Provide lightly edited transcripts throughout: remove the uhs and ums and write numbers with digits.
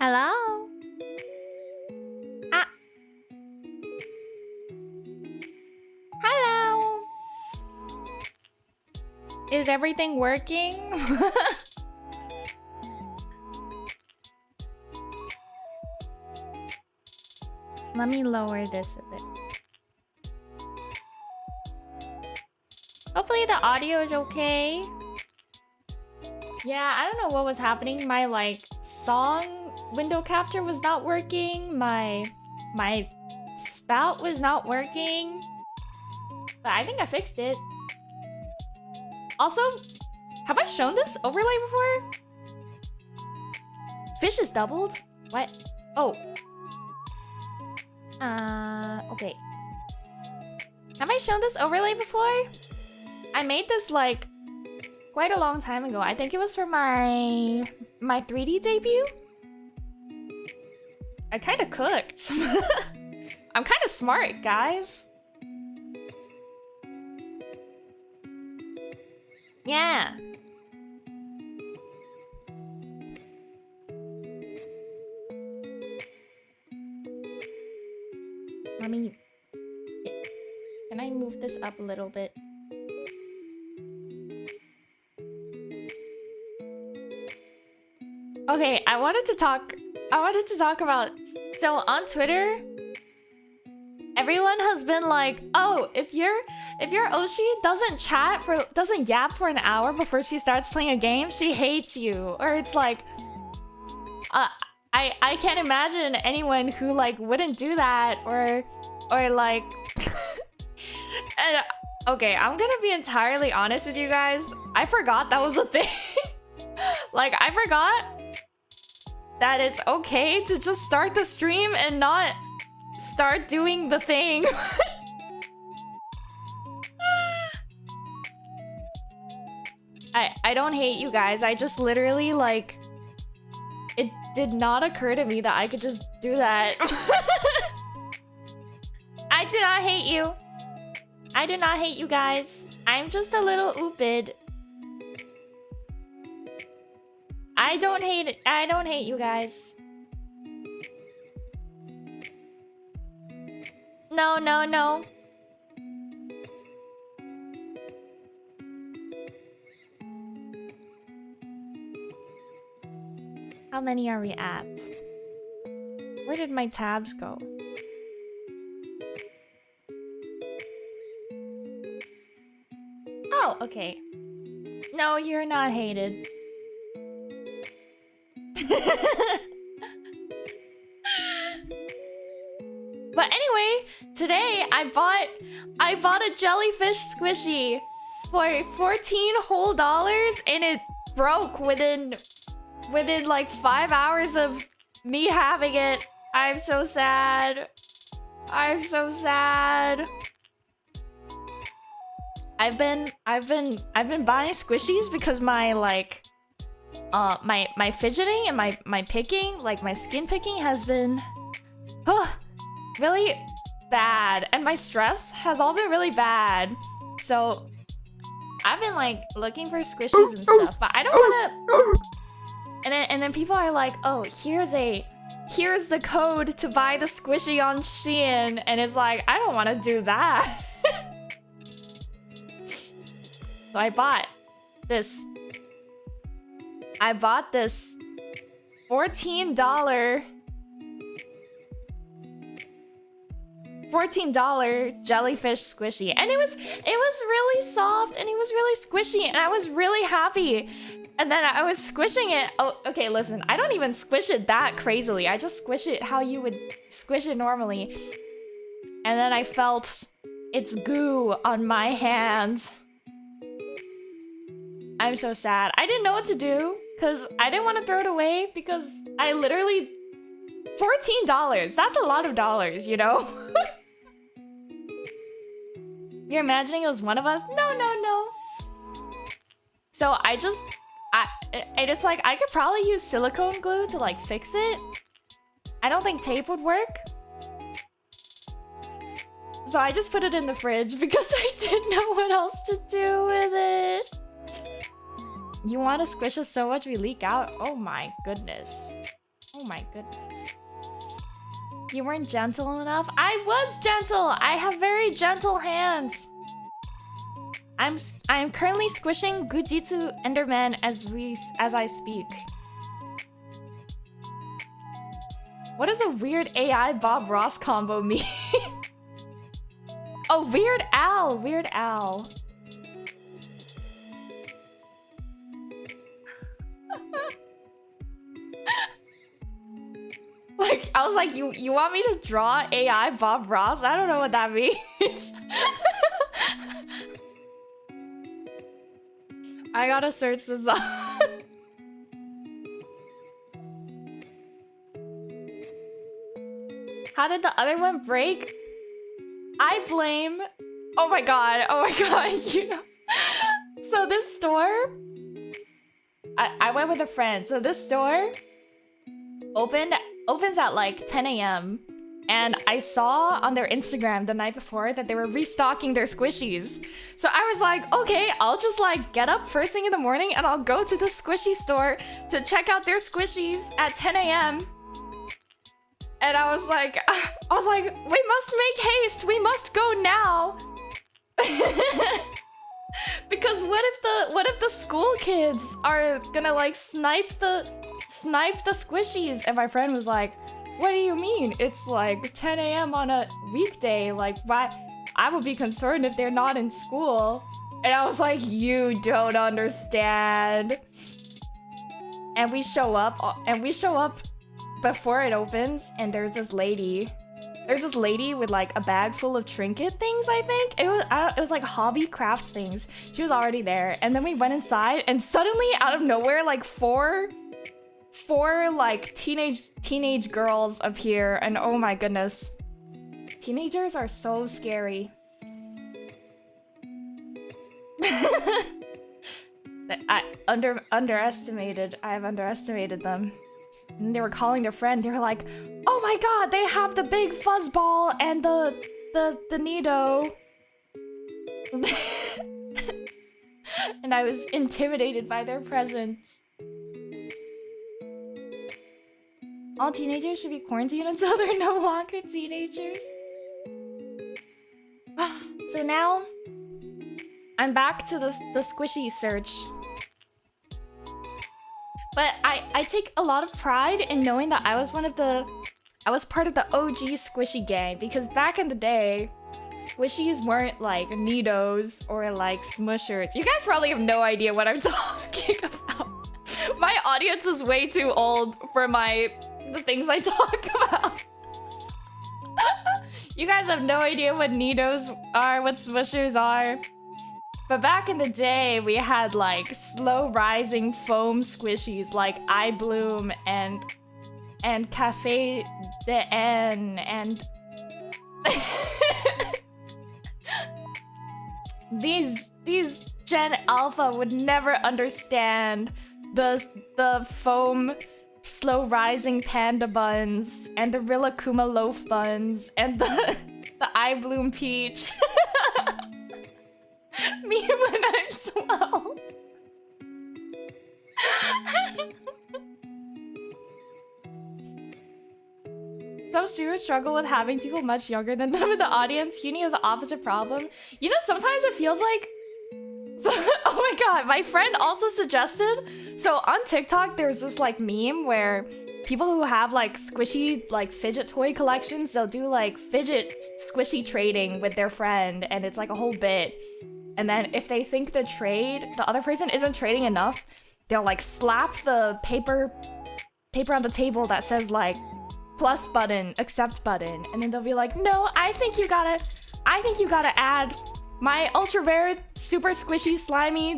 Hello? Ah. Hello? Is everything working? Let me lower this a bit. Hopefully the audio is okay. Yeah, I don't know what was happening. My song window capture was not working. My spout was not working. But I think I fixed it. Also, have I shown this overlay before? Fish is doubled? What? Oh. Okay. Have I shown this overlay before? I made this quite a long time ago. I think it was for my 3D debut. I kind of cooked. I'm kind of smart, guys. Yeah. Let me... Can I move this up a little bit? Okay, I wanted to talk about... So on Twitter, everyone has been like, oh, if your Oshi doesn't yap for an hour before she starts playing a game, she hates you. Or it's like, I can't imagine anyone who wouldn't do that or like. And, okay, I'm gonna be entirely honest with you guys. I forgot that was a thing. I forgot that it's okay to just start the stream and not start doing the thing. I don't hate you guys. I just literally it did not occur to me that I could just do that. I do not hate you. I do not hate you guys. I'm just a little oopid. I don't hate you guys. No, no, no. How many are we at? Where did my tabs go? Oh, okay. No, you're not hated. But anyway, today I bought a jellyfish squishy for $14 whole and it broke within 5 hours of me having it. I'm so sad. I'm so sad. I've been buying squishies because my my fidgeting and my picking, my skin picking has been really bad, and my stress has all been really bad. So I've been looking for squishies and stuff, but I don't want to. And then people are like, "Oh, here's the code to buy the squishy on Shein," and it's like, I don't want to do that. So I bought this $14 jellyfish squishy, and it was really soft and it was really squishy, and I was really happy. And then I was squishing it. Oh, okay, listen, I don't even squish it that crazily. I just squish it how you would squish it normally. And then I felt its goo on my hands. I'm so sad. I didn't know what to do because I didn't want to throw it away, because I literally... $14. That's a lot of dollars, you know? You're imagining it was one of us? No, no, no. So I just I could probably use silicone glue to fix it. I don't think tape would work. So I just put it in the fridge because I didn't know what else to do with it. You want to squish us so much we leak out? Oh my goodness. Oh Oh my goodness. You weren't gentle enough? I was gentle! I have very gentle hands. I'm currently squishing Gujitsu Enderman as I speak. What does a weird AI Bob Ross combo mean? Oh, Weird Al! Weird Al. Like, I was like, you want me to draw AI Bob Ross? I don't know what that means. I gotta search this up. How did the other one break? I blame... Oh my god, you know... So this store... I went with a friend. So this store opens at like 10 a.m. And I saw on their Instagram the night before that they were restocking their squishies. So I was like, okay, I'll just like get up first thing in the morning and I'll go to the squishy store to check out their squishies at 10 a.m. And I was like, we must make haste. We must go now. Because what if the school kids are gonna like snipe the squishies? And my friend was like, what do you mean? It's like 10 a.m. on a weekday. Like, why? I would be concerned if they're not in school. And I was like, you don't understand. And we show up before it opens, and there's this lady with like a bag full of trinket things. I think it was like hobby crafts things. She was already there, and then we went inside, and suddenly out of nowhere, like four like teenage girls appear, and oh my goodness, teenagers are so scary. I have underestimated them. And they were calling their friend. They were like, oh my god, they have the big fuzzball and the Nido. And I was intimidated by their presence. All teenagers should be quarantined until they're no longer teenagers. So now, I'm back to the squishy search. But I take a lot of pride in knowing that I was part of the OG squishy gang, because back in the day, squishies weren't like Nidos or like Smushers. You guys probably have no idea what I'm talking about. My audience is way too old for the things I talk about. You guys have no idea what Nidos are, what Smushers are. But back in the day, we had like slow rising foam squishies like I Bloom and Cafe de N and these Gen Alpha would never understand the foam slow rising panda buns and the Rillakkuma loaf buns and the I Bloom peach. Me when I'm 12. Some streamers struggle with having people much younger than them in the audience. Uni has the opposite problem. You know, sometimes it feels like... Oh my god, my friend also suggested... So on TikTok, there's this like meme where people who have like squishy like fidget toy collections, they'll do like fidget squishy trading with their friend, and it's like a whole bit. And then if they think the other person isn't trading enough, they'll like slap the paper on the table that says like plus button, accept button, and then they'll be like, no, I think you gotta add my ultra rare, super squishy, slimy,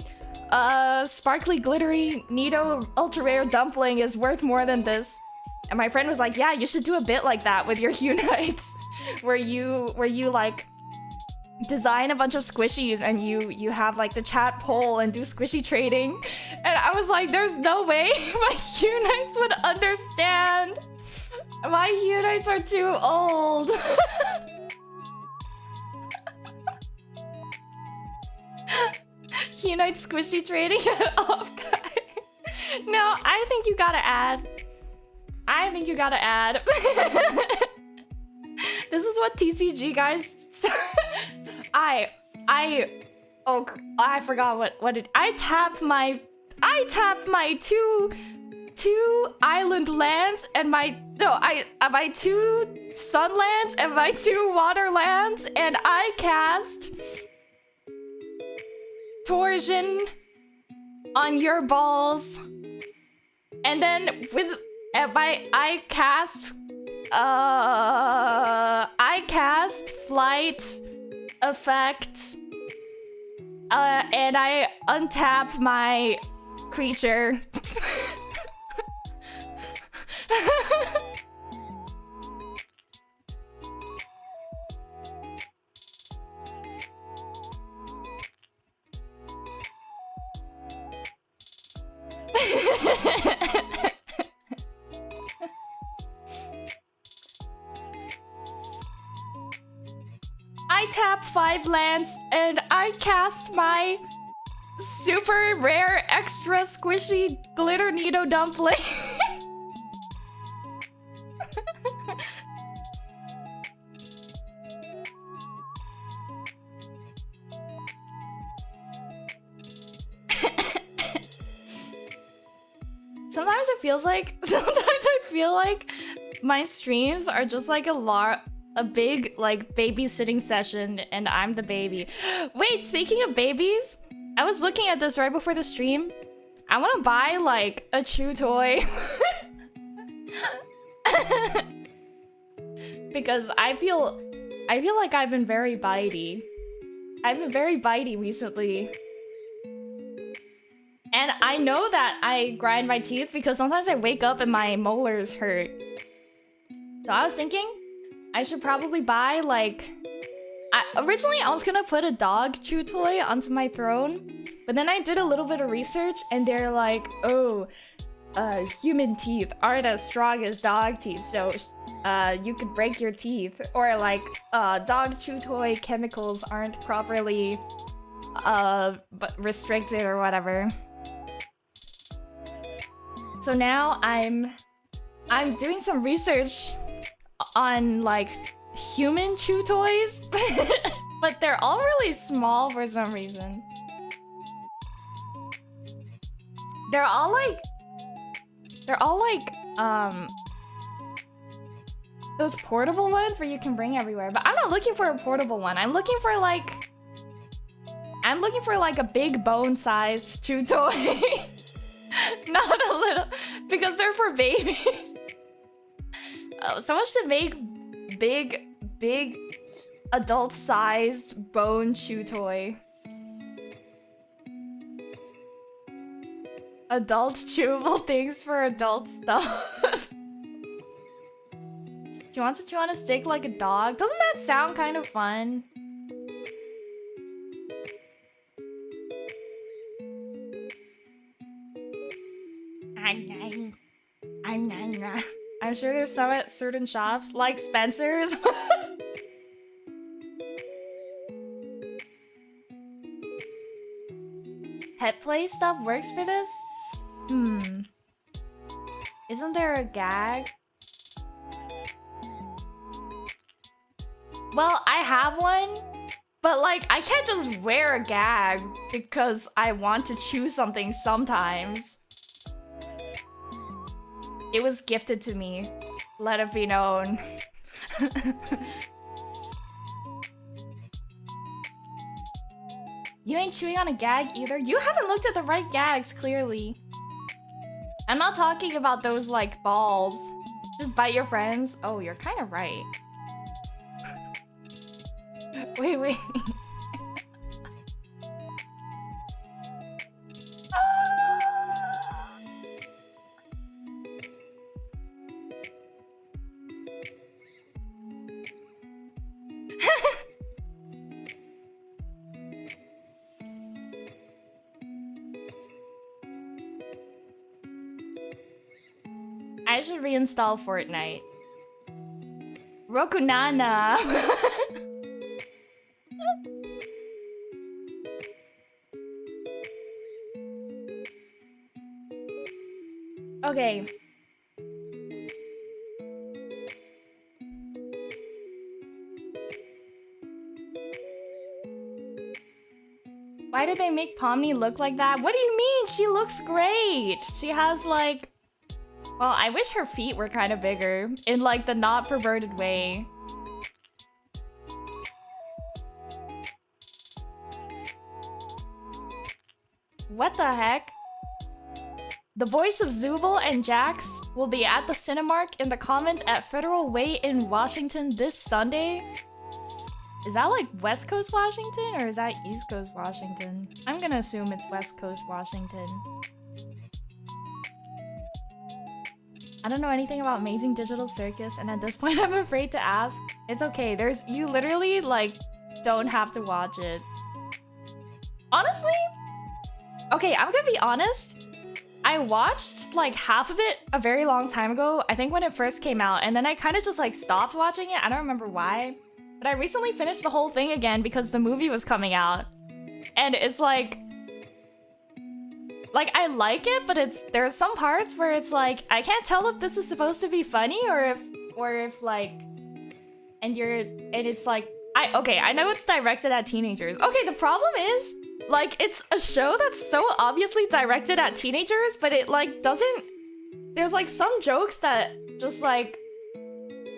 sparkly, glittery Nido ultra rare dumpling is worth more than this. And my friend was like, yeah, you should do a bit like that with your Hyunites, where you like design a bunch of squishies and you have like the chat poll and do squishy trading. And I was like, there's no way my Hyunites would understand. My Hyunites are too old. Hyunite squishy trading at off guy. No, I think you gotta add. I think you gotta add. This is what TCG guys. Oh, I forgot what it. I tap my two island lands and my 2 sun lands and my 2 water lands, and I cast Torsion on your balls, and then with I cast flight effect, and I untap my creature. I tap 5 lands and I cast my super rare extra squishy glitter Nido dumpling. Sometimes I feel like my streams are just like a big like babysitting session and I'm the baby. Wait, speaking of babies, I was looking at this right before the stream. I want to buy like a chew toy. Because I feel like I've been very bitey. I've been very bitey recently. And I know that I grind my teeth because sometimes I wake up and my molars hurt. So I was thinking I should probably buy like... Originally I was gonna put a dog chew toy onto my throne, but then I did a little bit of research and they're like, oh, human teeth aren't as strong as dog teeth, so you could break your teeth. Or like, dog chew toy chemicals aren't properly but restricted or whatever. So now I'm doing some research on like human chew toys, but they're all really small for some reason. They're all like those portable ones where you can bring everywhere. But I'm not looking for a portable one. I'm looking for like a big bone-sized chew toy. Not a little, because they're for babies. So much to make big adult-sized bone chew toy. Adult chewable things for adult stuff. Do you want to chew on a stick like a dog? Doesn't that sound kind of fun? I'm sure there's some at certain shops, like Spencer's. Pet play stuff works for this? Isn't there a gag? Well, I have one, but like, I can't just wear a gag because I want to chew something sometimes. It was gifted to me. Let it be known. You ain't chewing on a gag either? You haven't looked at the right gags, clearly. I'm not talking about those, like, balls. Just bite your friends. Oh, you're kind of right. Wait. I should reinstall Fortnite. Rokunana. Okay. Why did they make Pomni look like that? What do you mean? She looks great. She has like... Well, I wish her feet were kind of bigger in like the not perverted way. What the heck? The voice of Zubul and Jax will be at the Cinemark in the Commons at Federal Way in Washington this Sunday. Is that like West Coast Washington or is that East Coast Washington? I'm gonna assume it's West Coast Washington. I don't know anything about Amazing Digital Circus, and at this point I'm afraid to ask. It's okay, you literally like don't have to watch it. Honestly? Okay, I'm gonna be honest. I watched like half of it a very long time ago, I think when it first came out, and then I kind of just like stopped watching it. I don't remember why. But I recently finished the whole thing again because the movie was coming out. And it's like I like it, but there's some parts where it's like I can't tell if this is supposed to be funny or if like and it's like I know it's directed at teenagers. Okay, the problem is like it's a show that's so obviously directed at teenagers, but it like doesn't, there's like some jokes that just like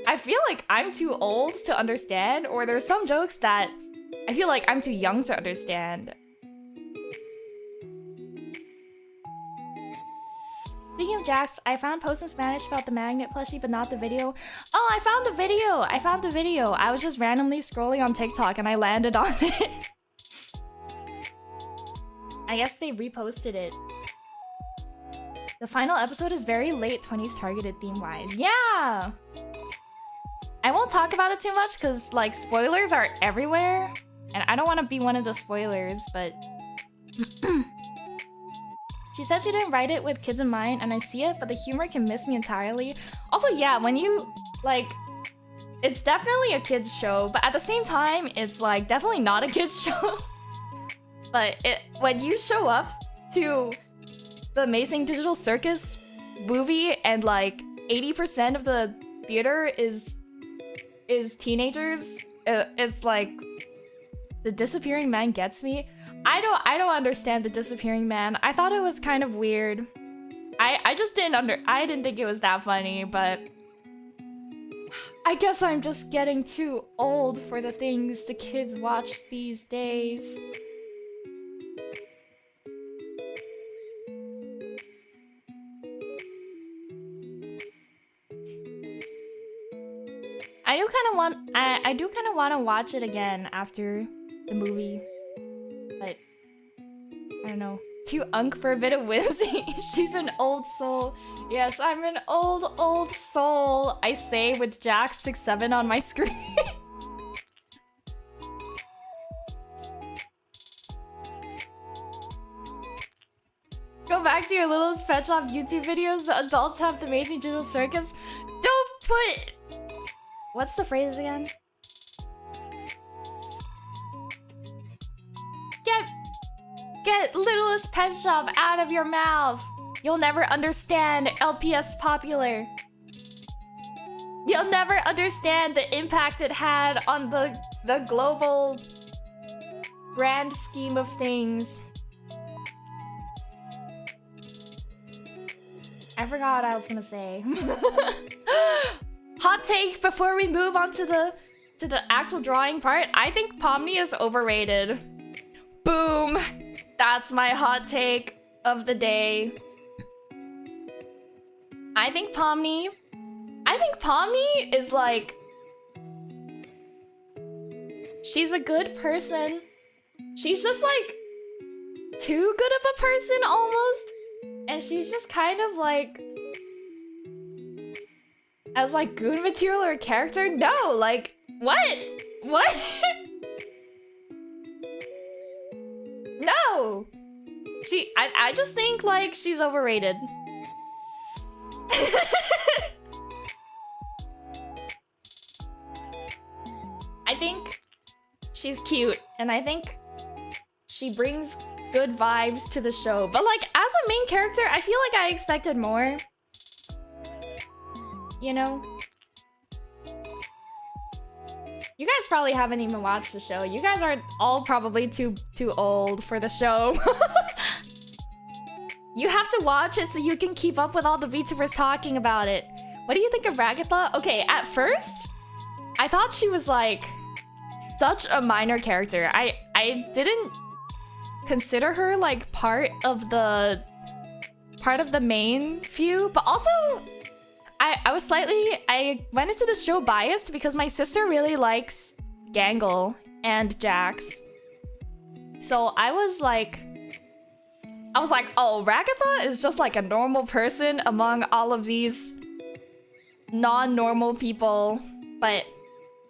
I feel like I'm too old to understand, or there's some jokes that I feel like I'm too young to understand. Speaking of Jax, I found posts in Spanish about the magnet plushie, but not the video. Oh, I found the video! I was just randomly scrolling on TikTok and I landed on it. I guess they reposted it. The final episode is very late 20s targeted theme-wise. Yeah! I won't talk about it too much because, like, spoilers are everywhere. And I don't want to be one of the spoilers, but... She said she didn't write it with kids in mind, and I see it, but the humor can miss me entirely. Also, yeah, when you, like... It's definitely a kid's show, but at the same time, it's, like, definitely not a kid's show. But when you show up to the Amazing Digital Circus movie and, like, 80% of the theater is teenagers, it's like... The Disappearing Man gets me. I don't understand the Disappearing Man. I thought it was kind of weird. I just didn't think it was that funny, but I guess I'm just getting too old for the things the kids watch these days. I do kind of want to watch it again after the movie. But I don't know. Too unk for a bit of whimsy. She's an old soul. Yes, I'm an old soul. I say with Jax67 on my screen. Go back to your Littlest Pet Shop YouTube videos. The adults have the Amazing Digital Circus. Don't put... What's the phrase again? Get Littlest Pet Shop out of your mouth. You'll never understand LPS Popular. You'll never understand the impact it had on the global grand scheme of things. I forgot what I was gonna say. Hot take before we move on to the actual drawing part. I think Pomni is overrated. Boom. That's my hot take of the day. I think Pomni is like... She's a good person. She's just like too good of a person almost. And she's just kind of like... As like goon material or a character? No, like, what? What? No! I just think, like, she's overrated. I think she's cute, and I think she brings good vibes to the show. But, like, as a main character, I feel like I expected more. You know? You guys probably haven't even watched the show. You guys are all probably too old for the show. You have to watch it so you can keep up with all the VTubers talking about it. What do you think of Ragatha? Okay, at first, I thought she was like such a minor character. I didn't consider her like part of the main few, but also I went into the show biased because my sister really likes Gangle and Jax. So I was like, oh, Ragatha is just like a normal person among all of these non-normal people. But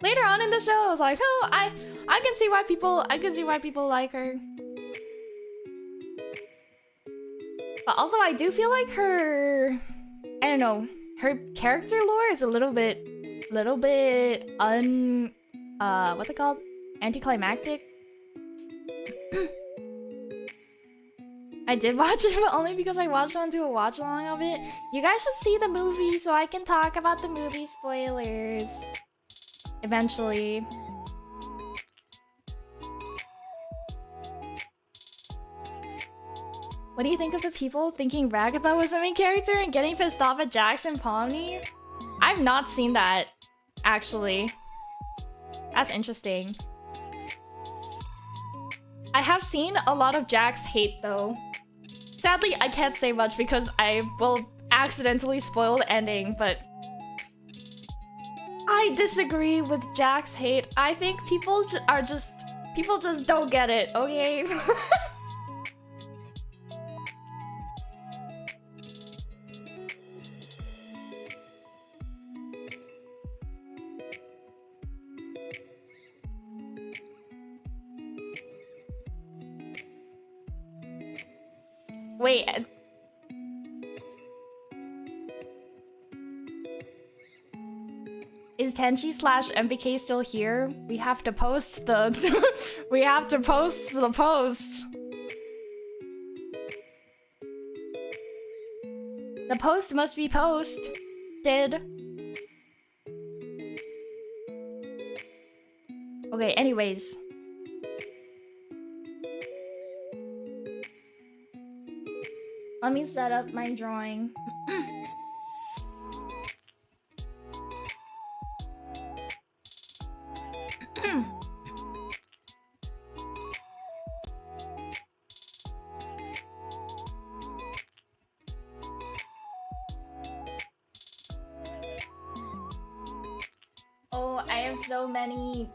later on in the show, I was like, oh, I can see why people like her. But also, I do feel like her, I don't know, her character lore is a little bit what's it called? Anticlimactic. I did watch it, but only because I watched someone do a watch along of it. You guys should see the movie so I can talk about the movie spoilers eventually. What do you think of the people thinking Ragatha was the main character and getting pissed off at Jax and Pomni? I've not seen that, actually. That's interesting. I have seen a lot of Jax hate, though. Sadly, I can't say much because I will accidentally spoil the ending, but I disagree with Jax hate. I think people just don't get it, okay? Wait. Is Tenchi / MBK still here? We have to post the we have to post the post. The post must be posted. Okay, anyways. Let me set up my drawing. Oh, I have so many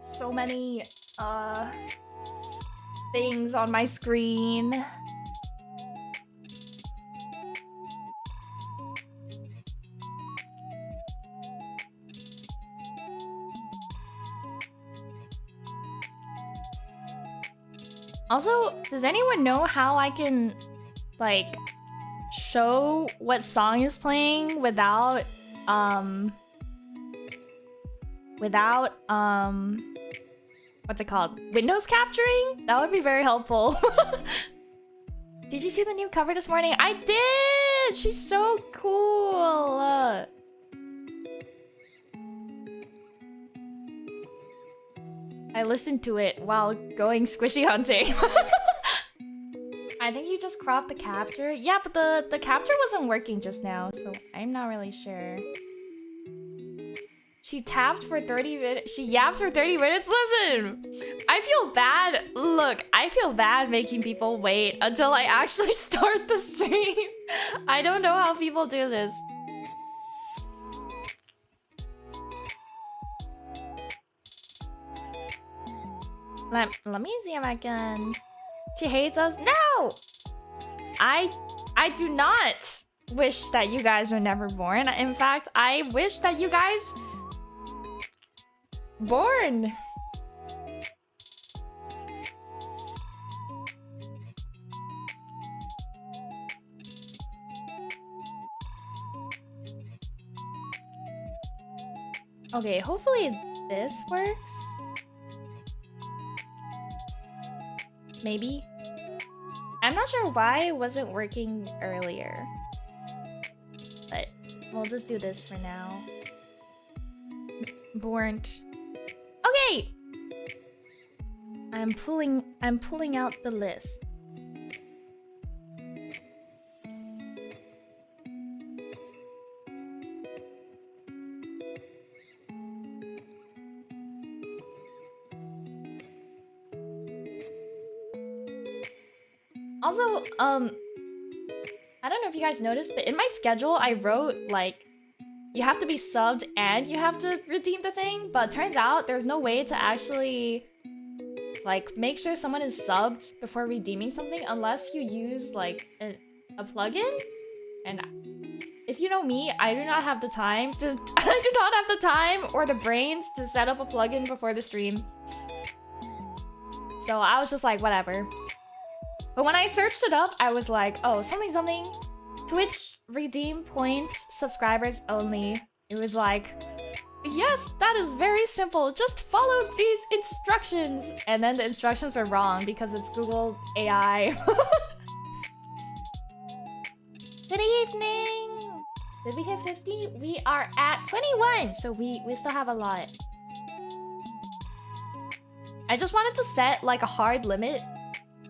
things on my screen. Also, does anyone know how I can, like, show what song is playing without, what's it called? Windows capturing? That would be very helpful. Did you see the new cover this morning? I did! She's so cool! I listened to it while going squishy hunting. I think you just cropped the capture. Yeah, but the capture wasn't working just now, so I'm not really sure. She tapped for 30 minutes. She yapped for 30 minutes. Listen, I feel bad. Look, I feel bad making people wait until I actually start the stream. I don't know how people do this. Let me see if I can. She hates us? No! I do not wish that you guys were never born. In fact, I wish that you guys born. Okay, hopefully this works. Maybe. I'm not sure why it wasn't working earlier. But we'll just do this for now. Born. Okay! I'm pulling out the list. Also, I don't know if you guys noticed, but in my schedule, I wrote, like, you have to be subbed and you have to redeem the thing, but turns out there's no way to actually, like, make sure someone is subbed before redeeming something unless you use, like, a plugin. And if you know me, I do not have the time to- I do not have the time or the brains to set up a plugin before the stream. So I was just like, whatever. But when I searched it up, I was like, oh, something. Twitch redeem points, subscribers only. It was like, yes, that is very simple. Just follow these instructions. And then the instructions were wrong because it's Google AI. Good evening. Did we hit 50? We are at 21, so we still have a lot. I just wanted to set like a hard limit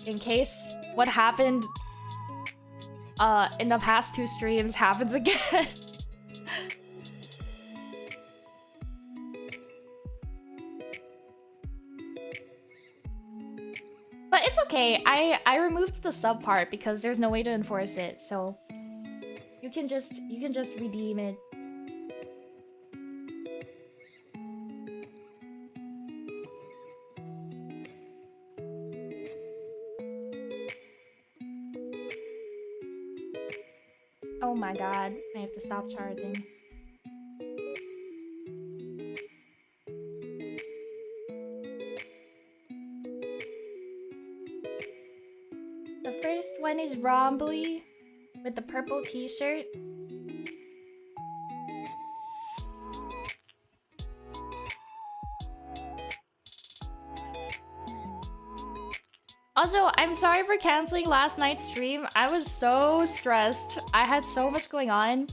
in case what happened in the past 2 streams happens again. But it's okay. I removed the sub part because there's no way to enforce it. So you can just redeem it. Oh my god, I have to stop charging. The first one is Rombly with the purple t-shirt. Also, I'm sorry for canceling last night's stream. I was so stressed. I had so much going on.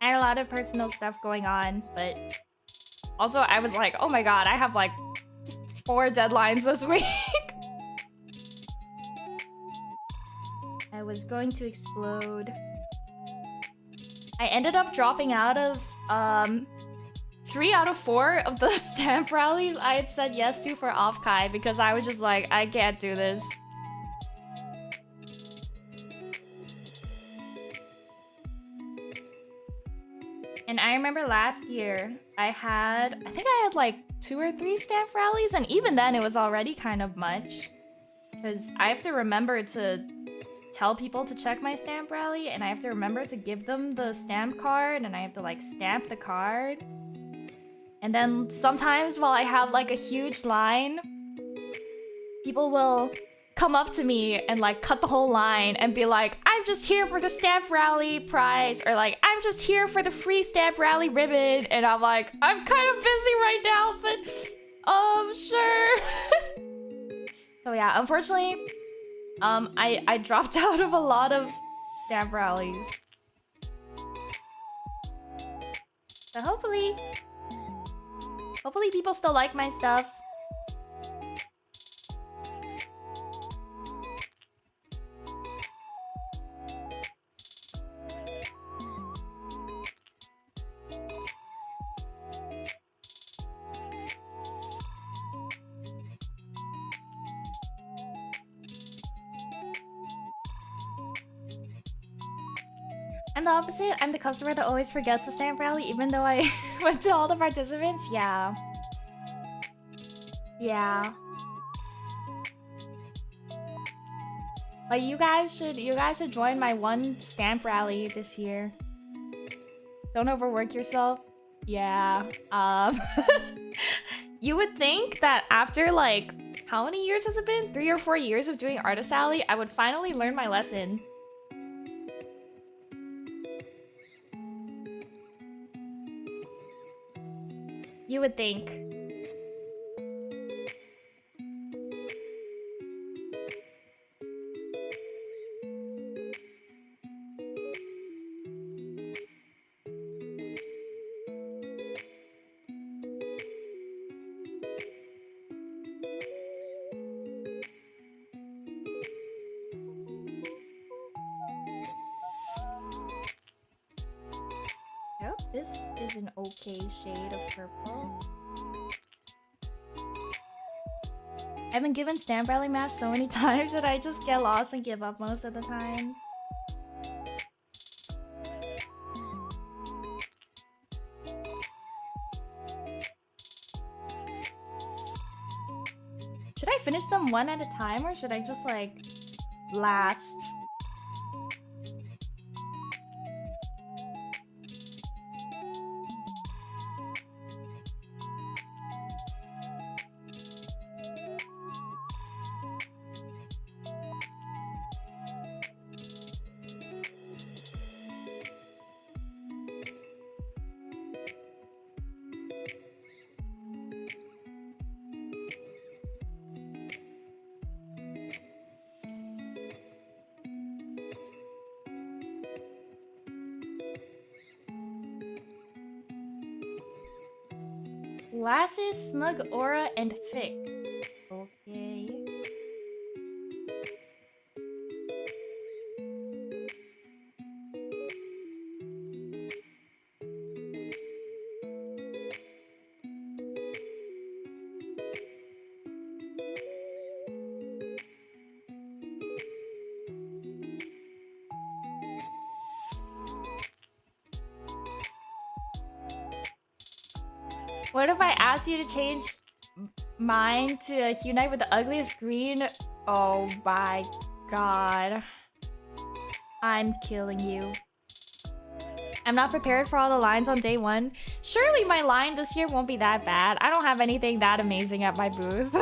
I had a lot of personal stuff going on, but also I was like, oh my god, I have like 4 deadlines this week. I was going to explode. I ended up dropping out of 3 out of 4 of the stamp rallies I had said yes to for Offkai because I was just like, I can't do this. And I remember last year, I think I had like 2 or 3 stamp rallies, and even then it was already kind of much. Because I have to remember to tell people to check my stamp rally, and I have to remember to give them the stamp card, and I have to like stamp the card. And then sometimes while I have like a huge line, people will come up to me and like cut the whole line and be like, I'm just here for the stamp rally prize, or like, I'm just here for the free stamp rally ribbon. And I'm like, I'm kind of busy right now, but sure. So yeah, unfortunately, I dropped out of a lot of stamp rallies. So hopefully people still like my stuff. I'm the opposite. I'm the customer that always forgets the stamp rally, even though I went to all the participants. Yeah. Yeah. But you guys should join my 1 stamp rally this year. Don't overwork yourself. Yeah. You would think that after like, how many years has it been? 3 or 4 years of doing Artist Alley, I would finally learn my lesson. You would think. This is an okay shade of purple. I've been given stamp rally maps so many times that I just get lost and give up most of the time. Should I finish them one at a time or should I just like last? Glasses, smug aura, and thick. Okay. What if I ask you to change mine to a HYUNITE with the ugliest green? Oh my god. I'm killing you. I'm not prepared for all the lines on day one. Surely my line this year won't be that bad. I don't have anything that amazing at my booth.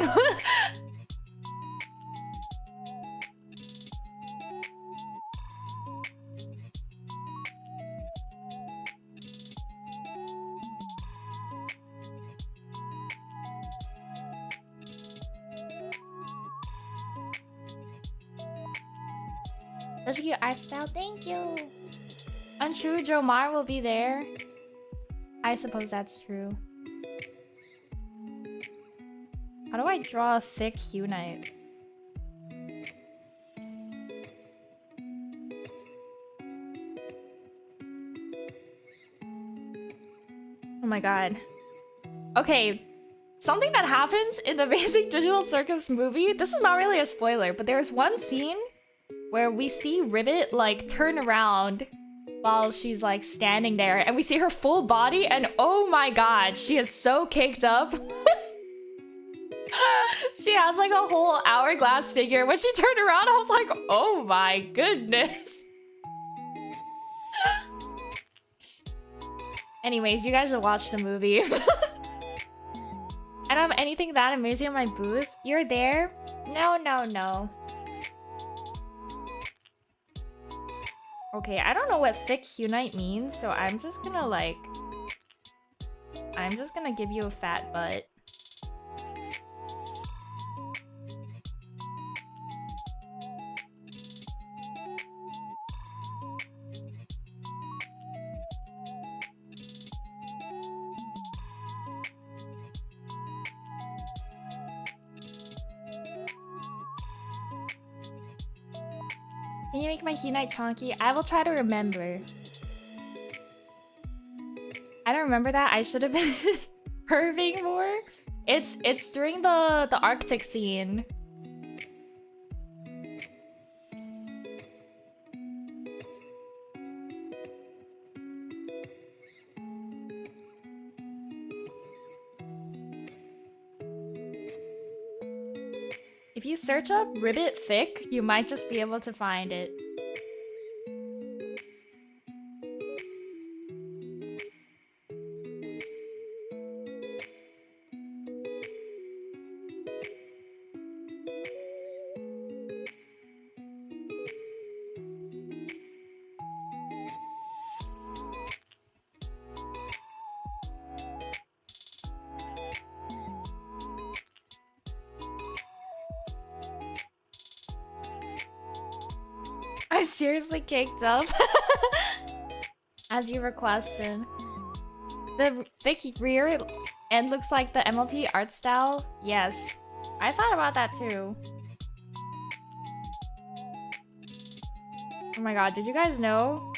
Such a cute art style, thank you! Untrue, Jomar will be there. I suppose that's true. How do I draw a thick HYUNITE? Oh my god. Okay, something that happens in the Basic Digital Circus movie, this is not really a spoiler, but there's one scene where we see Ribbit like turn around while she's like standing there and we see her full body and oh my god, she is so caked up. She has like a whole hourglass figure. When she turned around, I was like, oh my goodness. Anyways, you guys should watch the movie. I don't have anything that amazing in my booth. You're there? No, no, no. Okay, I don't know what thick HYUNITE means, so I'm just gonna like... I'm just gonna give you a fat butt. Can you make my HYUNITE chonky? I will try to remember. I don't remember that. I should have been perving more. It's during the Arctic scene. If you search up Ribbit Thick, you might just be able to find it. I'm seriously caked up. As you requested. The thick rear end looks like the MLP art style. Yes. I thought about that too. Oh my god, did you guys know?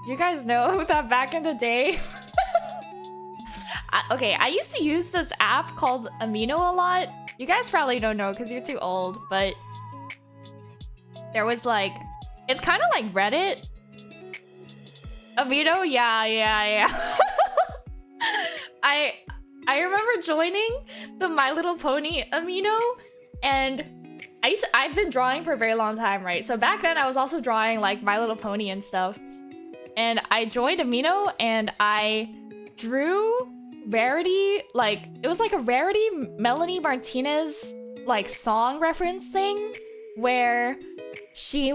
You guys know that back in the day? Okay, I used to use this app called Amino a lot. You guys probably don't know because you're too old, but there was like, it's kind of like Reddit. Amino, yeah. I remember joining the My Little Pony Amino, and I've been drawing for a very long time, right? So back then I was also drawing like My Little Pony and stuff. And I joined Amino and I drew Rarity, like it was like a Rarity Melanie Martinez like song reference thing where she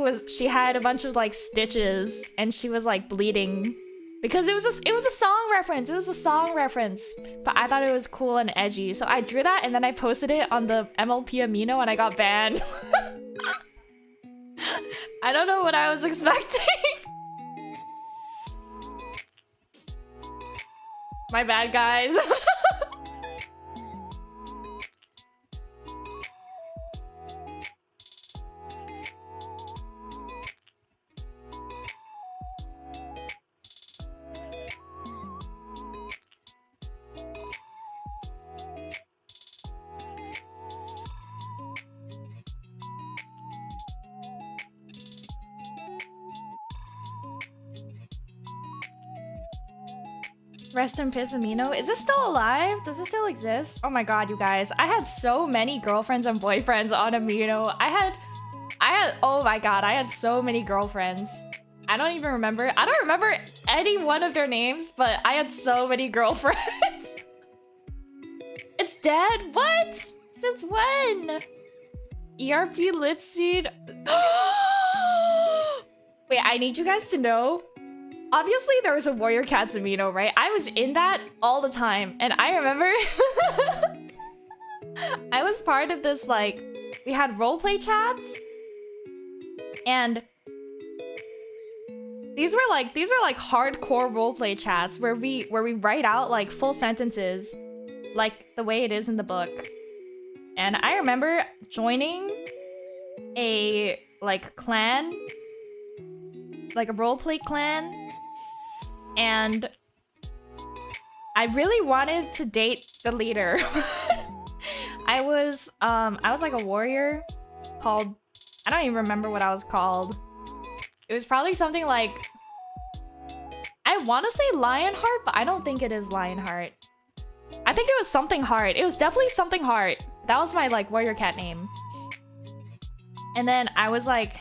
had a bunch of like stitches and she was like bleeding because it was a song reference. It was a song reference, but I thought it was cool and edgy, so I drew that and then I posted it on the MLP Amino and I got banned. I don't know what I was expecting. My bad, guys. Rest in peace, Amino. Is this still alive? Does it still exist? Oh my god, you guys. I had so many girlfriends and boyfriends on Amino. I had, oh my god, I had so many girlfriends. I don't even remember. I don't remember any one of their names, but I had so many girlfriends. It's dead? What? Since when? ERP lit seed. Wait, I need you guys to know. Obviously, there was a Warrior Cats Amino, right? I was in that all the time. And I remember I was part of this, like, we had roleplay chats. And these were like hardcore roleplay chats where we write out like full sentences like the way it is in the book. And I remember joining a like clan, like a roleplay clan. And I really wanted to date the leader. I was like a warrior called, I don't even remember what I was called. It was probably something like, I want to say Lionheart, but I don't think it is Lionheart. I think it was something Heart. It was definitely something Heart. That was my like warrior cat name. And then I was like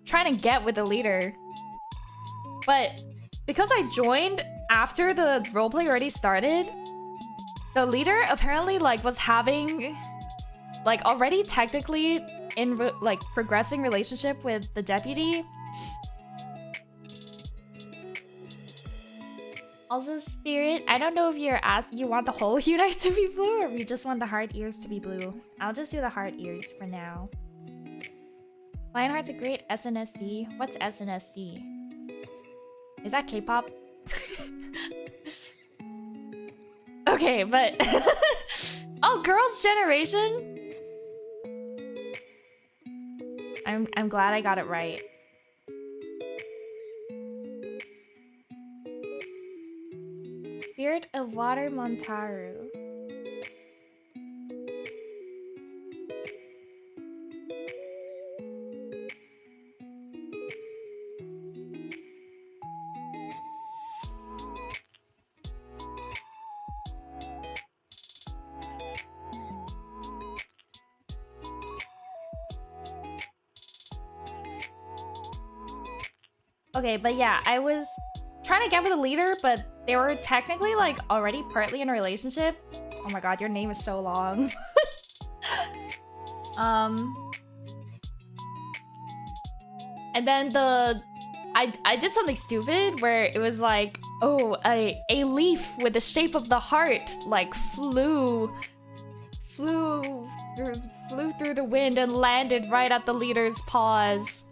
trying to get with the leader. But because I joined after the roleplay already started, the leader apparently like was having like already technically in like progressing relationship with the deputy. Also, Spirit, I don't know if you want the whole HYUNITE to be blue or if you just want the heart ears to be blue. I'll just do the heart ears for now. Lionheart's a great SNSD. What's SNSD? Is that K-pop? Okay, but oh, Girls' Generation. I'm glad I got it right. Spirit of Water Montaru. Okay, but yeah, I was trying to get with the leader, but they were technically like already partly in a relationship. Oh my god, your name is so long. And then I did something stupid where it was like, oh, a leaf with the shape of the heart like flew through the wind and landed right at the leader's paws.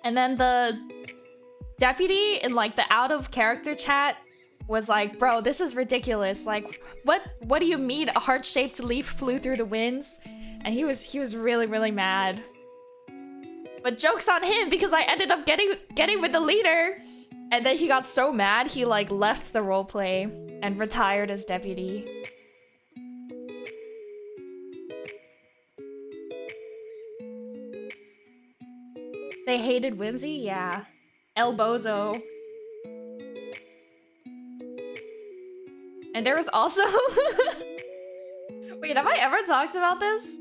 And then the deputy in like the out of character chat was like, bro, this is ridiculous. Like, what do you mean a heart-shaped leaf flew through the winds? And he was really, really mad. But joke's on him because I ended up getting with the leader. And then he got so mad, he like left the roleplay and retired as deputy. They hated Whimsy? Yeah. El Bozo. And there was also... Wait, have I ever talked about this?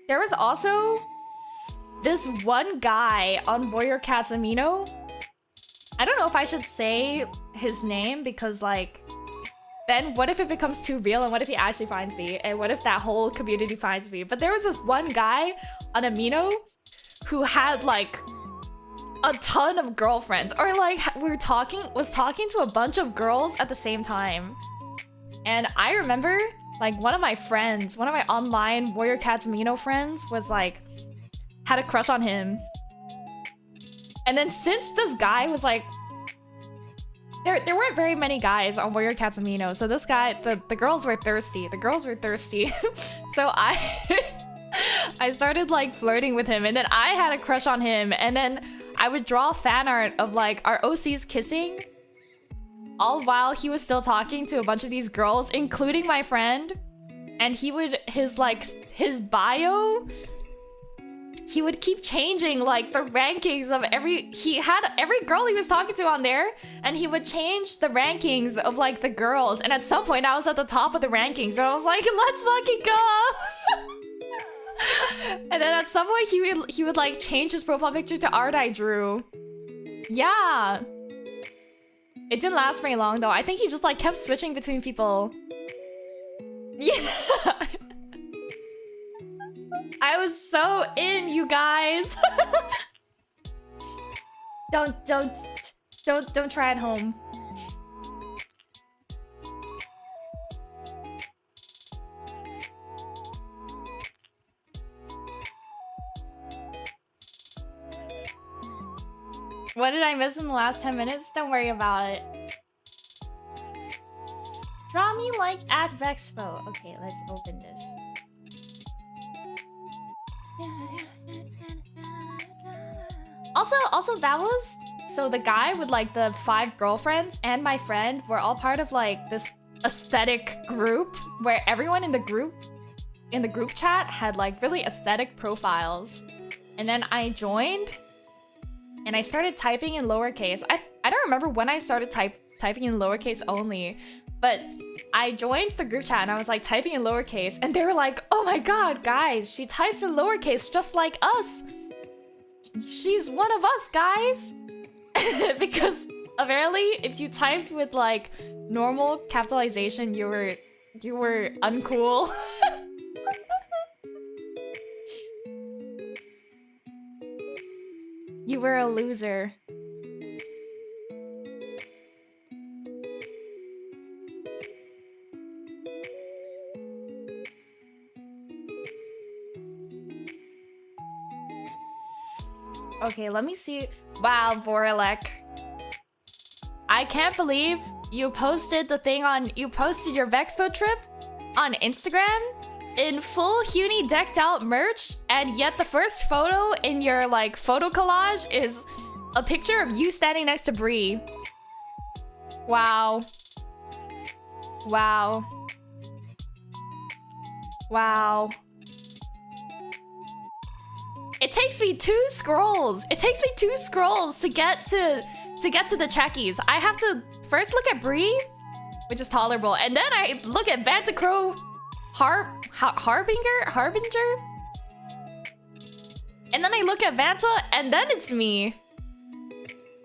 There was also this one guy on Warrior Cats Amino. I don't know if I should say his name because, like, then what if it becomes too real and what if he actually finds me? And what if that whole community finds me? But there was this one guy on Amino who had, like, a ton of girlfriends. Or, like, was talking to a bunch of girls at the same time. And I remember, like, one of my online Warrior Cats Amino friends was, like, had a crush on him. And then since this guy was, like... There weren't very many guys on Warrior Cats Amino, so this guy, the girls were thirsty. The girls were thirsty. So I started, like, flirting with him, and then I had a crush on him, and then I would draw fan art of, like, our OCs kissing, all while he was still talking to a bunch of these girls, including my friend. And his bio, he would keep changing, like, the rankings of he had every girl he was talking to on there, and he would change the rankings of, like, the girls. And at some point I was at the top of the rankings, and I was like, let's fucking go. And then at some point he would like change his profile picture to art I drew. Yeah. It didn't last very long though. I think he just, like, kept switching between people. Yeah. I was so in, you guys. Don't try at home. What did I miss in the last 10 minutes? Don't worry about it. Draw me like at Vexpo. Okay, let's open this. Also, that was... So the guy with, like, the 5 girlfriends and my friend were all part of, like, this aesthetic group where everyone in the group chat had, like, really aesthetic profiles. And then I joined and I started typing in lowercase. I don't remember when I started typing in lowercase only, but I joined the group chat and I was, like, typing in lowercase, and they were like, oh my god, guys, she types in lowercase just like us. She's one of us, guys. Because apparently if you typed with, like, normal capitalization, you were uncool. You were a loser. Okay, let me see. Wow, Vorelek. I can't believe you posted the thing on... You posted your Vexpo trip on Instagram in full Huni decked out merch, and yet the first photo in your, like, photo collage is a picture of you standing next to Bree. Wow. Wow. Wow. It takes me 2 scrolls. It takes me 2 scrolls to get to the checkies. I have to first look at Bree, which is tolerable, and then I look at Vantacrow Harbinger? And then I look at Vanta, and then it's me.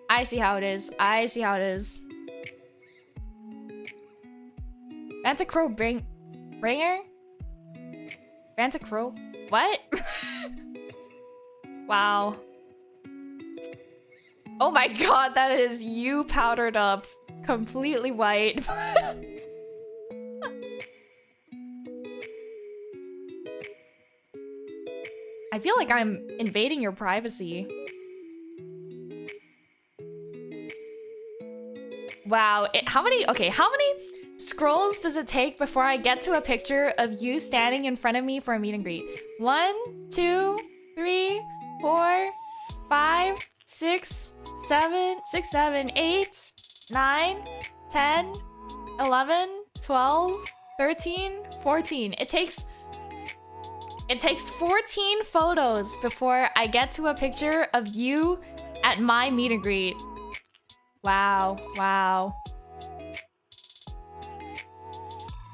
I see how it is. I see how it is. Vantacrow Bringer? Vantacrow? What? Wow. Oh my god, that is you powdered up. Completely white. I feel like I'm invading your privacy. Wow, how many scrolls does it take before I get to a picture of you standing in front of me for a meet and greet? 1, 2, 3, 4, 5, 6, 7, 6, 7, 8, 9, 10, 11, 12, 13, 14. It takes 14 photos before I get to a picture of you at my meet and greet. Wow, wow.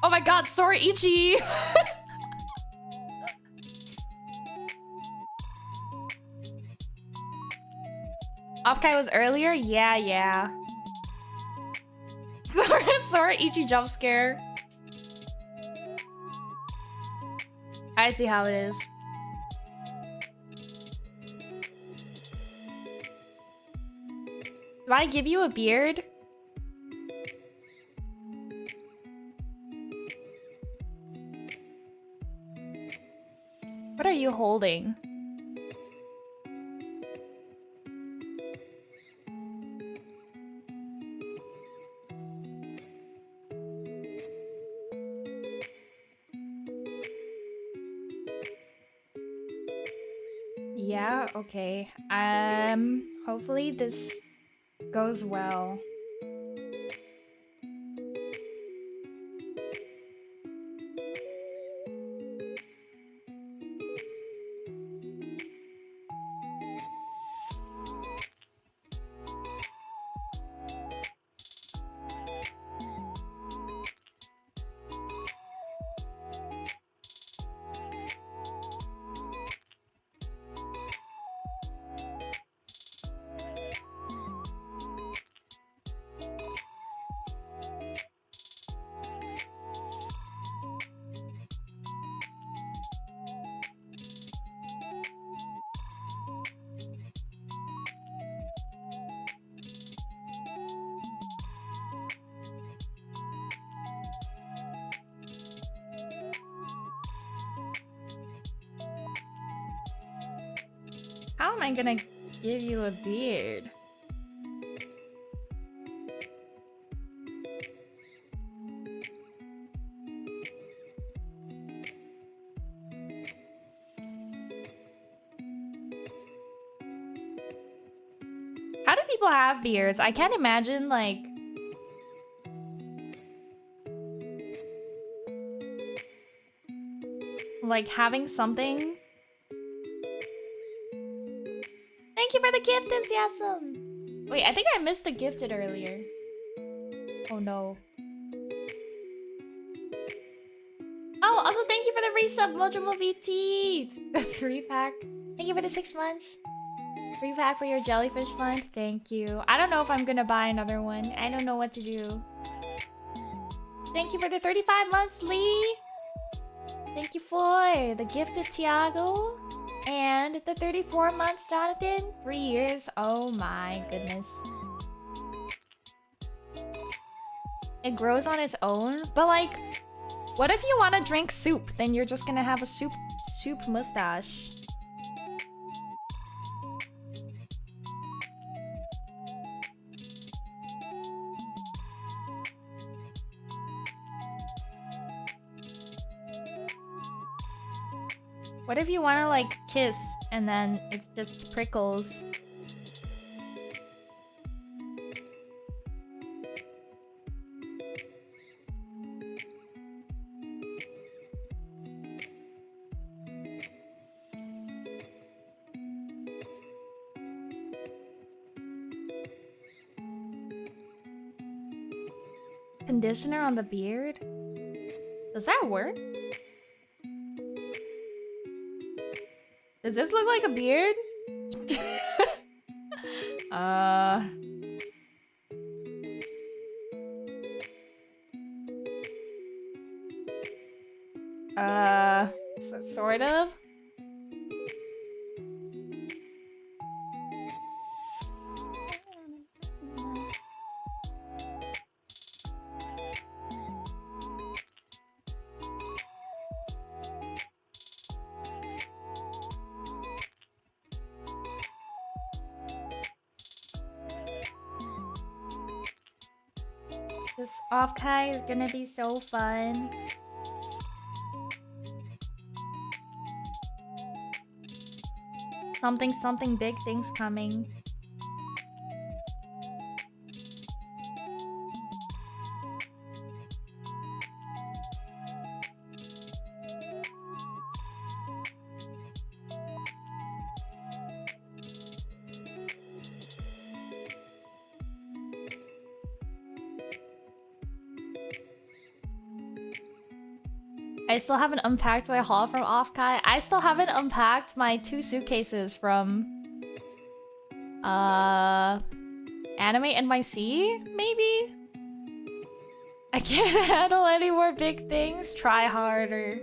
Oh my god, sorry, Ichi! Offkai was earlier? Yeah. Sorry, Ichi jump scare. I see how it is. Do I give you a beard? What are you holding? Yeah, okay. Hopefully this goes well. How am I gonna give you a beard? How do people have beards? I can't imagine, like having something. Thank you for the gift, enthusiasm. Wait, I think I missed the gifted earlier. Oh no. Oh, also thank you for the resub, Mojo Movie Teeth. The 3-pack. Thank you for the 6 months. 3-pack for your jellyfish fund. Thank you. I don't know if I'm gonna buy another one. I don't know what to do. Thank you for the 35 months, Lee. Thank you for the gifted Tiago. And the 34 months, Jonathan. 3 years. Oh my goodness. It grows on its own. But like, what if you want to drink soup? Then you're just gonna have a soup mustache. What if you want to like kiss and then it's just prickles? Conditioner on the beard? Does that work? Does this look like a beard? Sort of. This off-kai is gonna be so fun. Something big things coming. I still haven't unpacked my haul from Offkai. I still haven't unpacked my 2 suitcases from Anime NYC, maybe? I can't handle any more big things. Try harder.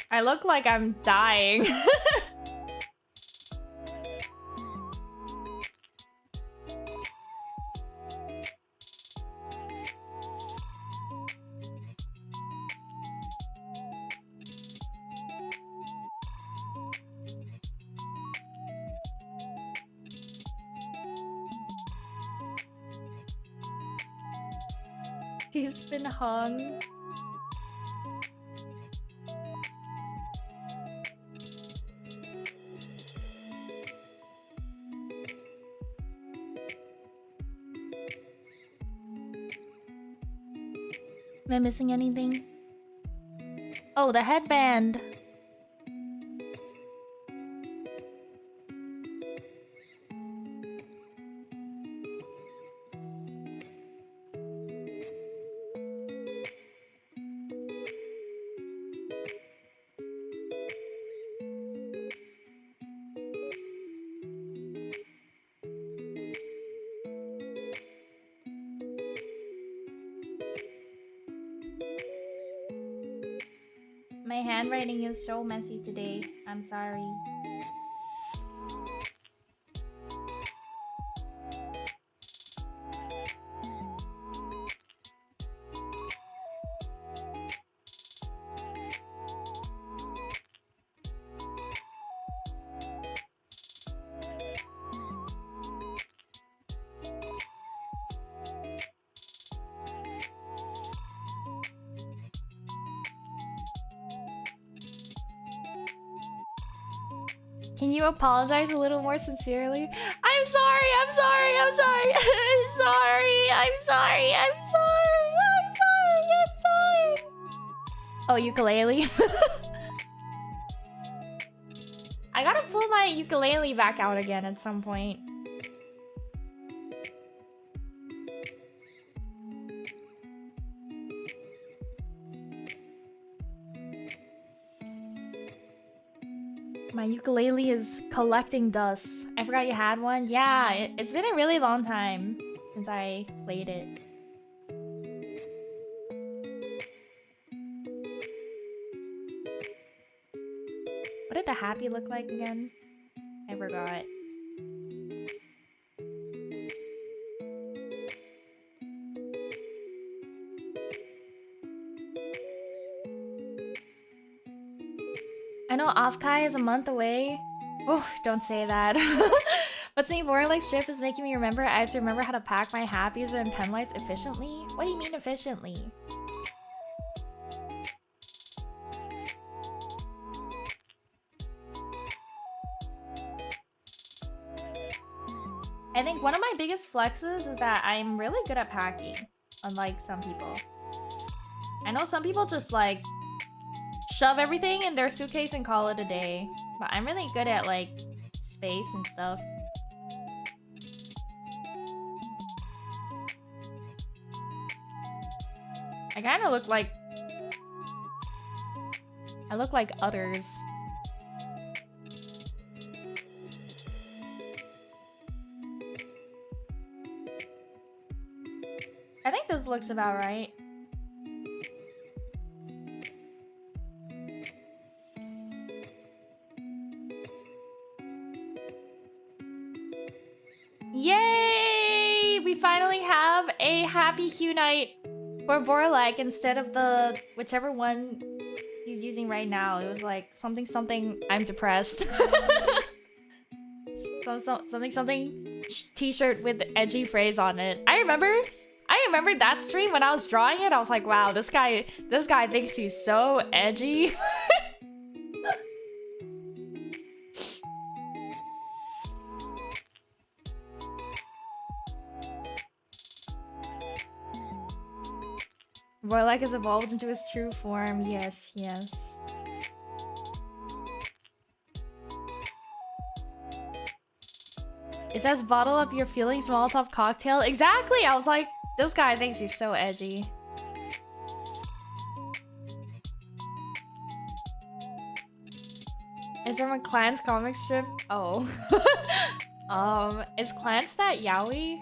I look like I'm dying. He's been hung. Am I missing anything? Oh, the headband. My handwriting is so messy today. I'm sorry. Can you apologize a little more sincerely? I'm sorry, I'm sorry, I'm sorry, I'm sorry, I'm sorry, I'm sorry, I'm sorry, I'm sorry. Oh, ukulele? I gotta pull my ukulele back out again at some point. My ukulele is collecting dust. I forgot you had one. Yeah, it's been a really long time since I played it. What did the happy look like again? I forgot. I know Offkai is a month away. Oh, don't say that. But St. Vorlake's trip is making me remember I have to remember how to pack my happies and pen lights efficiently. What do you mean efficiently? I think one of my biggest flexes is that I'm really good at packing, unlike some people. I know some people just like shove everything in their suitcase and call it a day, but I'm really good at like space and stuff. I kind of look like others. I think this looks about right. happy HYUNITE for Vorlek instead of the whichever one he's using right now. It was like something something I'm depressed. Something something t-shirt with edgy phrase on it. I remember that stream when I was drawing it. I was like, wow, this guy thinks he's so edgy. Vorlek has evolved into his true form. Yes, yes. It says bottle up your feelings Molotov cocktail. Exactly! I was like, this guy thinks he's so edgy. It's from a Clans comic strip. Oh. Is Clans that yaoi?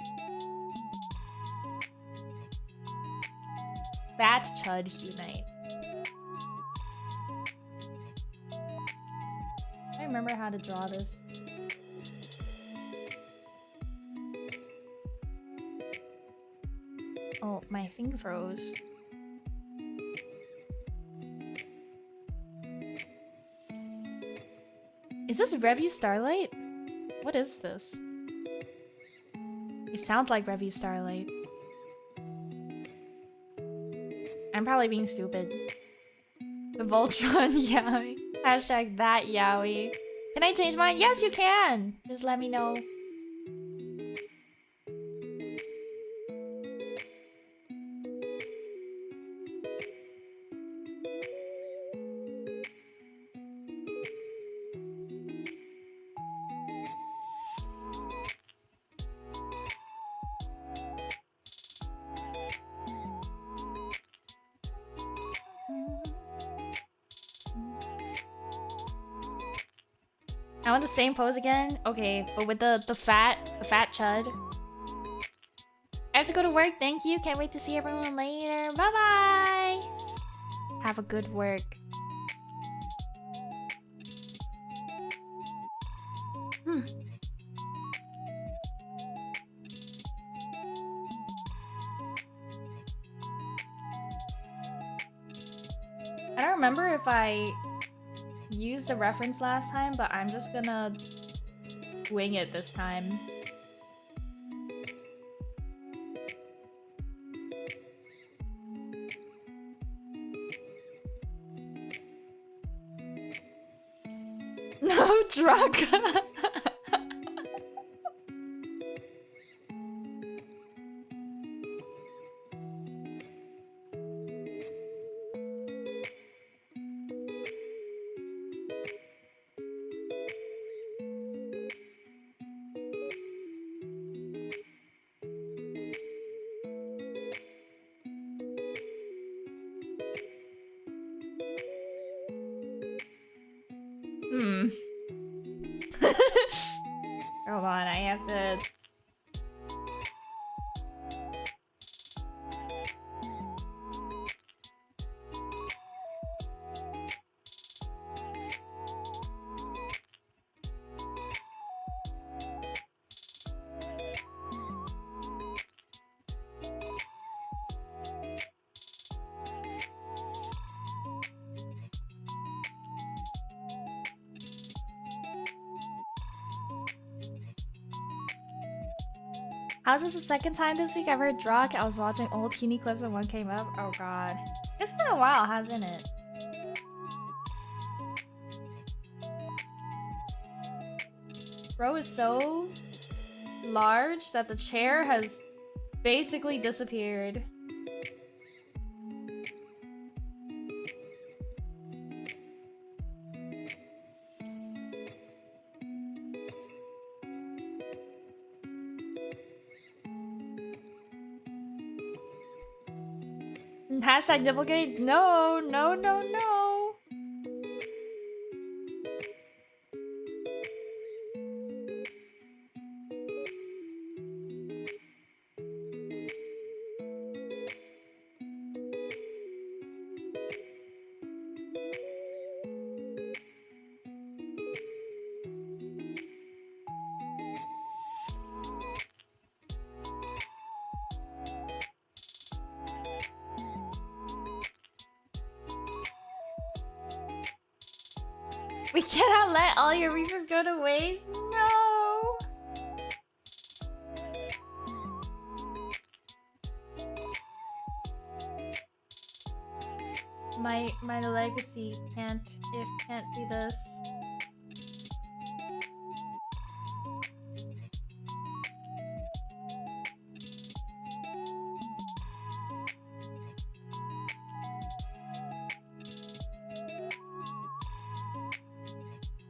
Bat Chud HYUNITE. I remember how to draw this. Oh, my thing froze. Is this Revue Starlight? What is this? It sounds like Revue Starlight. I'm probably being stupid. The Voltron yaoi. Hashtag that yaoi. Can I change mine? Yes, you can! Just let me know. I want the same pose again? Okay, but with the fat chud. I have to go to work, thank you. Can't wait to see everyone later. Bye-bye! Have a good work. I don't remember if I used a reference last time, but I'm just gonna wing it this time. No drug. Hold on, I have to... How's this the second time this week I've heard Drock? I was watching old teeny clips and one came up. Oh god. It's been a while, hasn't it? Bro is so large that the chair has basically disappeared. Hashtag nipplegate? No, no, no, no. We cannot let all your research go to waste. No. My legacy can't be this.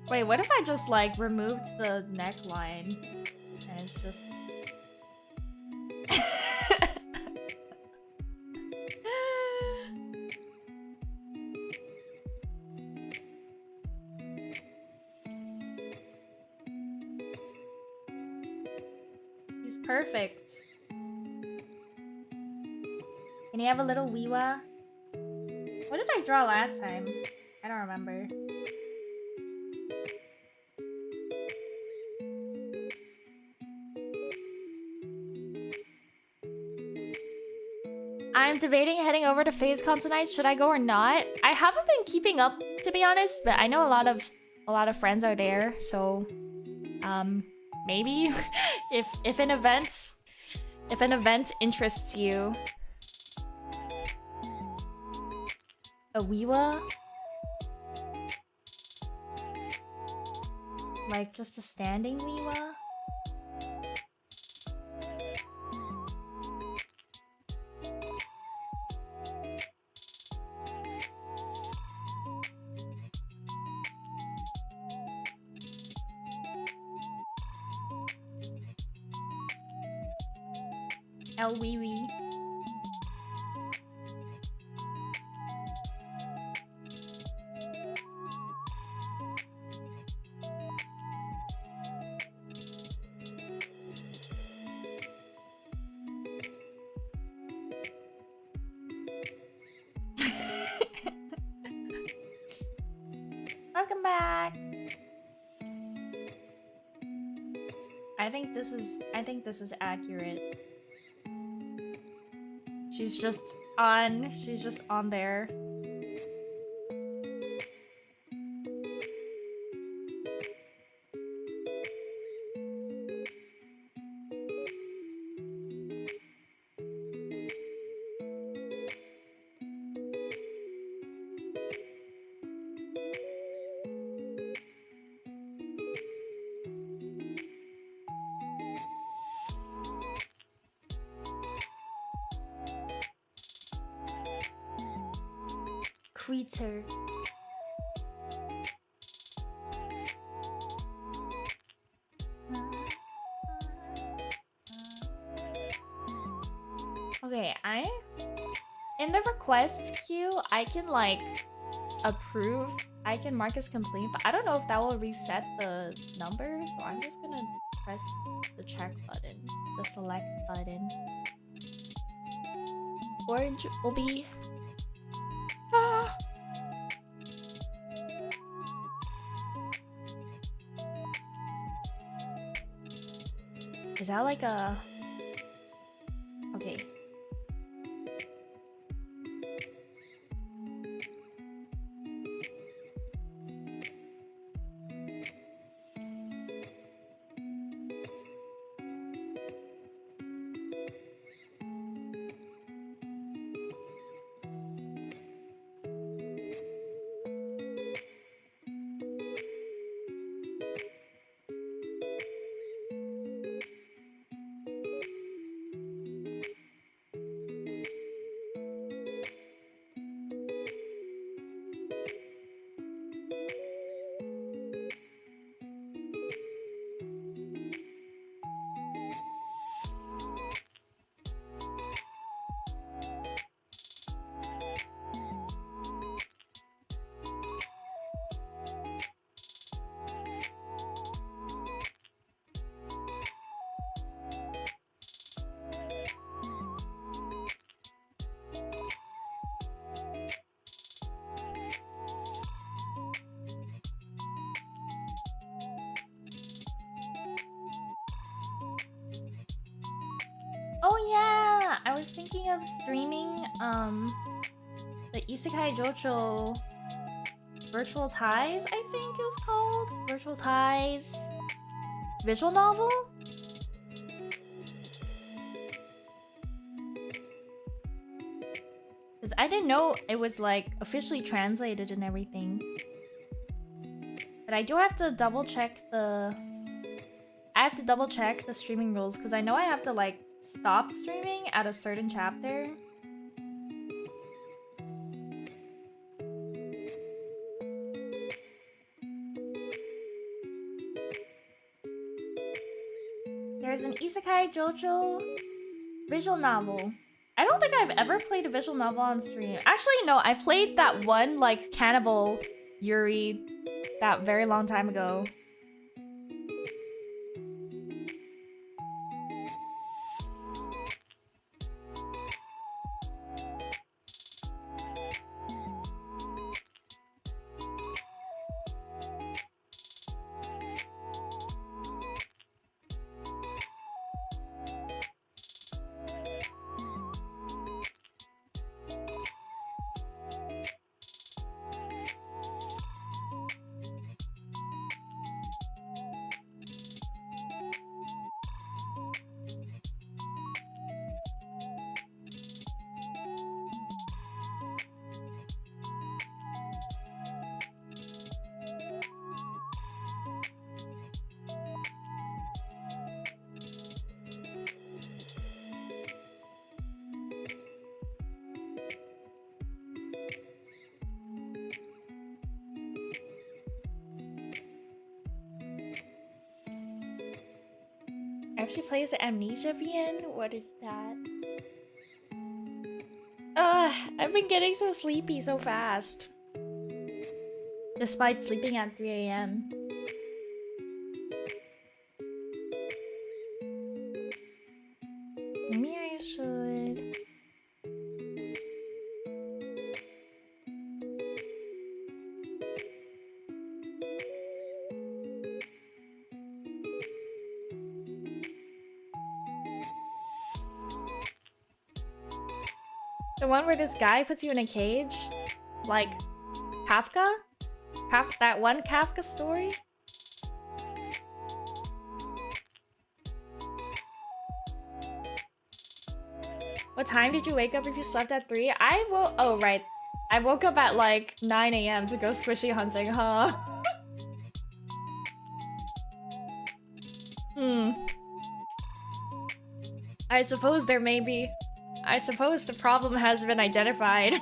Wait, what if I just like removed the neckline and it's just He's perfect. Can he have a little weewa? What did I draw last time? I don't remember. I'm debating heading over to FaZeCon tonight. Should I go or not? I haven't been keeping up, to be honest, but I know a lot of friends are there, so maybe if an event interests you. A weewa? Like just a standing weewa? El wee wee. Welcome back. I think this is accurate. She's just on there. Creature. Okay, in the request queue, I can like approve. I can mark as complete, but I don't know if that will reset the number, so I'm just gonna press the check button, the select button. Orange will be Is that like a... Okay. Oh yeah, I was thinking of streaming the Isekai Jocho Virtual Ties, I think it was called. Virtual Ties visual novel? Because I didn't know it was like officially translated and everything. But I do have to double check the... I have to double check the streaming rules because I know I have to like stop streaming at a certain chapter. There's an Isekai JoJo visual novel. I don't think I've ever played a visual novel on stream. Actually, no, I played that one, like, Cannibal Yuri that very long time ago. She plays the Amnesia VN? What is that? I've been getting so sleepy so fast. Despite sleeping at 3 AM. Maybe I should... The one where this guy puts you in a cage? Like, Kafka? That one Kafka story? What time did you wake up if you slept at 3? Oh, right. I woke up at like 9 AM to go squishy hunting, huh? I suppose there may be... I suppose the problem has been identified.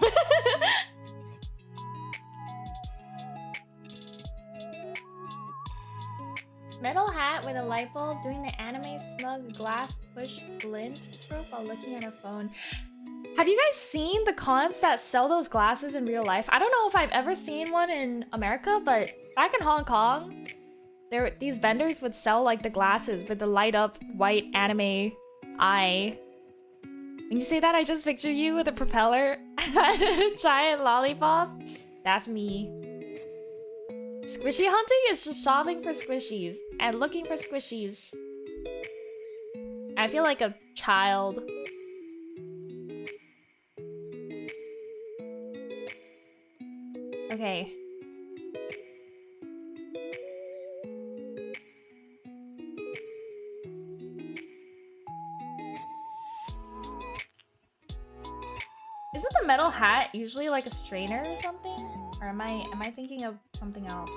Metal hat with a light bulb doing the anime smug glass push glint trope while looking at a phone. Have you guys seen the cons that sell those glasses in real life? I don't know if I've ever seen one in America, but back in Hong Kong, these vendors would sell like the glasses with the light up white anime eye. When you say that, I just picture you with a propeller and a giant lollipop. That's me. Squishy hunting is just shopping for squishies and looking for squishies. I feel like a child. Okay. Isn't the metal hat usually like a strainer or something? Or am I thinking of something else?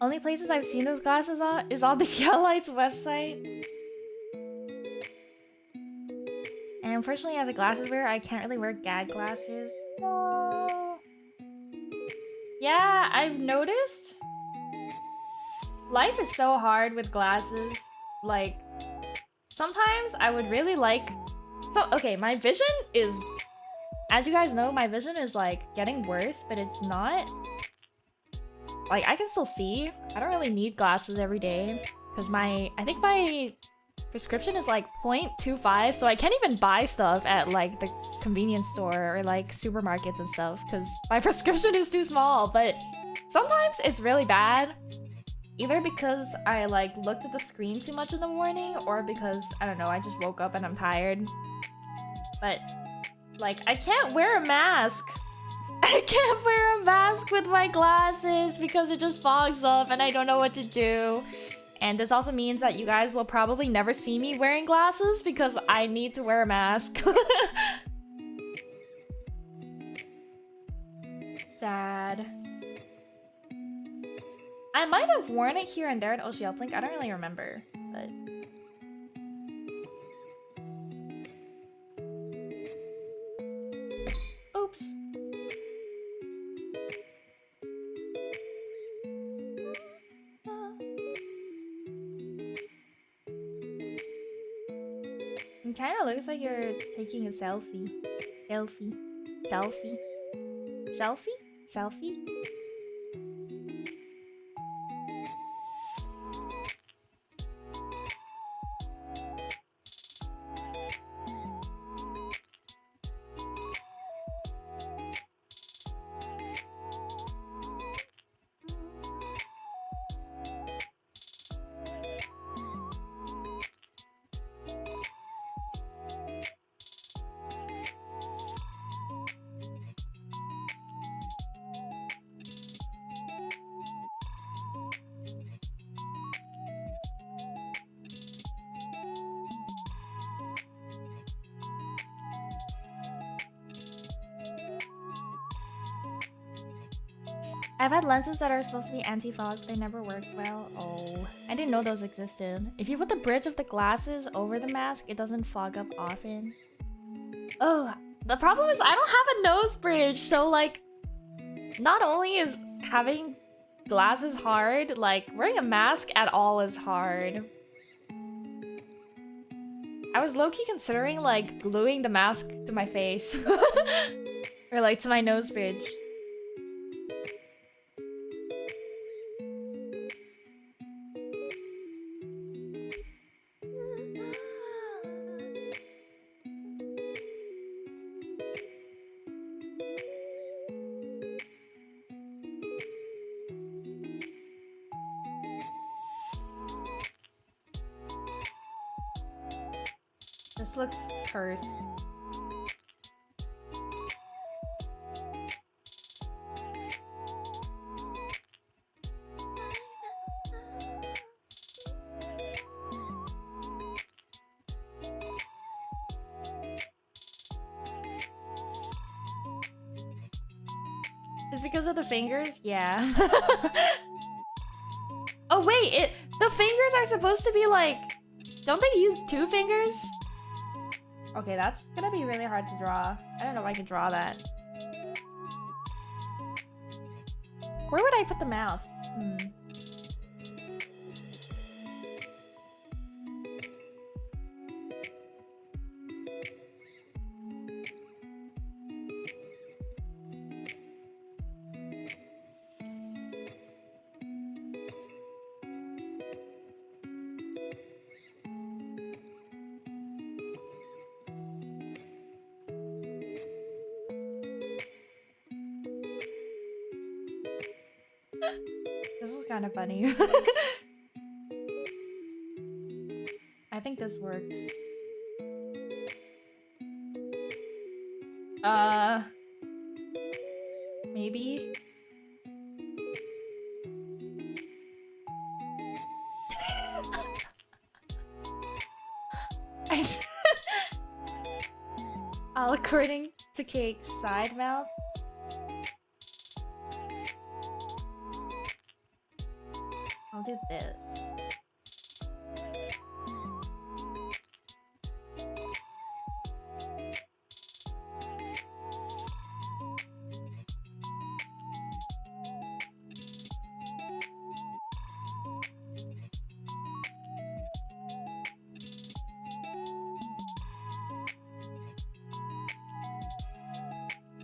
Only places I've seen those glasses on is on the HYUNITE's website. And unfortunately, as a glasses wearer, I can't really wear gag glasses. No. Yeah, I've noticed. Life is so hard with glasses. Like, sometimes I would really like... So, okay, my vision is... As you guys know, my vision is, like, getting worse, but it's not... Like, I can still see. I don't really need glasses every day. Because I think my prescription is, like, 0.25, so I can't even buy stuff at, like, the convenience store or, like, supermarkets and stuff. Because my prescription is too small, but... Sometimes it's really bad. Either because I, like, looked at the screen too much in the morning, or because, I don't know, I just woke up and I'm tired. But, like, I can't wear a mask. I can't wear a mask with my glasses because it just fogs up and I don't know what to do. And this also means that you guys will probably never see me wearing glasses because I need to wear a mask. Sad. I might have worn it here and there in Oshi Uplink. I don't really remember, but... Oops. It kind of looks like you're taking a selfie. Selfie. Selfie. Selfie? Selfie? I've had lenses that are supposed to be anti-fog, but they never work well. Oh, I didn't know those existed. If you put the bridge of the glasses over the mask, it doesn't fog up often. Oh, the problem is I don't have a nose bridge, so like, not only is having glasses hard, like wearing a mask at all is hard. I was low-key considering like gluing the mask to my face. Or like to my nose bridge. This looks cursed. Is it because of the fingers? Yeah. Oh wait, the fingers are supposed to be like... Don't they use 2 fingers? Okay, that's gonna be really hard to draw. I don't know if I can draw that. Where would I put the mouth? This is kind of funny. I think this works. Maybe? All according to Cake's side mouth. I'll do this.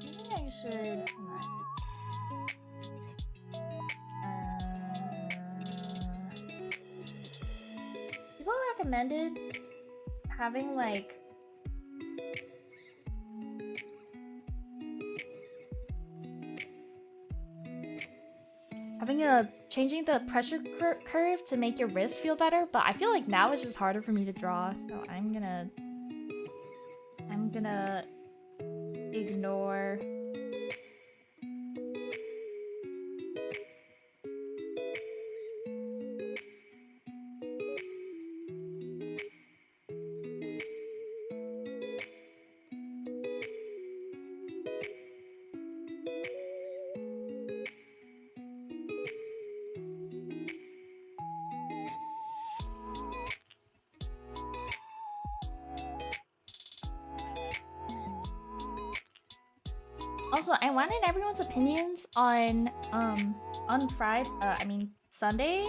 Maybe I should. People recommended having like changing the pressure curve to make your wrist feel better, but I feel like now it's just harder for me to draw, so I'm gonna ignore. Also, I wanted everyone's opinions on Friday. I mean Sunday.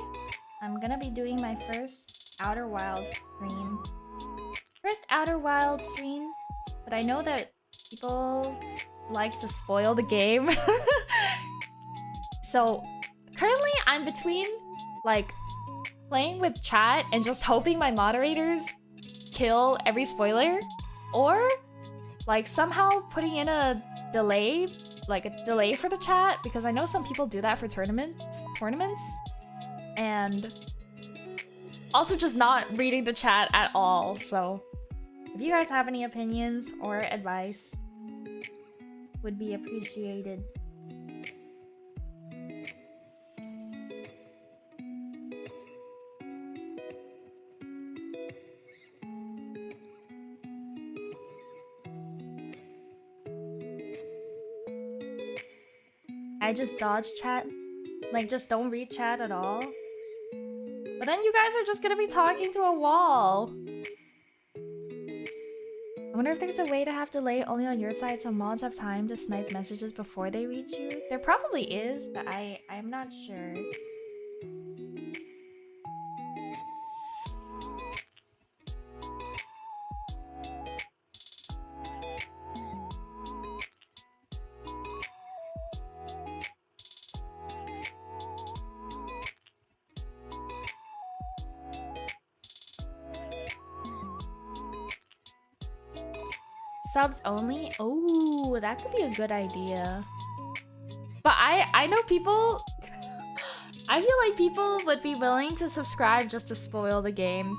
I'm gonna be doing my first Outer Wilds stream. But I know that people like to spoil the game. So currently, I'm between like playing with chat and just hoping my moderators kill every spoiler, or like somehow putting in a delay for the chat, because I know some people do that for tournaments, and also just not reading the chat at all. So if you guys have any opinions or advice, would be appreciated. I just dodge chat. Like, just don't read chat at all. But then you guys are just gonna be talking to a wall. I wonder if there's a way to have delay only on your side so mods have time to snipe messages before they reach you. There probably is, but I'm not sure. Subs only? Oh, that could be a good idea. But I know people... I feel like people would be willing to subscribe just to spoil the game.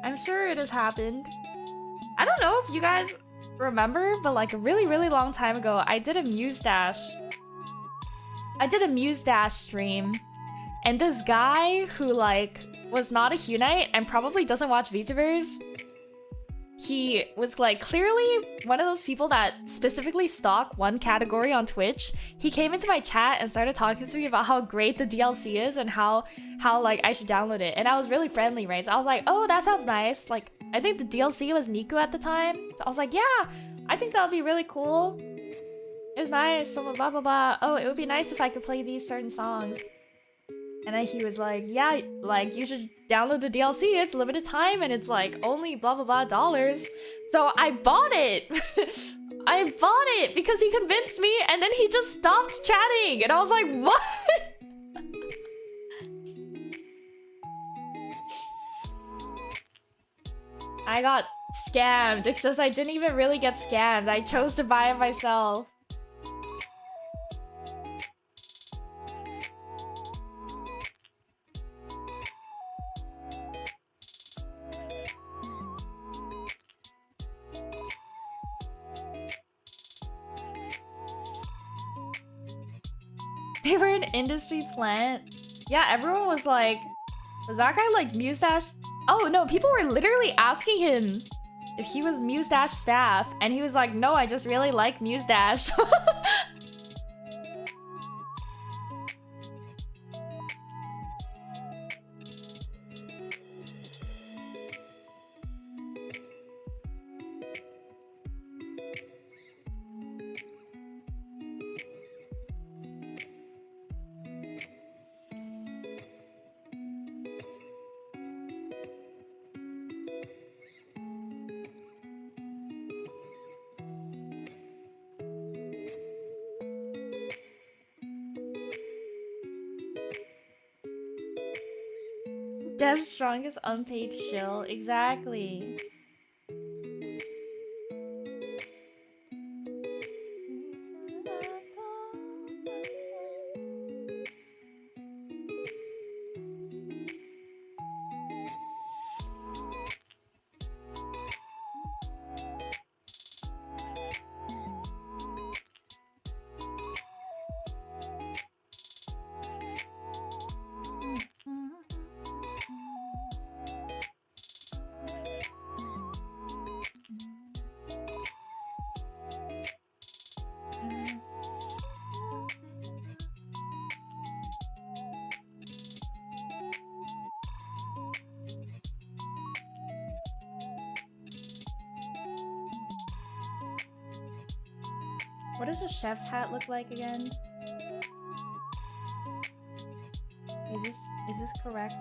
I'm sure it has happened. I don't know if you guys remember, but like a really, really long time ago, I did a Muse Dash stream. And this guy who like was not a HYUNITE and probably doesn't watch VTubers, he was like clearly one of those people that specifically stalk one category on Twitch. He came into my chat and started talking to me about how great the DLC is and how like I should download it. And I was really friendly, right? So I was like, oh, that sounds nice. Like, I think the DLC was Miku at the time. So I was like, yeah, I think that would be really cool. It was nice, so blah, blah, blah. Oh, it would be nice if I could play these certain songs. And then he was like, yeah, like, you should download the DLC. It's limited time and it's like only blah, blah, blah dollars. So I bought it. I bought it because he convinced me, and then he just stopped chatting. And I was like, what? I got scammed, except I didn't even really get scammed. I chose to buy it myself. They were an industry plant. Yeah, everyone was like, was that guy like Muse Dash? Oh no, people were literally asking him if he was Muse Dash staff, and he was like, no, I just really like Muse Dash. Dev's strongest unpaid shill. Exactly. What does a chef's hat look like again? Is this correct?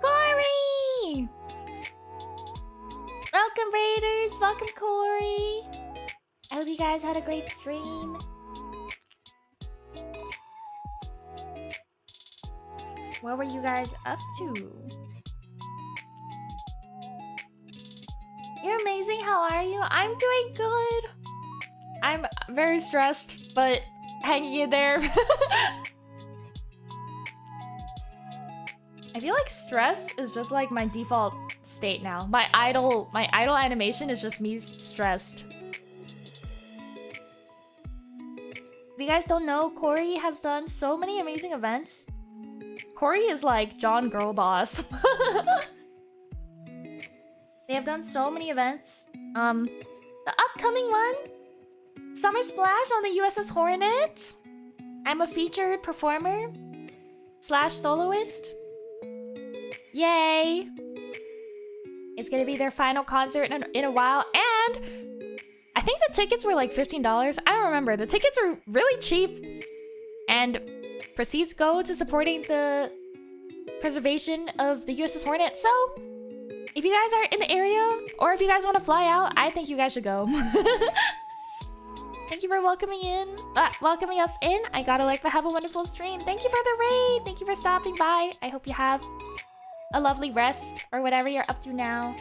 Corey! Welcome, Raiders! Welcome, Corey! I hope you guys had a great stream. What were you guys up to? You're amazing, how are you? I'm doing good. I'm very stressed, but hanging in there. I feel like stressed is just like my default state now. My idle animation is just me stressed. If you guys don't know, Corey has done so many amazing events. Corey is like John Girlboss. They have done so many events. The upcoming one, Summer Splash on the USS Hornet. I'm a featured performer / soloist. Yay! It's gonna be their final concert in a while, and I think the tickets were like $15. I don't remember. The tickets are really cheap, and proceeds go to supporting the preservation of the USS Hornet. So, if you guys are in the area, or if you guys want to fly out, I think you guys should go. Thank you for welcoming us in. I gotta have a wonderful stream. Thank you for the raid. Thank you for stopping by. I hope you have a lovely rest or whatever you're up to now.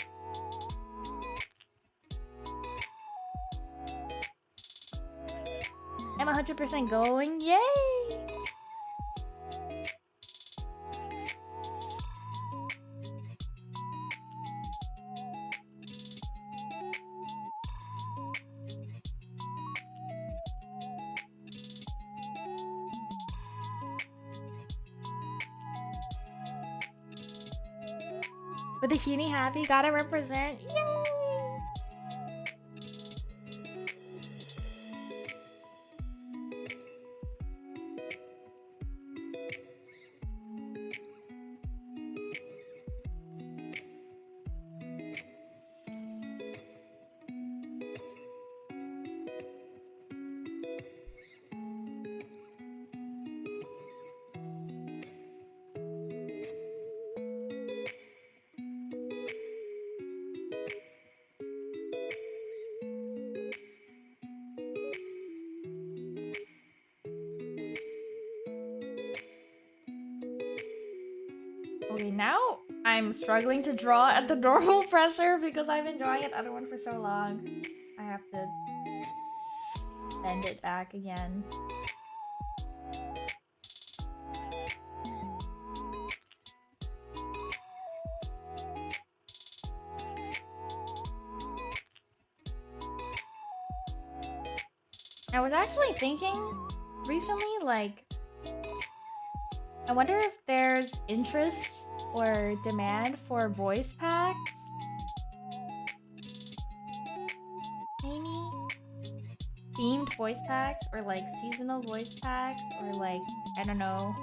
I'm 100% going. Yay! With the Huni happy, gotta represent. Yay! Okay, now I'm struggling to draw at the normal pressure because I've been drawing at the other one for so long. I have to bend it back again. was actually thinking recently, like, I wonder if there's interest or demand for voice packs. Maybe themed voice packs or like seasonal voice packs or like, I don't know.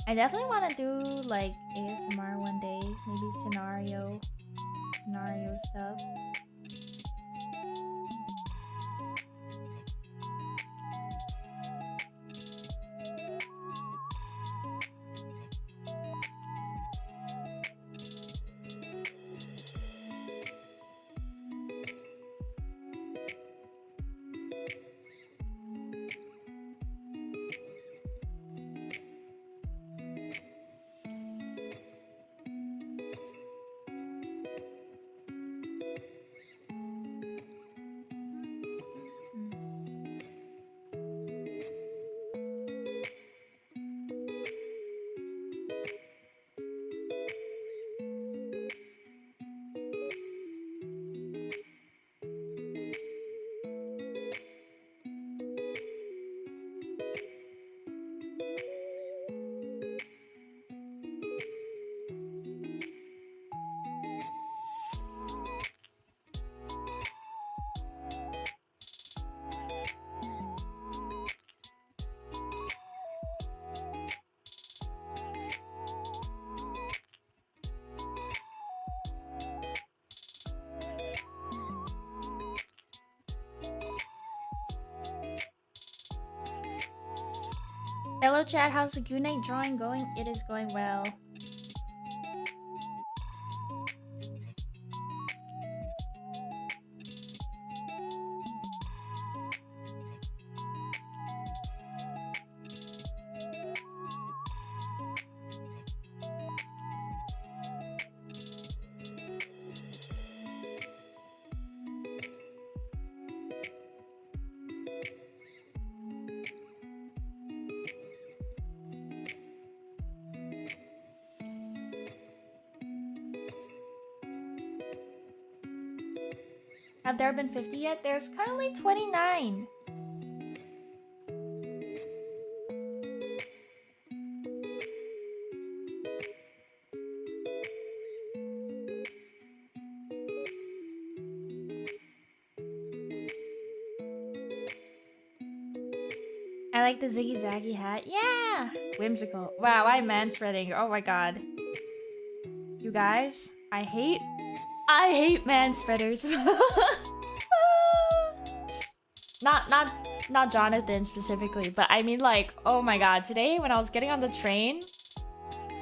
I definitely want to do like ASMR one day, maybe scenario stuff. Hello chat, how's the HYUNITE drawing going? It is going well. Have there been 50 yet? There's currently 29. I like the ziggy zaggy hat. Yeah! Whimsical. Wow, I'm manspreading. Oh my god. You guys, I hate manspreaders. Not Jonathan specifically, but I mean like, oh my god, today when I was getting on the train,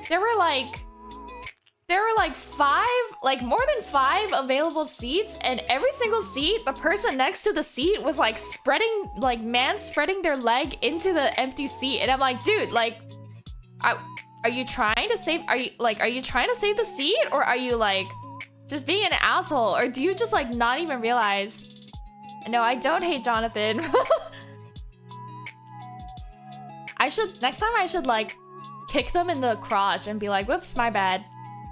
there were like more than 5 available seats, and every single seat, the person next to the seat was like spreading their leg into the empty seat, and I'm like, dude, like, are you trying to save? Are you trying to save the seat, or are you like just being an asshole, or do you just like not even realize? No, I don't hate Jonathan. Next time I should like kick them in the crotch and be like, whoops, my bad.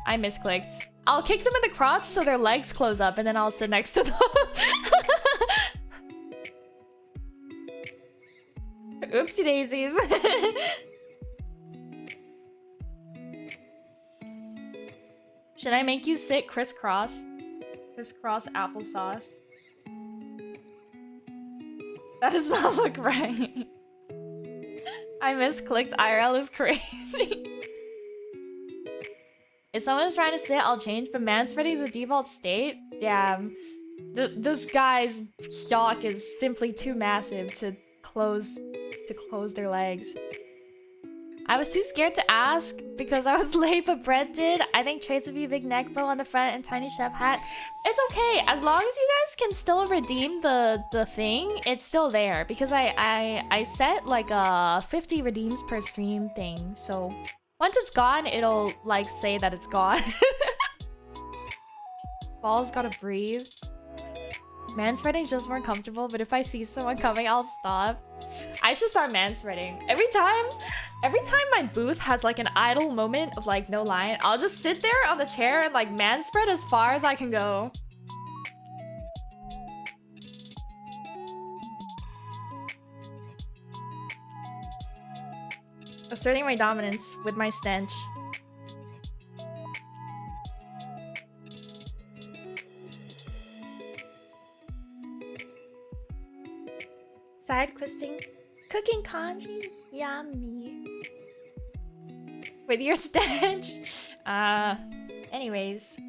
I misclicked. I'll kick them in the crotch so their legs close up, and then I'll sit next to them. Oopsie daisies. Should I make you sit crisscross? Crisscross applesauce. That does not look right. I misclicked. IRL is crazy. If someone's trying to sit, I'll change, but manspreading is the default state? Damn. This guy's shock is simply too massive to close their legs. I was too scared to ask because I was late, but Brett did. I think traits would be a big neck bow on the front and tiny chef hat. It's okay. As long as you guys can still redeem the thing, it's still there. Because I set like a 50 redeems per stream thing. So once it's gone, it'll like say that it's gone. Balls gotta breathe. Manspreading's just more comfortable, but if I see someone coming, I'll stop. I should start manspreading. Every time my booth has like an idle moment of like no line, I'll just sit there on the chair and like manspread as far as I can go. Asserting my dominance with my stench. Side questing, cooking kanji, yummy. With your stench. Anyways.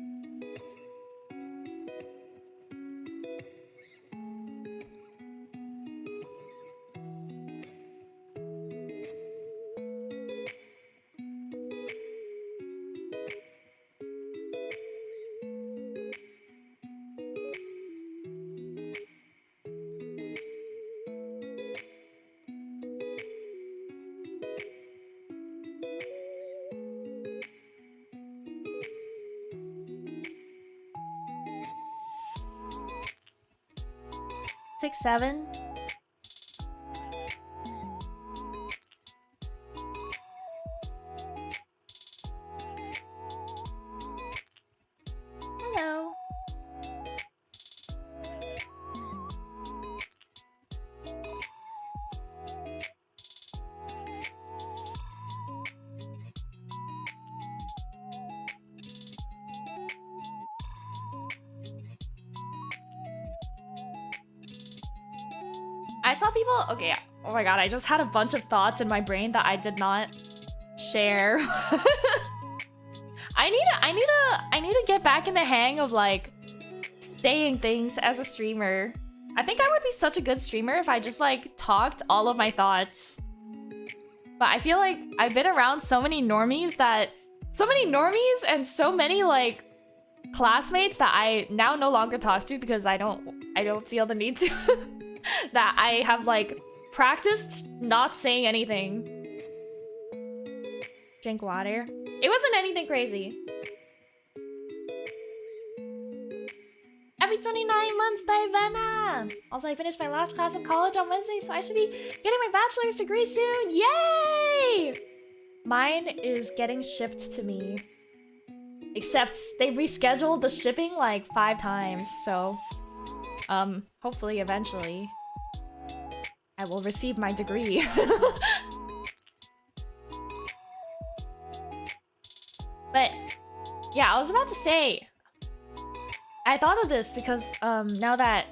Six, 7. Hello. I saw people. Okay, oh my god, I just had a bunch of thoughts in my brain that I did not share. I need to get back in the hang of like saying things as a streamer. I think I would be such a good streamer if I just like talked all of my thoughts. But I feel like I've been around so many normies and so many like classmates that I now no longer talk to because I don't feel the need to. That I have like practiced not saying anything. Drink water. It wasn't anything crazy. Every 29 months, Diana. Also, I finished my last class of college on Wednesday, so I should be getting my bachelor's degree soon. Yay! Mine is getting shipped to me. Except they rescheduled the shipping like 5 times, so hopefully eventually I will receive my degree. But yeah, I was about to say, I thought of this because now that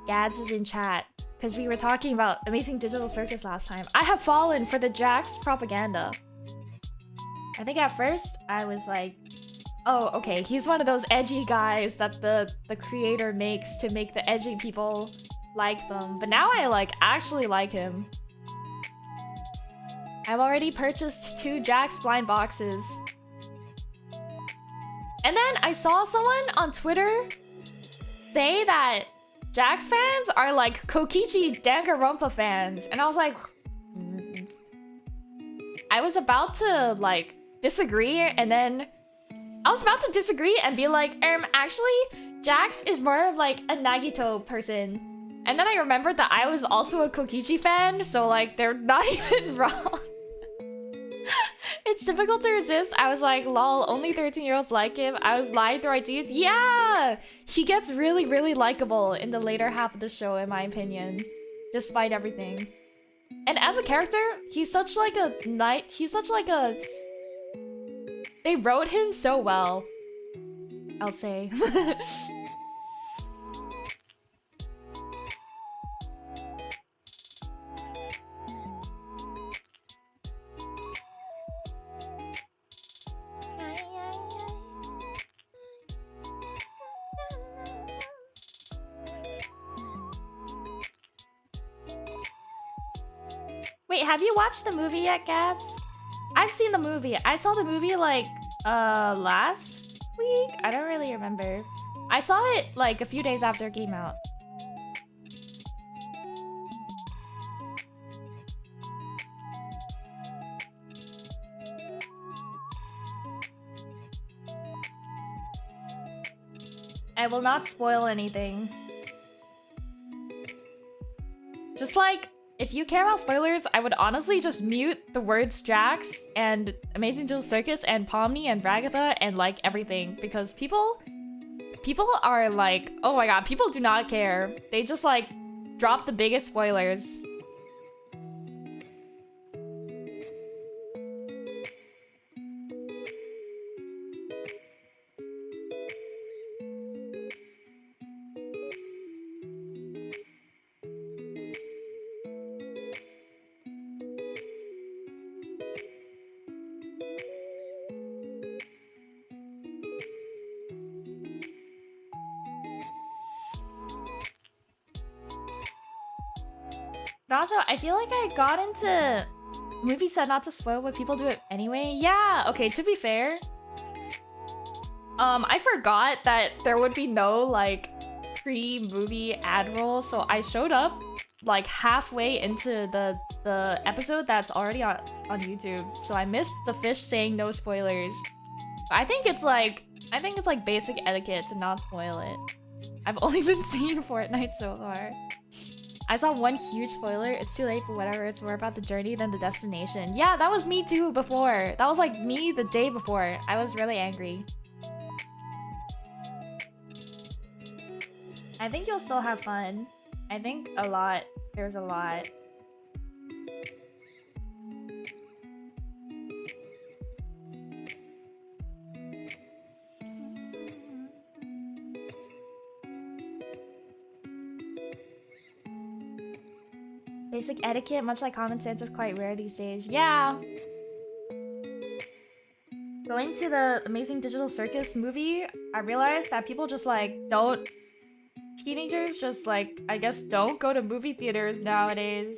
Gads is in chat, because we were talking about Amazing Digital Circus last time, I have fallen for the Jax propaganda. I think at first I was like, oh, okay, he's one of those edgy guys that the creator makes to make the edgy people like them. But now I like actually like him. I've already purchased 2 Jax blind boxes. And then I saw someone on Twitter say that Jax fans are like Kokichi Danganronpa fans. And I was like, I was about to like disagree, and then I was about to disagree and be like, actually, Jax is more of like a Nagito person. And then I remembered that I was also a Kokichi fan, so like they're not even wrong. It's difficult to resist. I was like, lol, only 13-year-olds like him. I was lying through my teeth. Yeah! He gets really, really likable in the later half of the show, in my opinion. Despite everything. And as a character, he's such like a knight. He's such like a... They wrote him so well, I'll say. Wait, have you watched the movie yet, Gaz? I've seen the movie. I saw the movie like last week? I don't really remember. I saw it like a few days after it came out. I will not spoil anything. Just like, if you care about spoilers, I would honestly just mute the words Drax and Amazing Jewel Circus and Pomni and Ragatha and like everything, because people are like, oh my god, people do not care. They just like drop the biggest spoilers. But also, I feel like I got into movie said not to spoil, but people do it anyway. Yeah, okay, to be fair, I forgot that there would be no like pre-movie ad roll, so I showed up like halfway into the episode that's already on YouTube, so I missed the fish saying no spoilers. I think it's like basic etiquette to not spoil it. I've only been seeing Fortnite so far. I saw one huge spoiler. It's too late, but whatever. It's more about the journey than the destination. Yeah, that was me too before. That was like me the day before. I was really angry. I think you'll still have fun. I think a lot. There's a lot. Basic etiquette, much like common sense, is quite rare these days. Yeah! Going to the Amazing Digital Circus movie, I realized that people just like don't... Teenagers just like, I guess, don't go to movie theaters nowadays.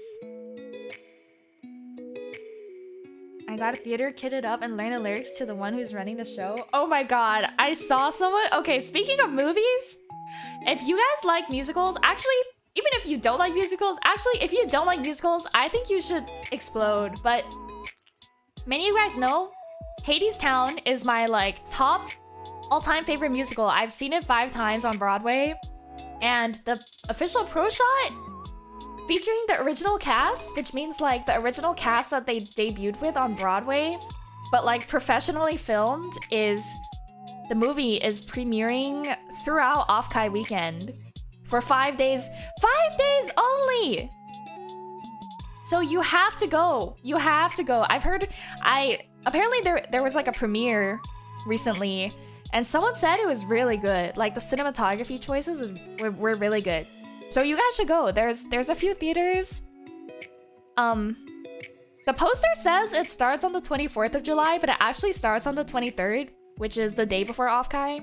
I got a theater kitted up and learned the lyrics to the one who's running the show. Oh my god, I saw someone... Okay, speaking of movies, if you guys like musicals, actually... Even if you don't like musicals, actually, if you don't like musicals, I think you should explode. But many of you guys know, Hades Town is my like top all-time favorite musical. I've seen it 5 times on Broadway, and the official pro shot featuring the original cast, which means like the original cast that they debuted with on Broadway, but like professionally filmed, is the movie is premiering throughout Off-Kai weekend. For 5 days. 5 days only! So you have to go. You have to go. I've heard... Apparently there was like a premiere recently, and someone said it was really good. Like the cinematography choices were really good. So you guys should go. There's a few theaters. The poster says it starts on the 24th of July, but it actually starts on the 23rd, which is the day before Off-Kai.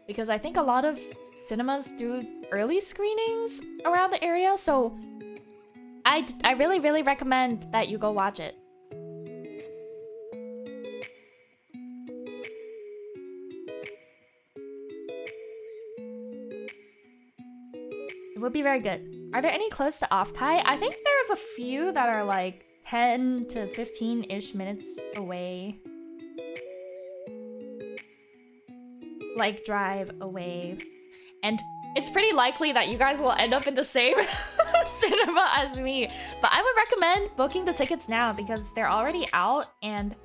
Because I think a lot of cinemas do early screenings around the area, so I really, really recommend that you go watch it. It would be very good. Are there any close to Off-Kai? I think there's a few that are like 10 to 15-ish minutes away. Like drive away. And it's pretty likely that you guys will end up in the same cinema as me. But I would recommend booking the tickets now because they're already out, and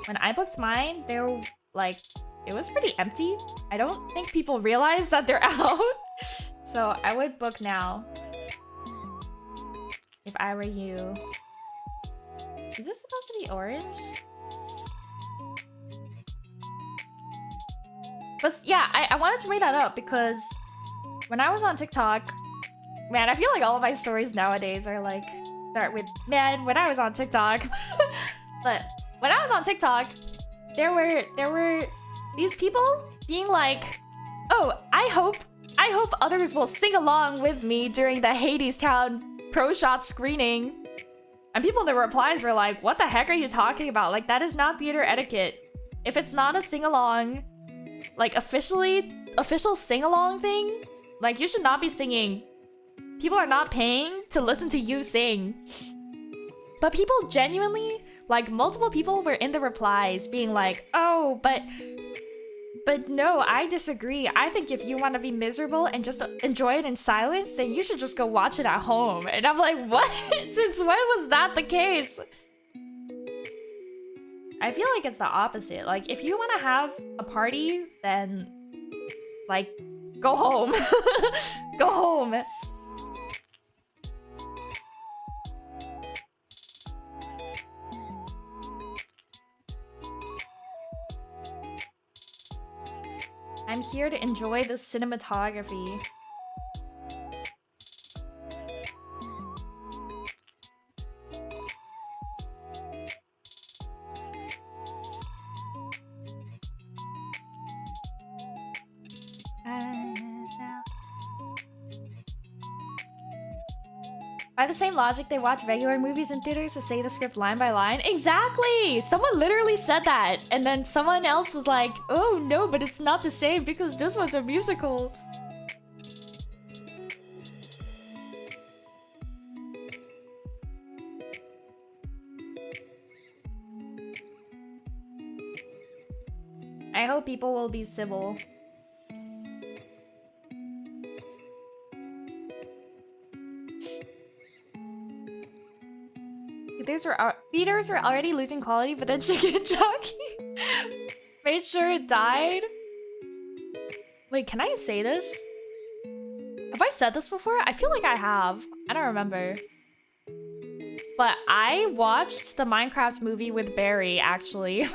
when I booked mine, they were like, it was pretty empty. I don't think people realize that they're out. So I would book now if I were you. Is this supposed to be orange? But yeah, I wanted to bring that up because when I was on TikTok, man, I feel like all of my stories nowadays are like, start with, man, when I was on TikTok. But when I was on TikTok, there were these people being like, oh, I hope others will sing along with me during the Hadestown Pro Shot screening. And people in the replies were like, what the heck are you talking about? Like, that is not theater etiquette. If it's not a sing-along, like official sing-along thing, like you should not be singing. People are not paying to listen to you sing. But people genuinely, like multiple people were in the replies being like, oh, but no, I disagree. I think if you want to be miserable and just enjoy it in silence, then you should just go watch it at home. And I'm like, what? Since when was that the case? I feel like it's the opposite. Like, if you want to have a party, then, like, go home. Go home. I'm here to enjoy the cinematography. By the same logic, they watch regular movies in theaters to say the script line by line. Exactly! Someone literally said that. And then someone else was like, oh no, but it's not the same because this was a musical. I hope people will be civil. Theaters were already losing quality, but then Chicken Jockey made sure it died. Wait, can I say this? Have I said this before? I feel like I have. I don't remember. But I watched the Minecraft movie with Barry, actually.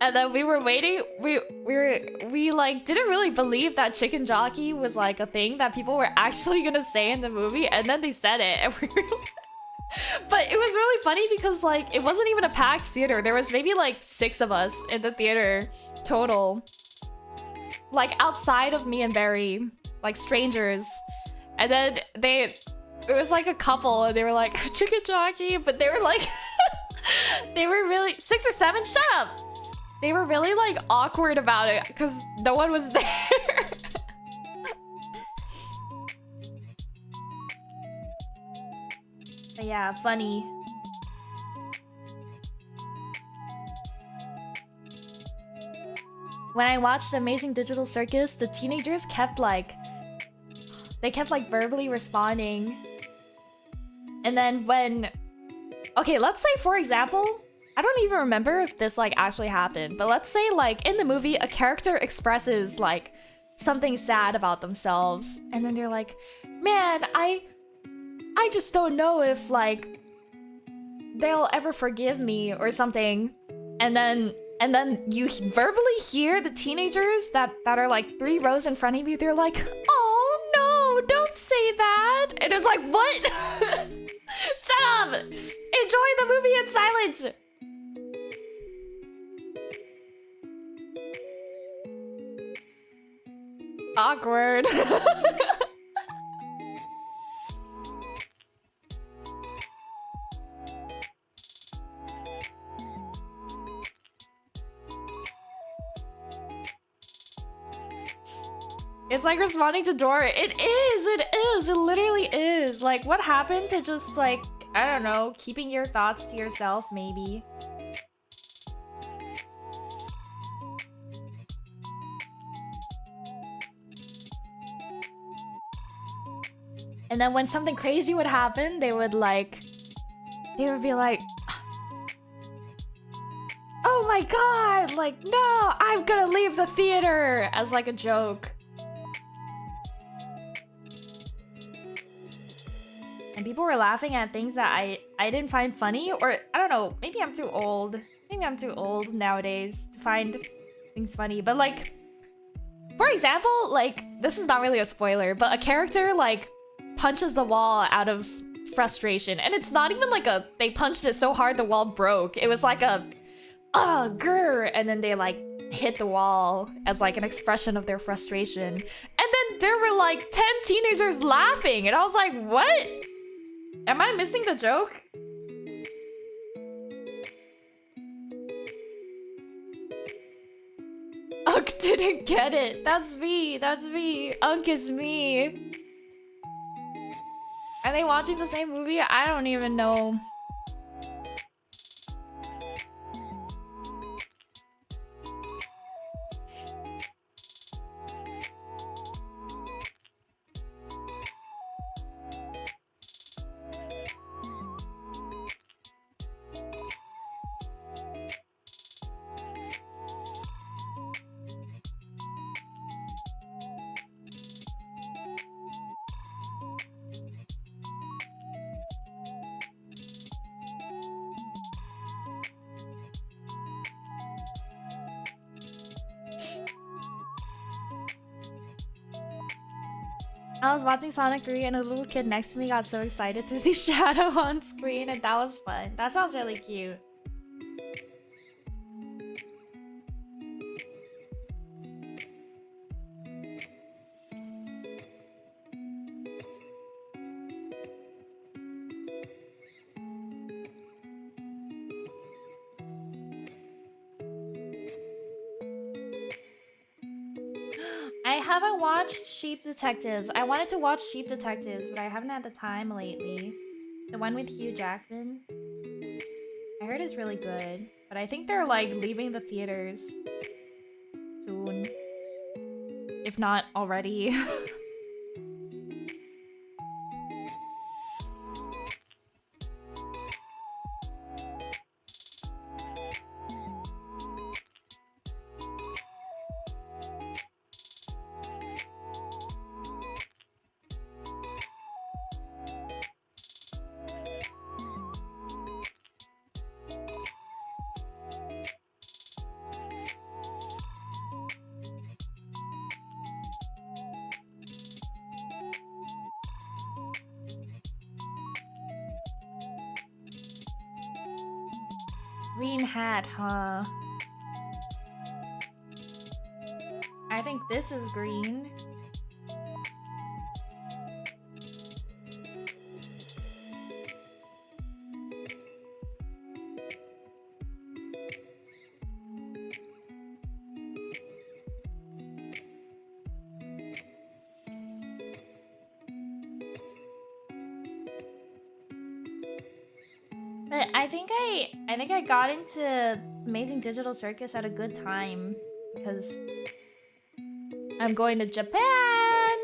And then we were waiting. We like didn't really believe that Chicken Jockey was like a thing that people were actually gonna say in the movie, and then they said it, and we were like... But it was really funny because like it wasn't even a packed theater. There was maybe like 6 of us in the theater total. Like outside of me and Barry, like strangers. And then it was like a couple and they were like Chicken Jockey, but they were like they were really 6 or 7, shut up. They were really like awkward about it because no one was there. But yeah, funny. When I watched Amazing Digital Circus, the teenagers kept like verbally responding. And then when... Okay, let's say for example, I don't even remember if this like actually happened, but let's say like in the movie a character expresses like something sad about themselves and then they're like, man, I just don't know if like they'll ever forgive me or something. And then you verbally hear the teenagers that are like 3 rows in front of you, they're like, oh no, don't say that. And it's like, what? Shut up! Enjoy the movie in silence! Awkward. It's like responding to Dora. It is, it literally is. Like, what happened to just like, I don't know, keeping your thoughts to yourself, maybe? And then when something crazy would happen, they would be like, oh my god, like, no, I'm gonna leave the theater, as like a joke. And people were laughing at things that I didn't find funny, or I don't know, maybe I'm too old. Maybe I'm too old nowadays to find things funny, but like, for example, like, this is not really a spoiler, but a character like punches the wall out of frustration, and it's not even like they punched it so hard the wall broke. It was like grr, and then they like hit the wall as like an expression of their frustration. And then there were like 10 teenagers laughing, and I was like, what? Am I missing the joke? Unk didn't get it. That's me. That's me. Unk is me. Are they watching the same movie? I don't even know. I was watching Sonic 3 and a little kid next to me got so excited to see Shadow on screen, and that was fun. That sounds really cute. I haven't watched Sheep Detectives. I wanted to watch Sheep Detectives, but I haven't had the time lately. The one with Hugh Jackman. I heard it's really good, but I think they're like leaving the theaters soon. If not already. Green hat, huh? I think this is green. But I think I got into Amazing Digital Circus at a good time because I'm going to Japan.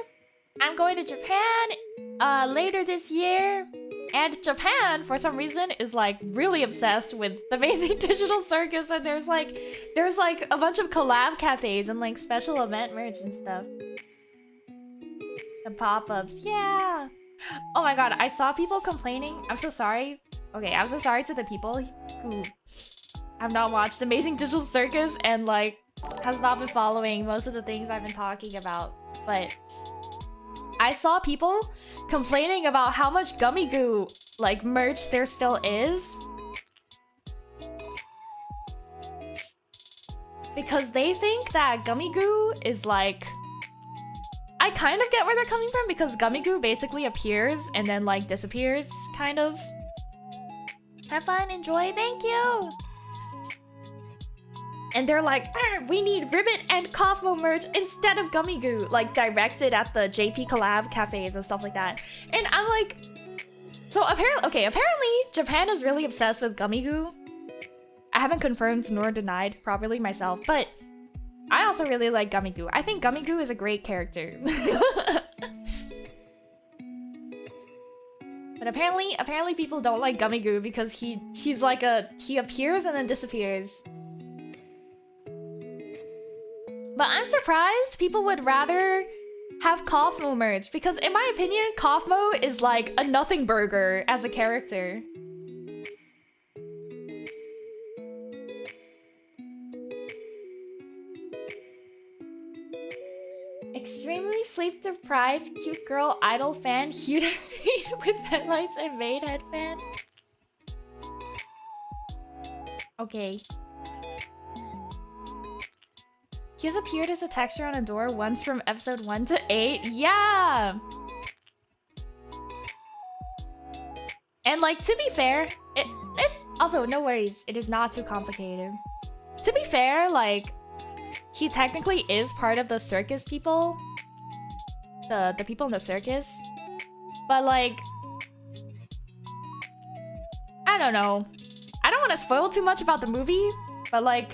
I'm going to Japan later this year, and Japan for some reason is like really obsessed with the Amazing Digital Circus, and there's like a bunch of collab cafes and like special event merch and stuff. The pop-ups, yeah. Oh my god, I saw people complaining. I'm so sorry. Okay, I'm so sorry to the people who have not watched Amazing Digital Circus and like has not been following most of the things I've been talking about. But I saw people complaining about how much gummy goo like merch there still is. Because they think that gummy goo is like... I kind of get where they're coming from because gummy goo basically appears and then like disappears, kind of. Have fun, enjoy, thank you! And they're like, we need Ribbit and Kaufmo merch instead of gummy goo, like directed at the JP collab cafes and stuff like that. And I'm like, so apparently Japan is really obsessed with gummy goo. I haven't confirmed nor denied properly myself, but I also really like Gummy Goo. I think Gummy Goo is a great character. But apparently people don't like Gummy Goo because he appears and then disappears. But I'm surprised people would rather have Kaufmo merch, because in my opinion, Kaufmo is like a nothing burger as a character. Extremely sleep-deprived cute girl idol fan HYUNITE with headlights and maid headband. Okay. He has appeared as a texture on a door once from episode 1 to 8. Yeah! And like, to be fair, it also, no worries, it is not too complicated. To be fair, like, he technically is part of the circus people. The people in the circus. But like, I don't know. I don't want to spoil too much about the movie, but like,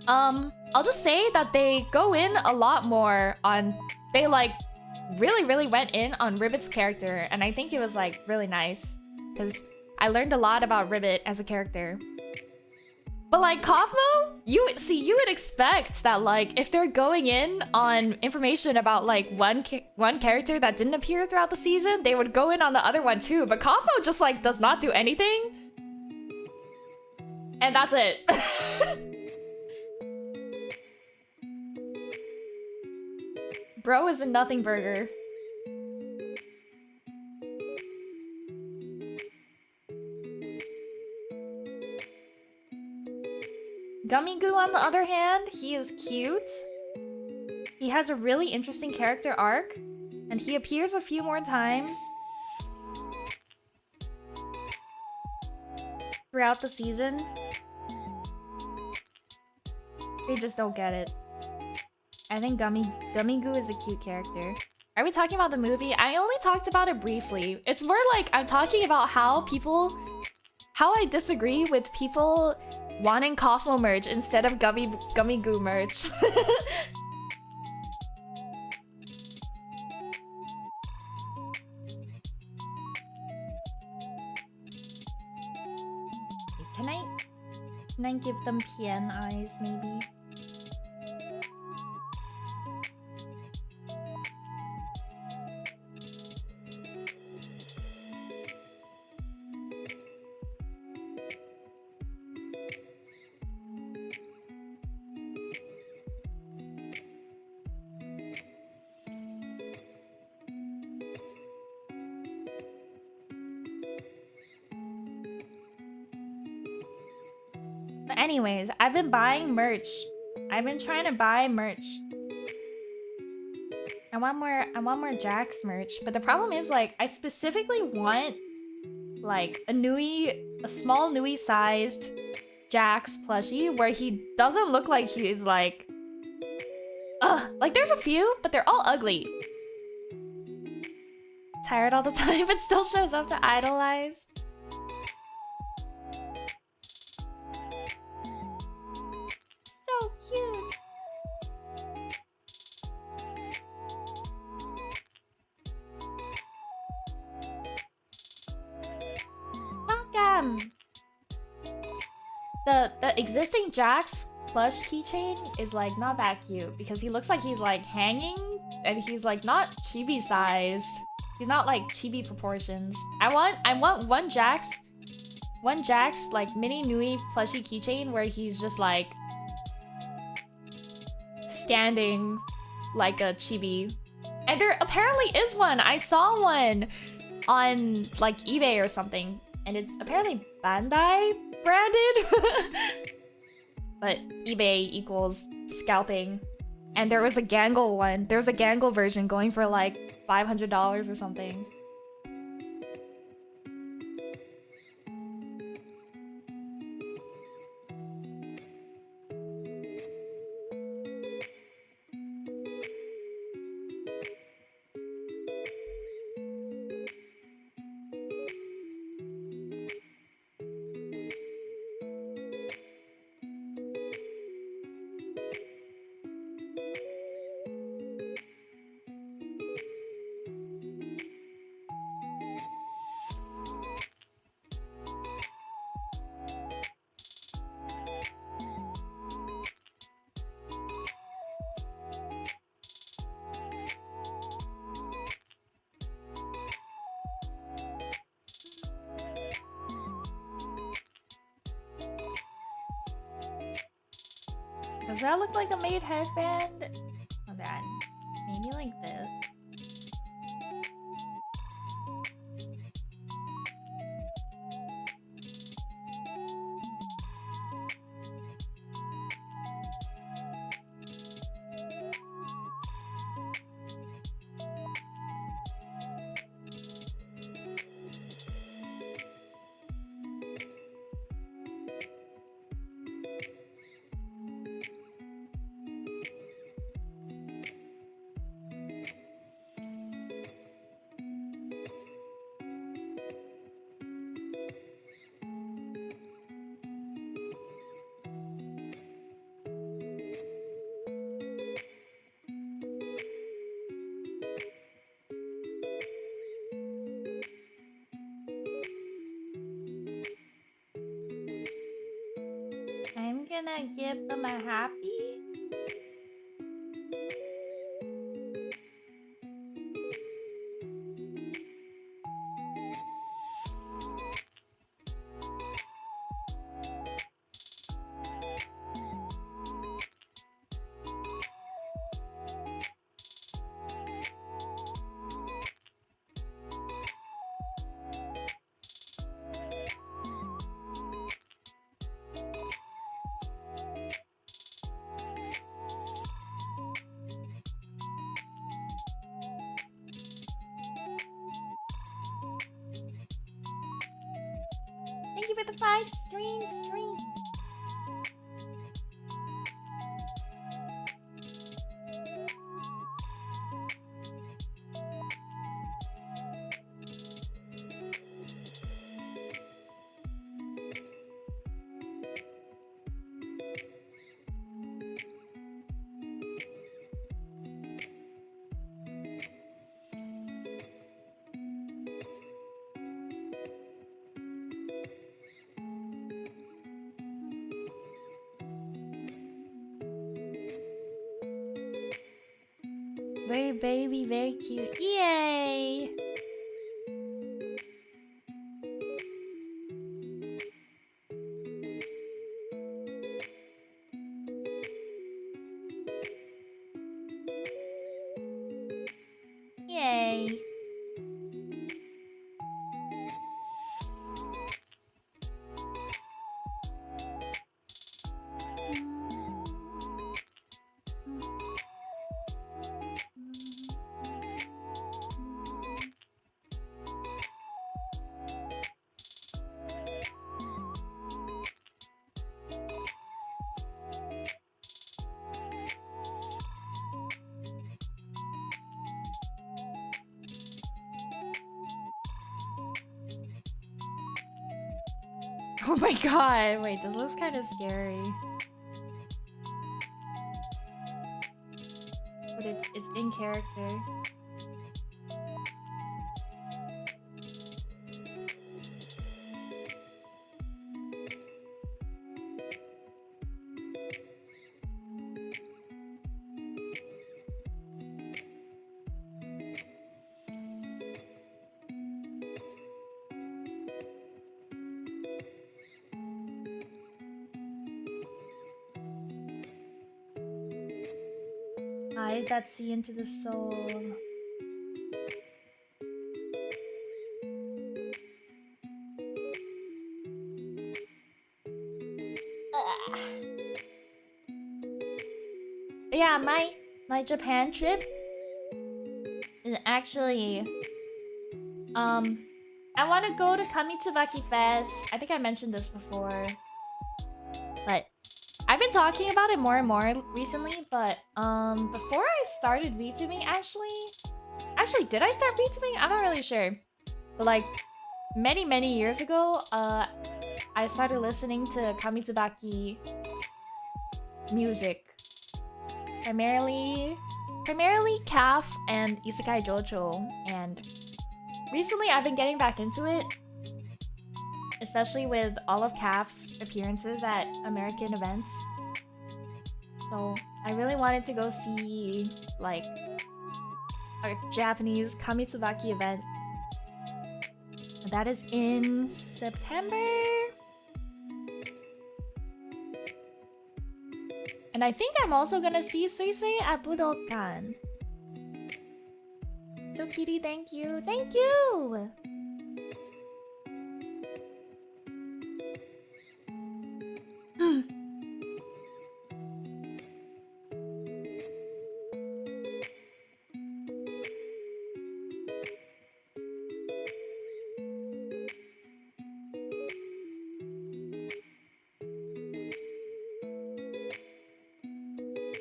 I'll just say that they go in a lot more on, they like really went in on Ribbit's character, and I think it was like really nice because I learned a lot about Ribbit as a character. But like Kaufmo, you would expect that like if they're going in on information about like one character that didn't appear throughout the season, they would go in on the other one too. But Kaufmo just like does not do anything, and that's it. Bro is a nothing burger. Gummy Goo, on the other hand, he is cute. He has a really interesting character arc, and he appears a few more times throughout the season. They just don't get it. I think Gummy Goo is a cute character. Are we talking about the movie? I only talked about it briefly. It's more like I'm talking about how I disagree with people wanting Kaufmo merch instead of Gummy Goo merch. Can I give them PN eyes maybe? Anyways, I've been buying merch. I've been trying to buy merch. I want more Jax merch, but the problem is like I specifically want like a small Nui sized Jax plushie where he doesn't look like he is like like there's a few, but they're all ugly. Tired all the time, but still shows up to idolize. So cute. Welcome. The existing Jax plush keychain is like not that cute because he looks like he's like hanging and he's like not chibi sized. He's not like chibi proportions. I want one Jax like mini Nui plushie keychain where he's just like standing like a chibi. And there apparently is one. I saw one on like eBay or something, and it's apparently Bandai branded. But eBay equals scalping. And there was a Gangle one. There was a Gangle version going for like $500 or something. Does that look like a maid headband? Oh, that. Maybe like this. I'm gonna give them a happy. Thank you for the 5 stream. Very baby, very cute. Yay! Yay! Oh my god, wait, this looks kind of scary. But it's in character. Eyes that see into the soul. Ugh. Yeah, my Japan trip is actually I want to go to Kamitsubaki Fest. I think I mentioned this before, but I've been talking about it more and more recently. But before I started VTubing, actually, did I start VTubing? I'm not really sure, but like many years ago, I started listening to Kamitsubaki music, primarily CAF and Isekai Jojo, and recently I've been getting back into it, especially with all of CAF's appearances at American events. So I really wanted to go see like a Japanese Kamitsubaki event. That is in September. And And I think I'm also gonna see Suisei at Budokan. So Kitty, thank you. Thank you!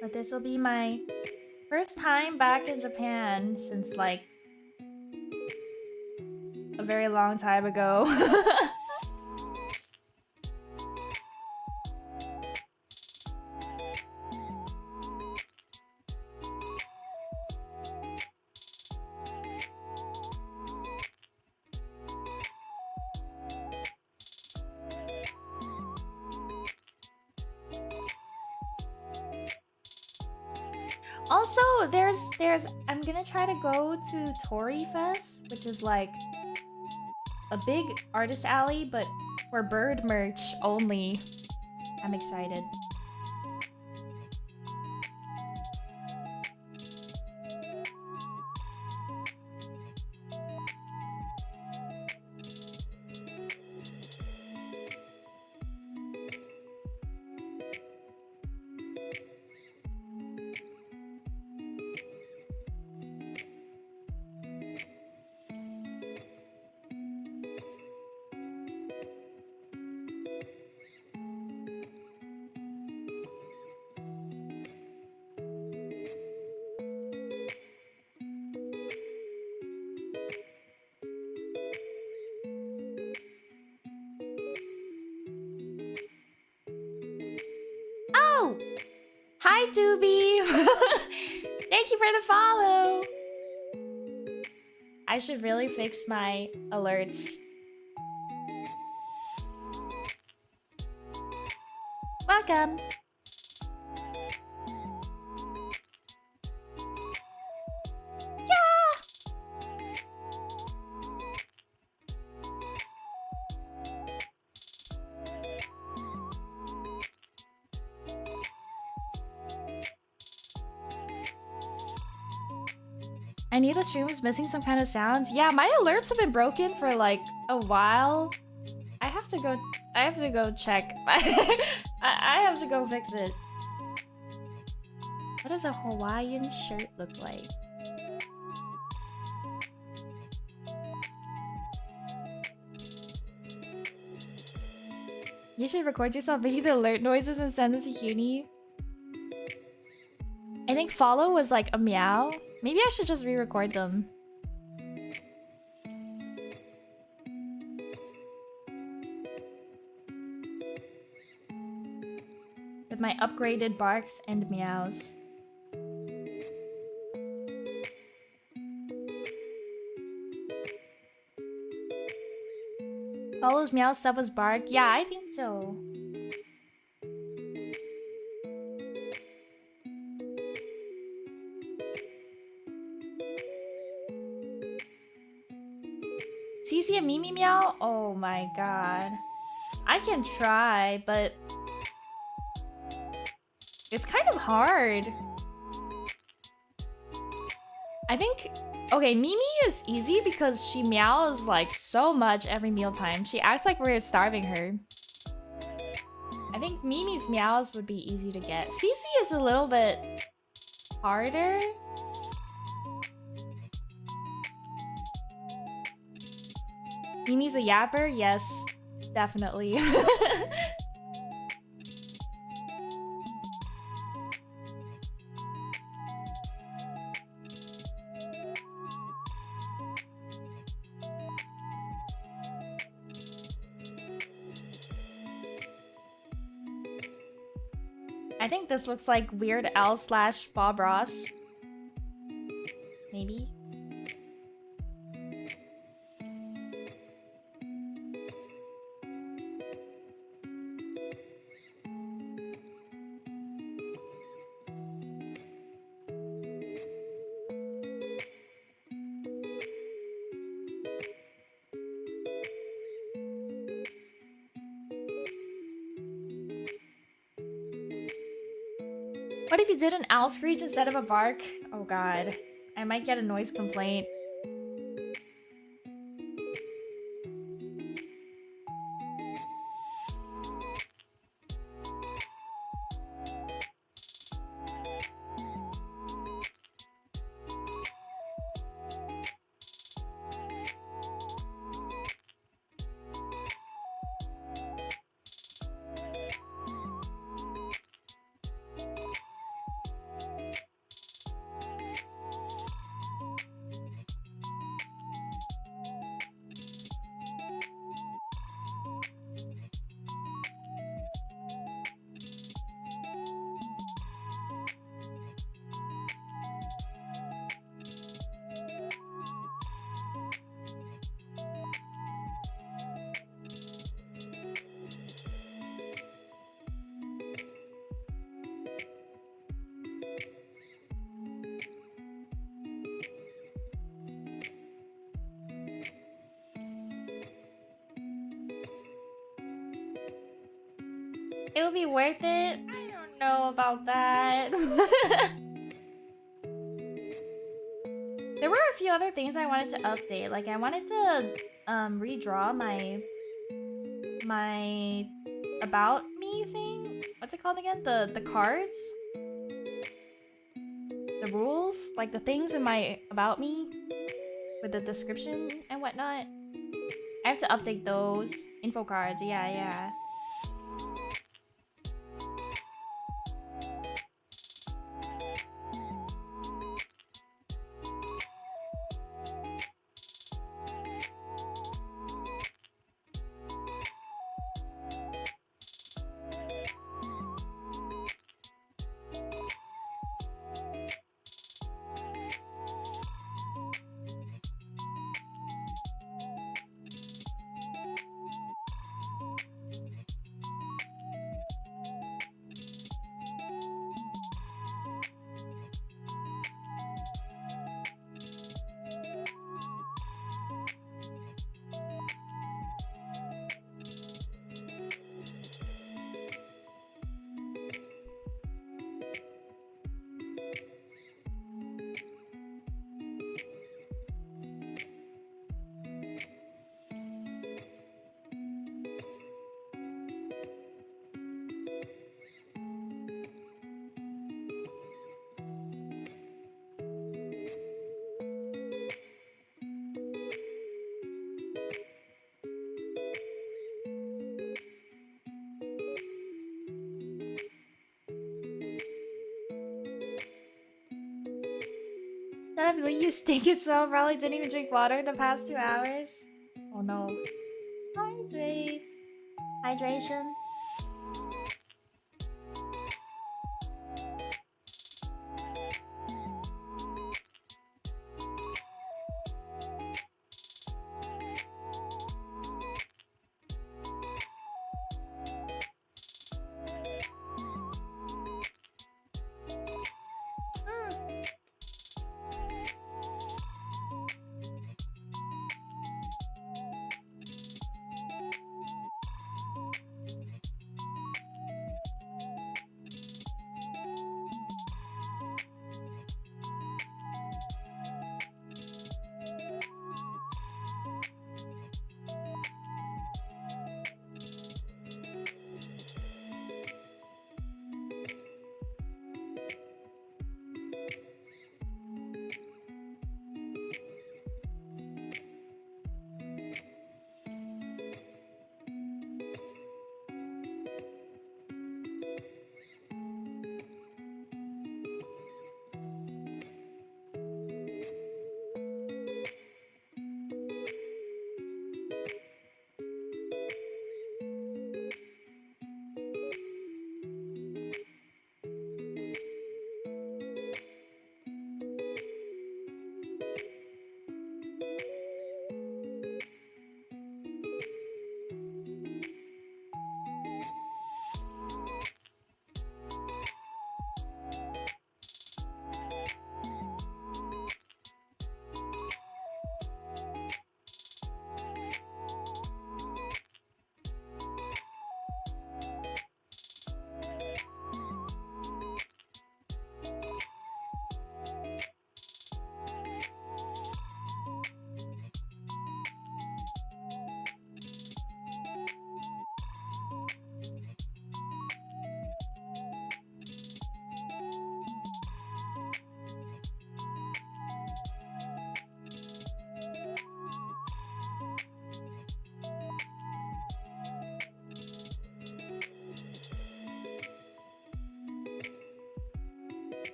But this will be my first time back in Japan since like a very long time ago. Also, I'm gonna try to go to Tori Fest, which is like a big artist alley, but for bird merch only. I'm excited. Oh! Hi, Doobie! Thank you for the follow! I should really fix my alerts. Welcome! I knew the stream was missing some kind of sounds. Yeah, my alerts have been broken for like a while. I have to go check. I have to go fix it. What does a Hawaiian shirt look like? You should record yourself making the alert noises and send it to Hyuni. I think follow was like a meow. Maybe I should just re-record them. With my upgraded barks and meows. Follow's meow stuff was bark? Yeah, I think so. Cece and Mimi meow? Oh my god. I can try, but it's kind of hard. I think... Okay, Mimi is easy because she meows like so much every mealtime. She acts like we're starving her. I think Mimi's meows would be easy to get. Cece is a little bit harder. Mimi's a yapper? Yes, definitely. I think this looks like Weird Al slash Bob Ross. Maybe. What if you did an owl screech instead of a bark? Oh god. I might get a noise complaint. It would be worth it? I don't know about that. There were a few other things I wanted to update. Like I wanted to redraw my about me thing. What's it called again? The cards? The rules? Like the things in my about me with the description and whatnot. I have to update those info cards. Yeah. Shut up, you stink it so probably didn't even drink water the past 2 hours. Oh no. Hydrate. Hydration.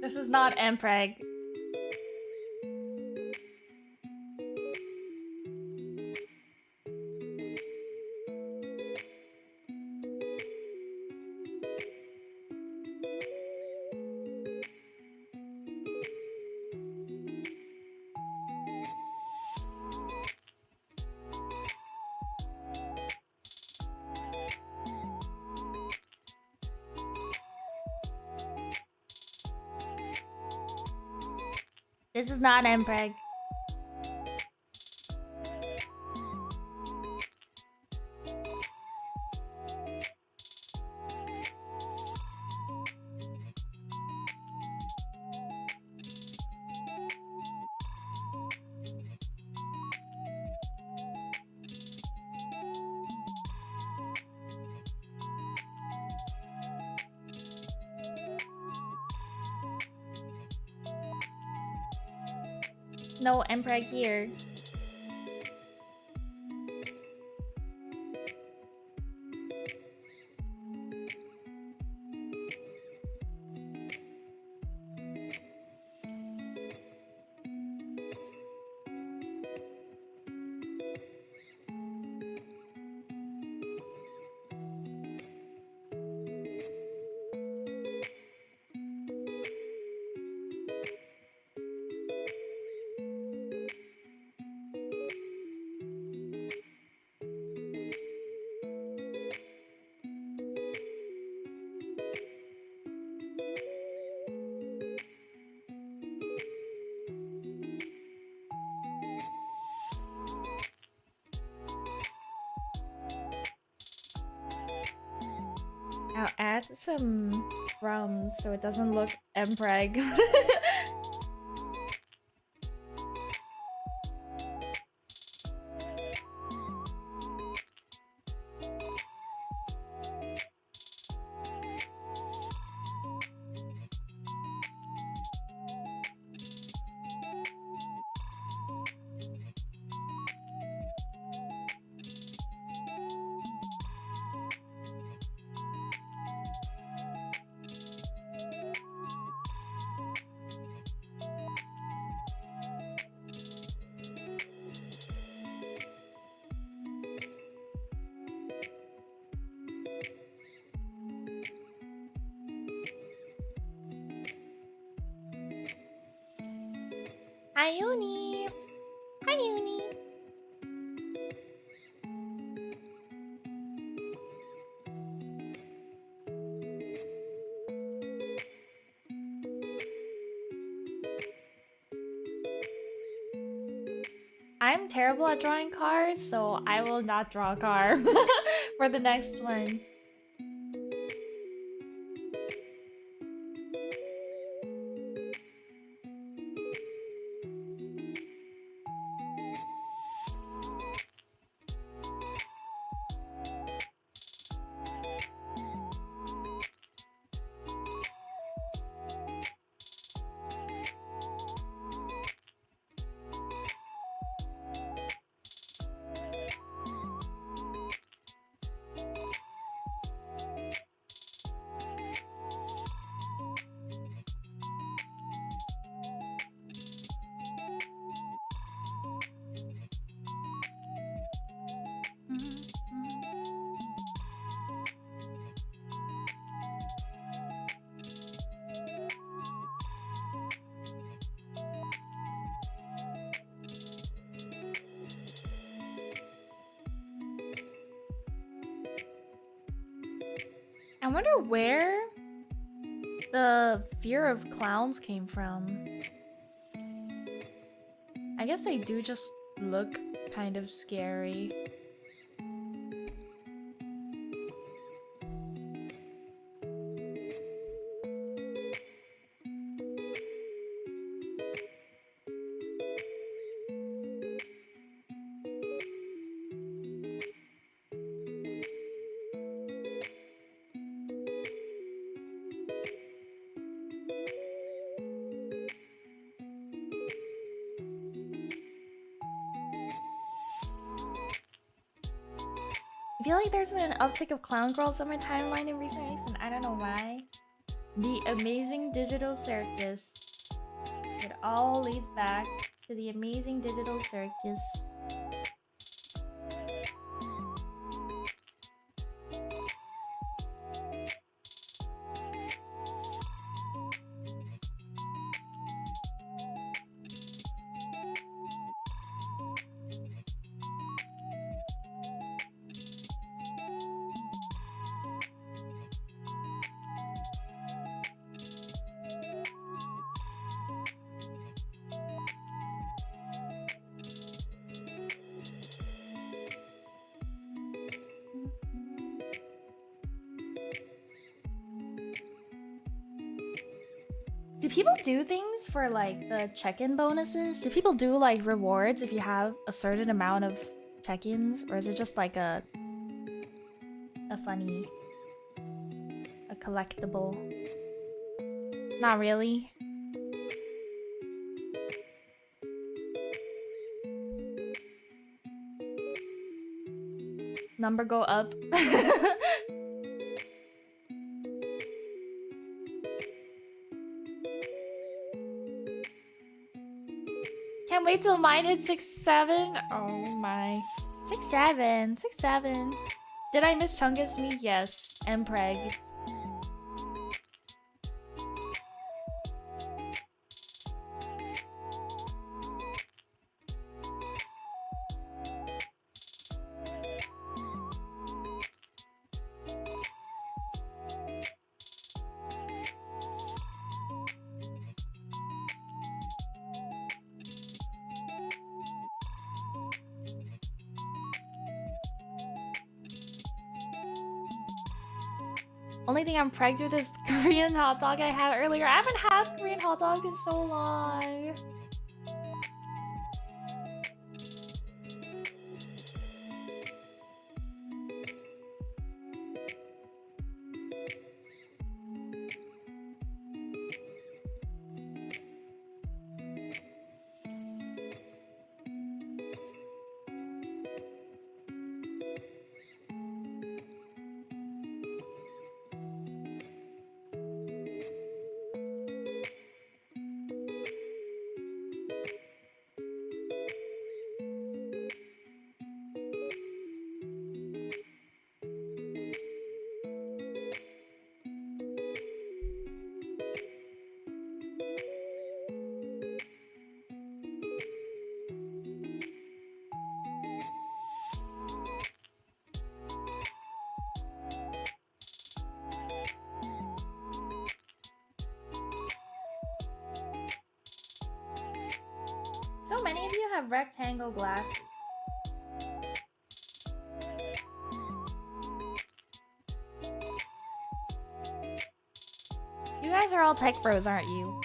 This is not Mpreg. This is not Mpreg. No Mpreg here. I'll add some drums so it doesn't look Mpreg. Hi, Uni. Hi, Uni. I'm terrible at drawing cars, so I will not draw a car for the next one. I wonder where the fear of clowns came from. I guess they do just look kind of scary. I feel like there's been an uptick of clown girls on my timeline in recent weeks, and I don't know why. The amazing digital circus. It all leads back to the amazing digital circus. Do people do things for like the check-in bonuses? Do people do like rewards if you have a certain amount of check-ins, or is it just like a funny, a collectible? Not really. Number go up. Can't wait till mine hits 6-7. Oh my. 6-7. 6-7. Did I miss Chungus Me? Yes. And Preg. Only thing I'm pregged with is Korean hot dog I had earlier. I haven't had Korean hot dog in so long. So many of you have rectangle glasses. You guys are all tech bros, aren't you?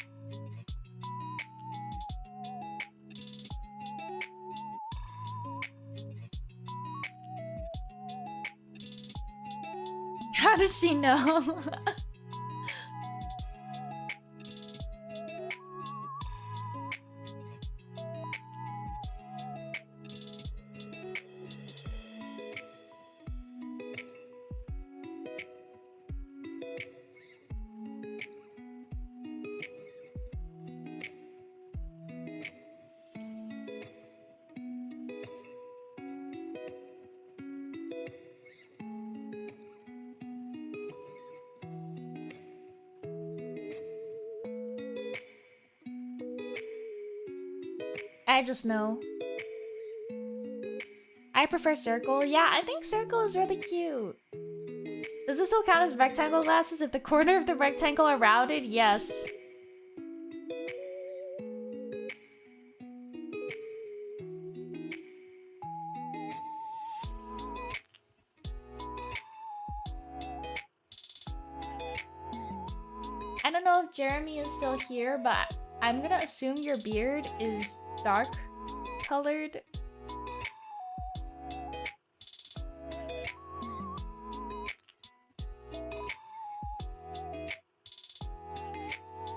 How does she know? I just know. I prefer circle. Yeah, I think circle is really cute. Does this still count as rectangle glasses if the corner of the rectangle are rounded? Yes. I don't know if Jeremy is still here, but I'm gonna assume your beard is dark colored.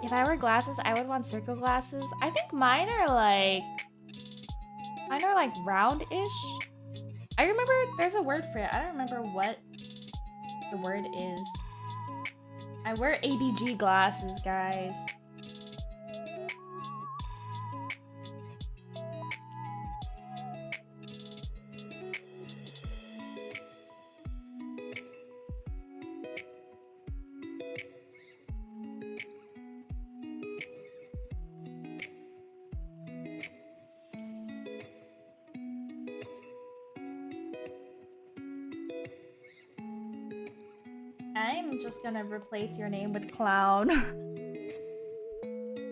If I wear glasses, I would want circle glasses. I think mine are like round-ish. I remember there's a word for it. I don't remember what the word is. I wear ABG glasses, guys. I'm just gonna replace your name with clown.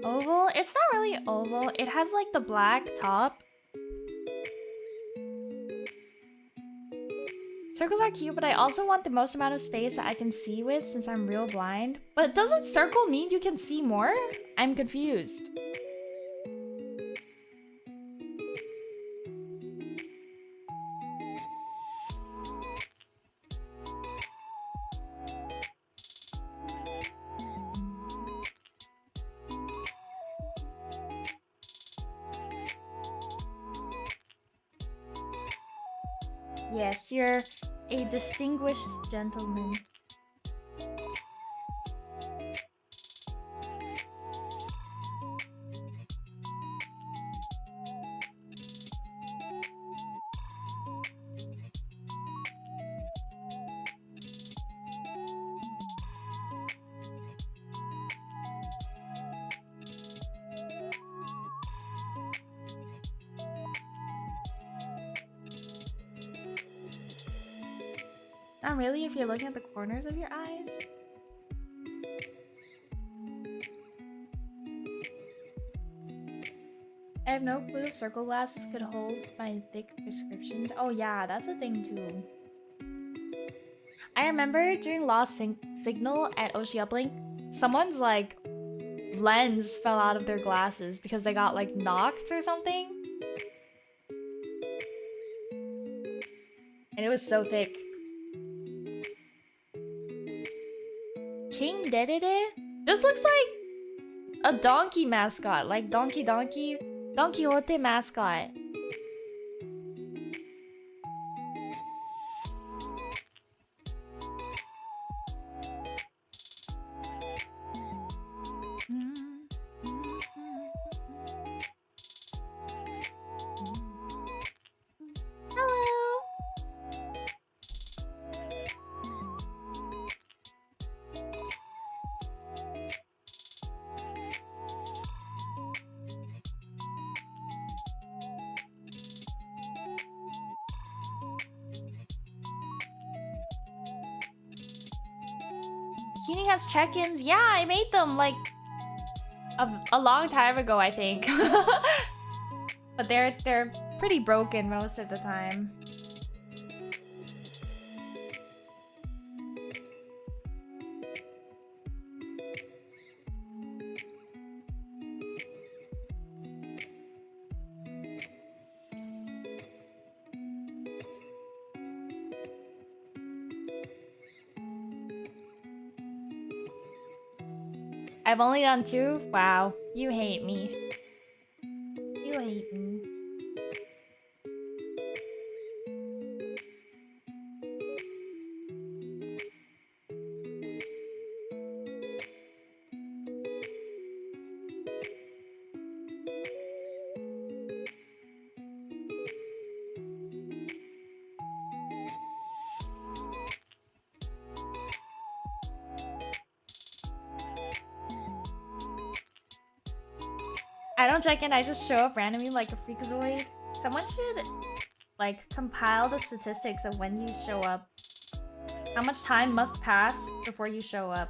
Oval? It's not really oval. It has like the black top. Circles are cute, but I also want the most amount of space that I can see with since I'm real blind. But doesn't circle mean you can see more? I'm confused. Yes, you're a distinguished gentleman. Not really if you're looking at the corners of your eyes. I have no clue if circle glasses could hold my thick prescriptions. Oh yeah, that's a thing too. I remember during Lost Signal at Oshi Uplink, someone's like lens fell out of their glasses because they got like knocked or something. And it was so thick. King Dedede? This looks like a donkey mascot, like Don Quixote mascot. Hello. Cutie has check-ins. Yeah, I made them like a long time ago, I think. But they're pretty broken most of the time. I've only done 2? Wow, you hate me. You hate me. I don't check in, I just show up randomly like a freakazoid. Someone should, like, compile the statistics of when you show up. How much time must pass before you show up?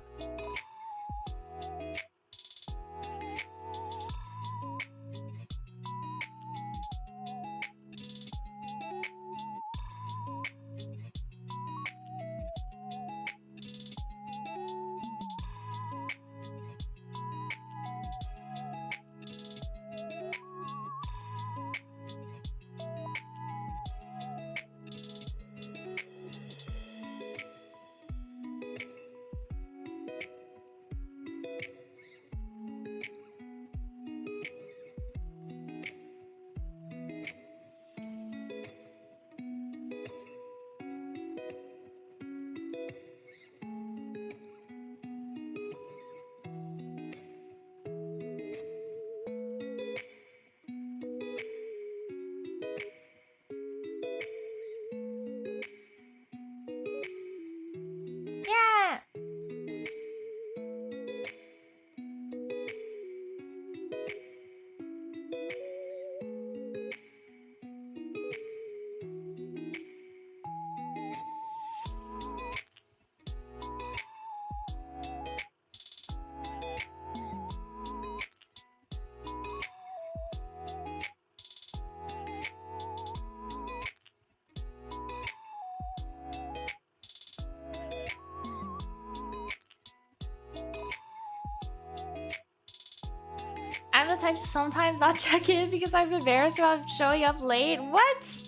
the type to sometimes not check in because I'm embarrassed about showing up late. What?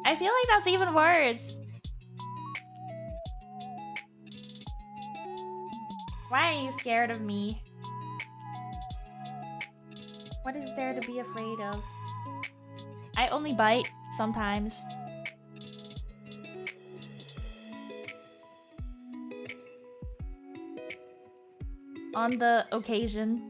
I feel like that's even worse. Why are you scared of me? What is there to be afraid of? I only bite sometimes. On the occasion.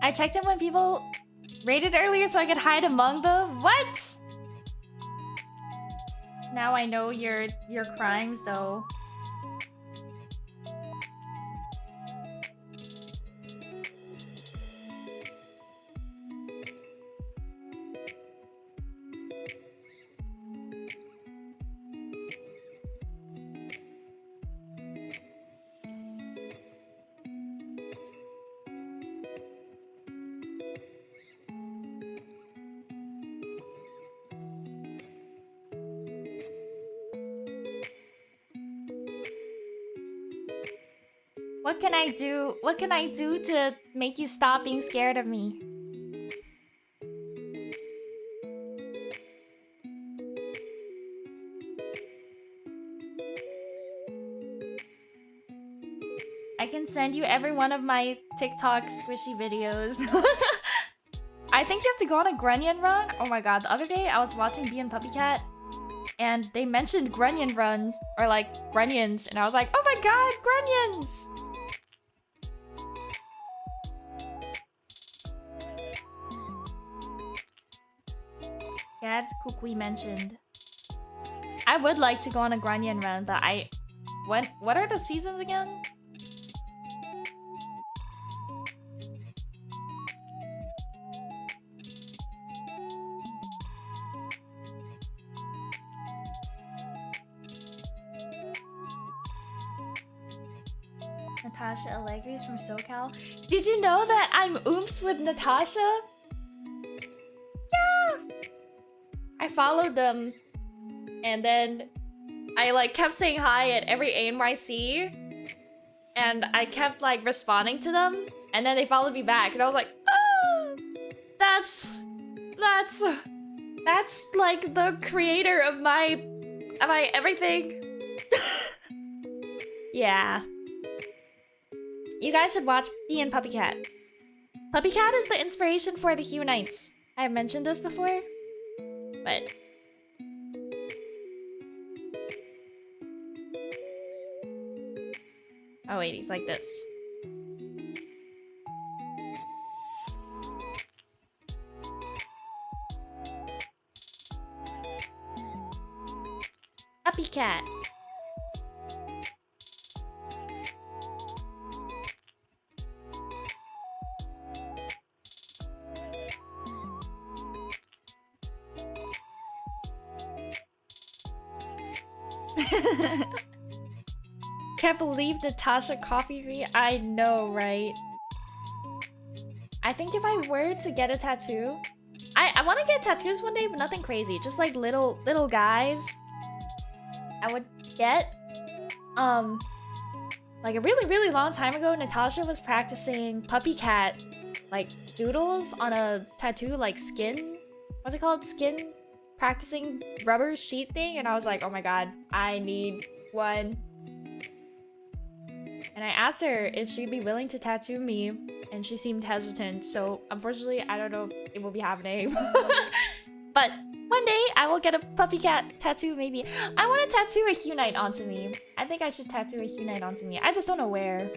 I checked in when people raided earlier so I could hide among them. What? Now I know your crimes though. What can I do? What can I do to make you stop being scared of me? I can send you every one of my TikTok squishy videos. I think you have to go on a Grunion run. Oh my god, the other day I was watching Bee and Puppy Cat and they mentioned Grunion run or like Grunions and I was like, oh my god, Grunions! Yeah, it's Kukui mentioned. I would like to go on a Grunion run, but what are the seasons again? Natasha Allegri's from SoCal. Did you know that I'm oops with Natasha? Yeah! I followed them and then I like kept saying hi at every ANYC and I kept like responding to them and then they followed me back and I was like, oh, that's like the creator of my everything. Yeah. You guys should watch Bee and Puppy Cat. Puppy Cat is the inspiration for the HYUNITEs. I have mentioned this before, but oh wait, he's like this. Puppy Cat. Can't believe Natasha coffee me. I know, right? I think if I were to get a tattoo, I want to get tattoos one day, but nothing crazy. Just like little guys. I would get like a really long time ago, Natasha was practicing Puppy Cat like doodles on a tattoo, like skin. What's it called? Skin practicing rubber sheet thing, and I was like, oh my god, I need one. And I asked her if she'd be willing to tattoo me, and she seemed hesitant, so unfortunately, I don't know if it will be happening. But one day, I will get a puppy cat tattoo, maybe. I want to tattoo a HYUNITE onto me. I think I should tattoo a HYUNITE onto me. I just don't know where.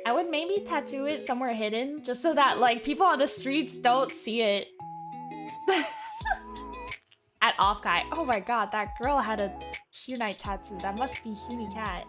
I would maybe tattoo it somewhere hidden, just so that, like, people on the streets don't see it. At Offkai. Oh my god, that girl had a HYUNITE tattoo. That must be HYUNICAT.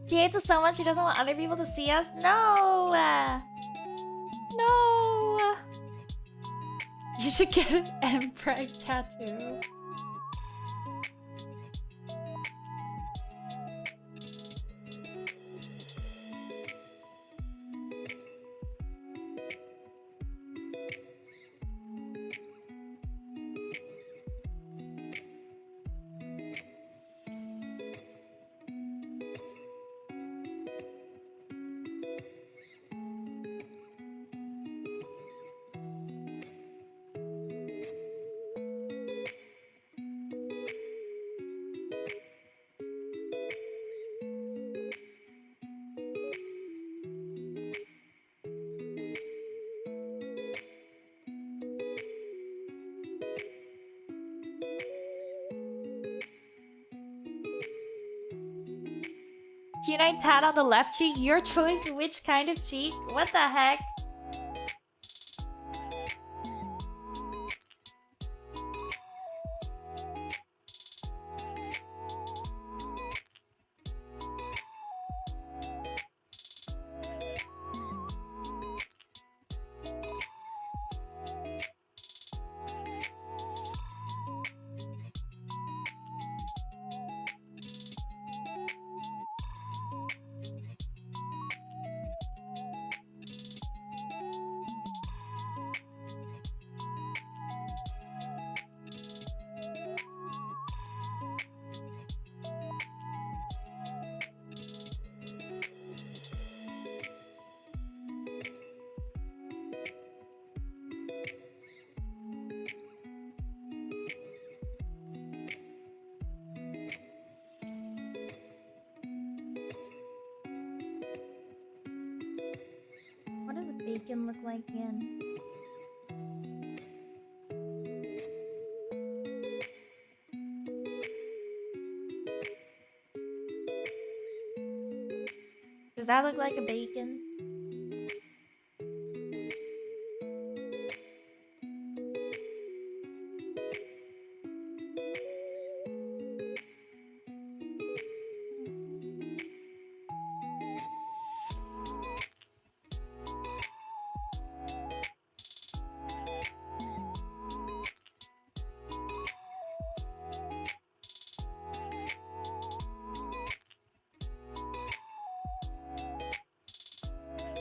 He hates us so much he doesn't want other people to see us? No! No! You should get an M-Preg tattoo. HYUNITE tat on the left cheek? Your choice, which kind of cheek? What the heck? What does bacon look like again? Does that look like a bacon?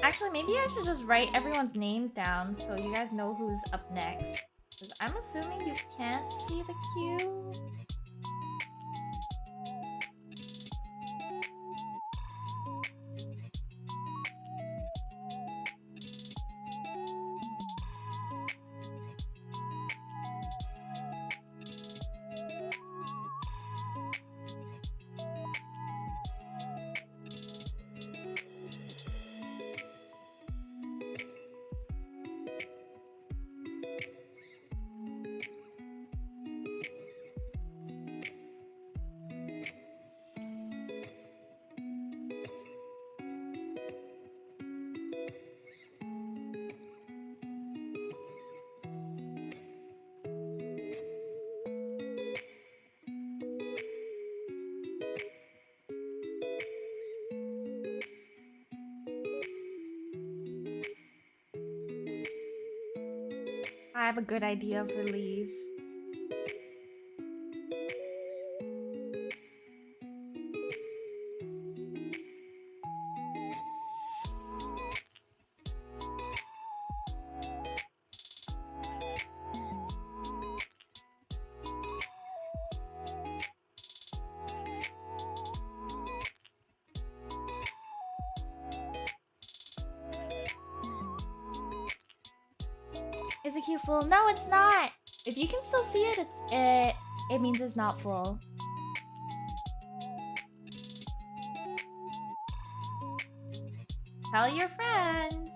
Actually, maybe I should just write everyone's names down so you guys know who's up next. 'Cause I'm assuming you can't see the queue. have a good idea for Lee's. Is the queue full? No, it's not. If you can still see it, it means it's not full. Tell your friends.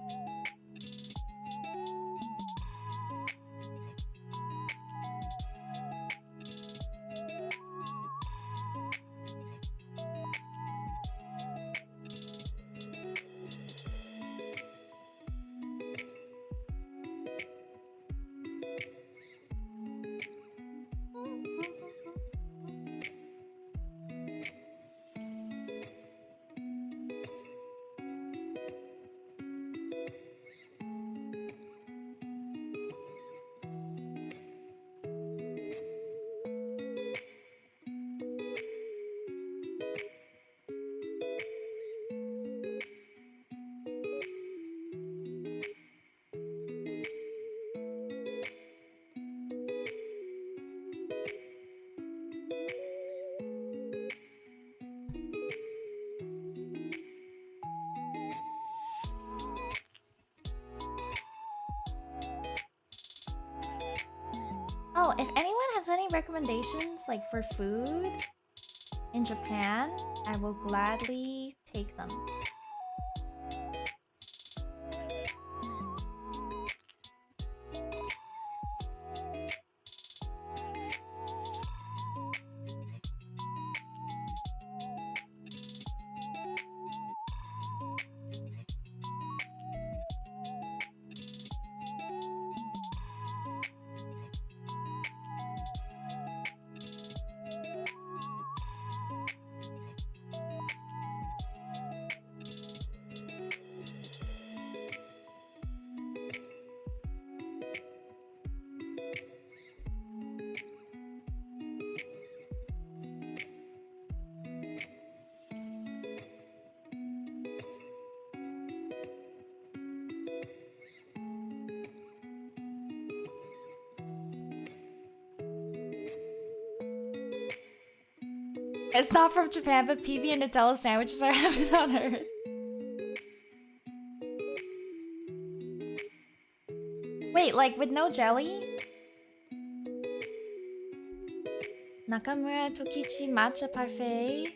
Oh, if anyone has any recommendations, like for food in Japan, I will gladly take them. It's not from Japan, but PB and Nutella sandwiches are heaven on earth. Wait, like with no jelly? Nakamura Tokichi matcha parfait.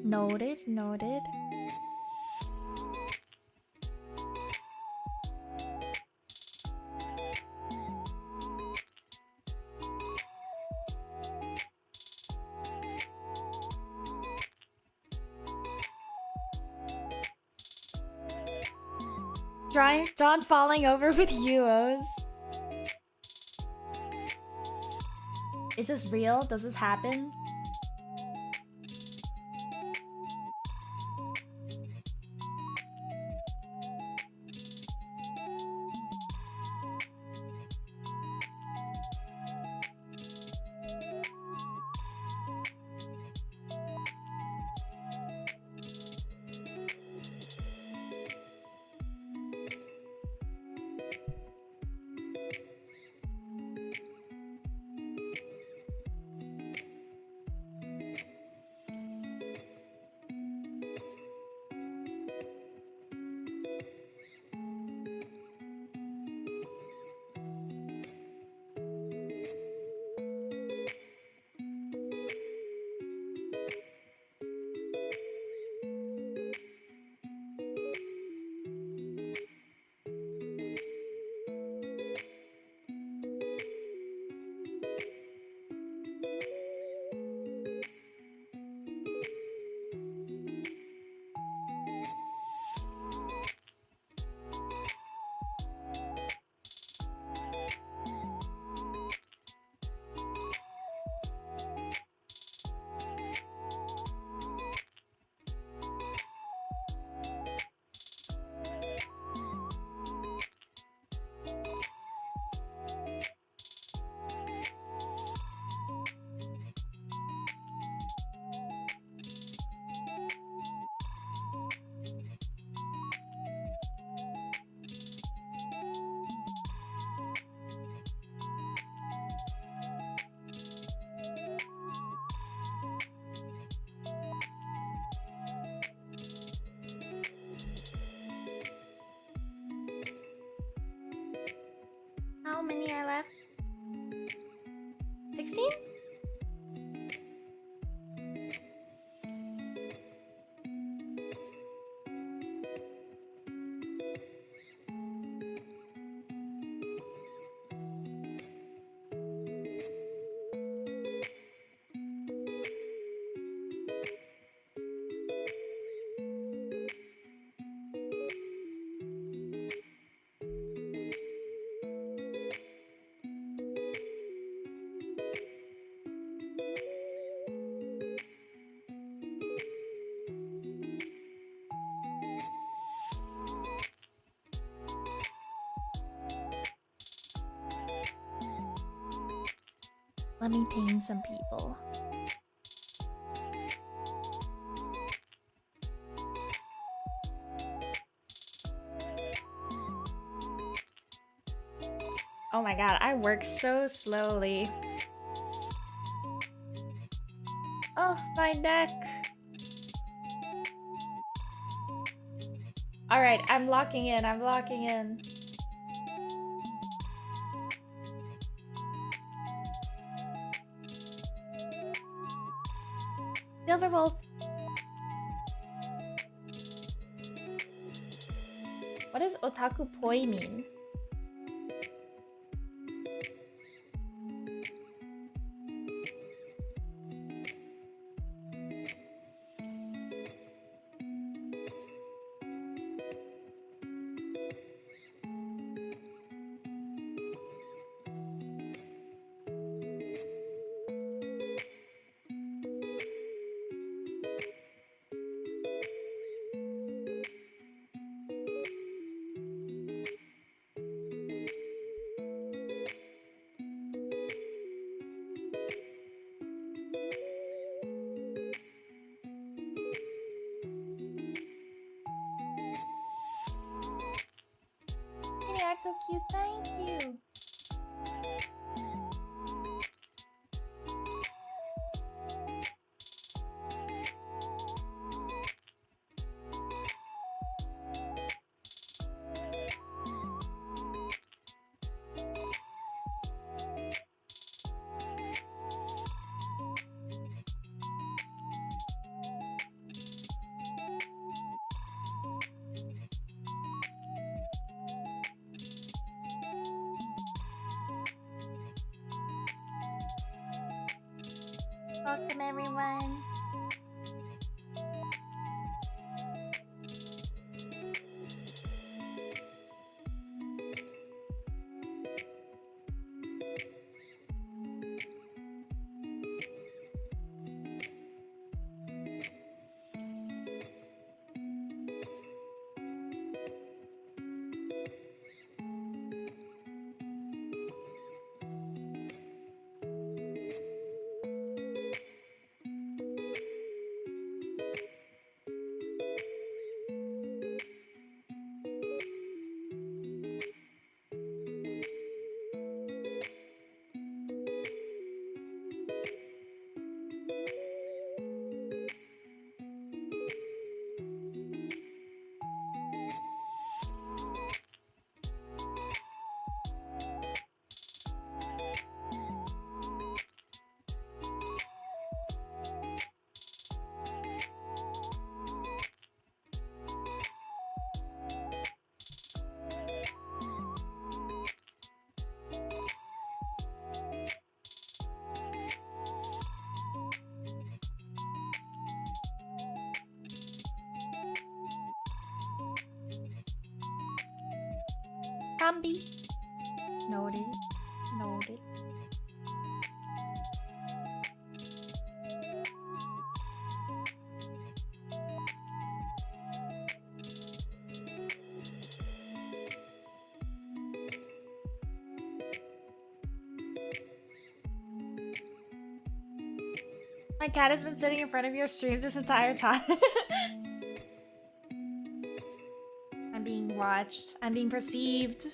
Noted, noted. John falling over with Yuos. Is this real? Does this happen? Let me ping some people. Oh my god, I work so slowly. Oh, my neck. Alright, I'm locking in, I'm locking in. Silverwolf. What does otaku poi mean? Yeah, it's so cute, thank you. Welcome everyone. Cambi. Noted. Noted. My cat has been sitting in front of your stream this entire time. I'm being watched. I'm being perceived.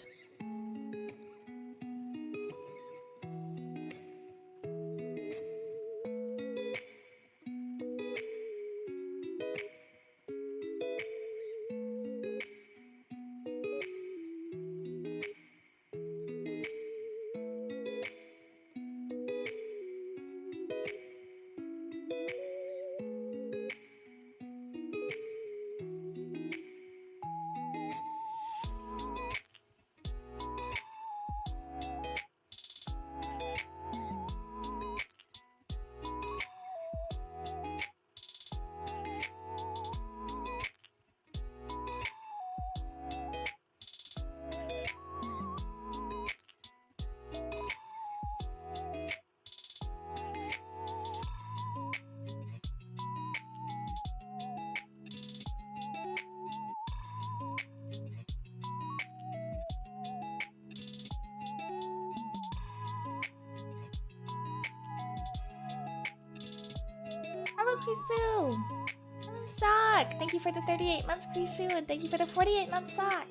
Krisu! Hello, Sock! Thank you for the 38 months, Krisu, and thank you for the 48 months, Sock!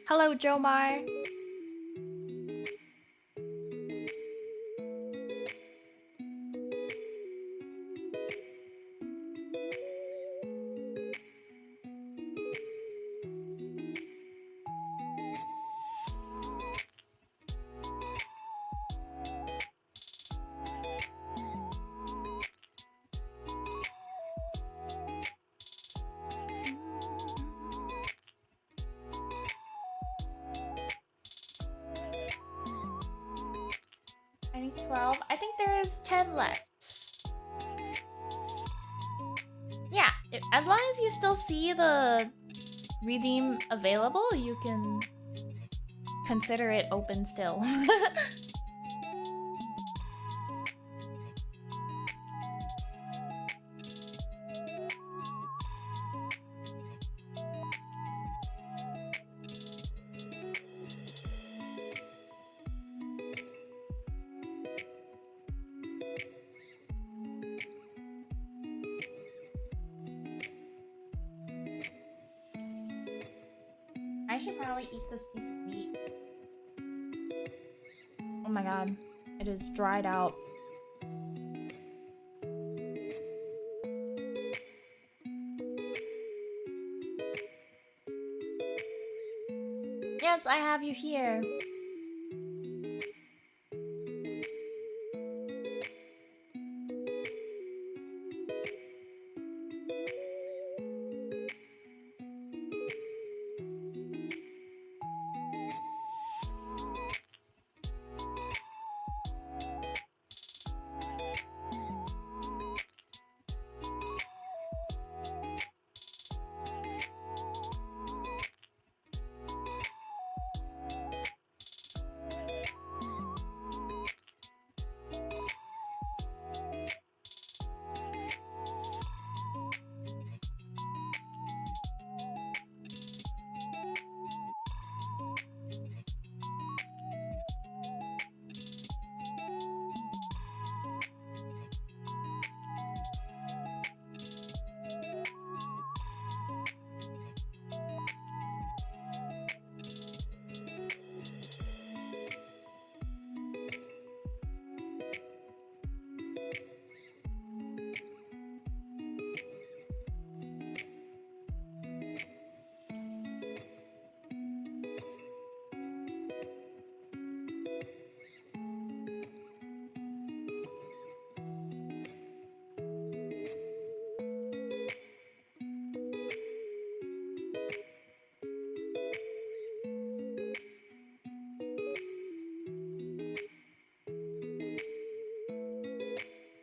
Hello, Jomar. I think 12. I think there's 10 left. Yeah, as long as you still see the redeem available, you can consider it open still. I should probably eat this piece of meat. Oh my god, it is dried out. Yes, I have you here.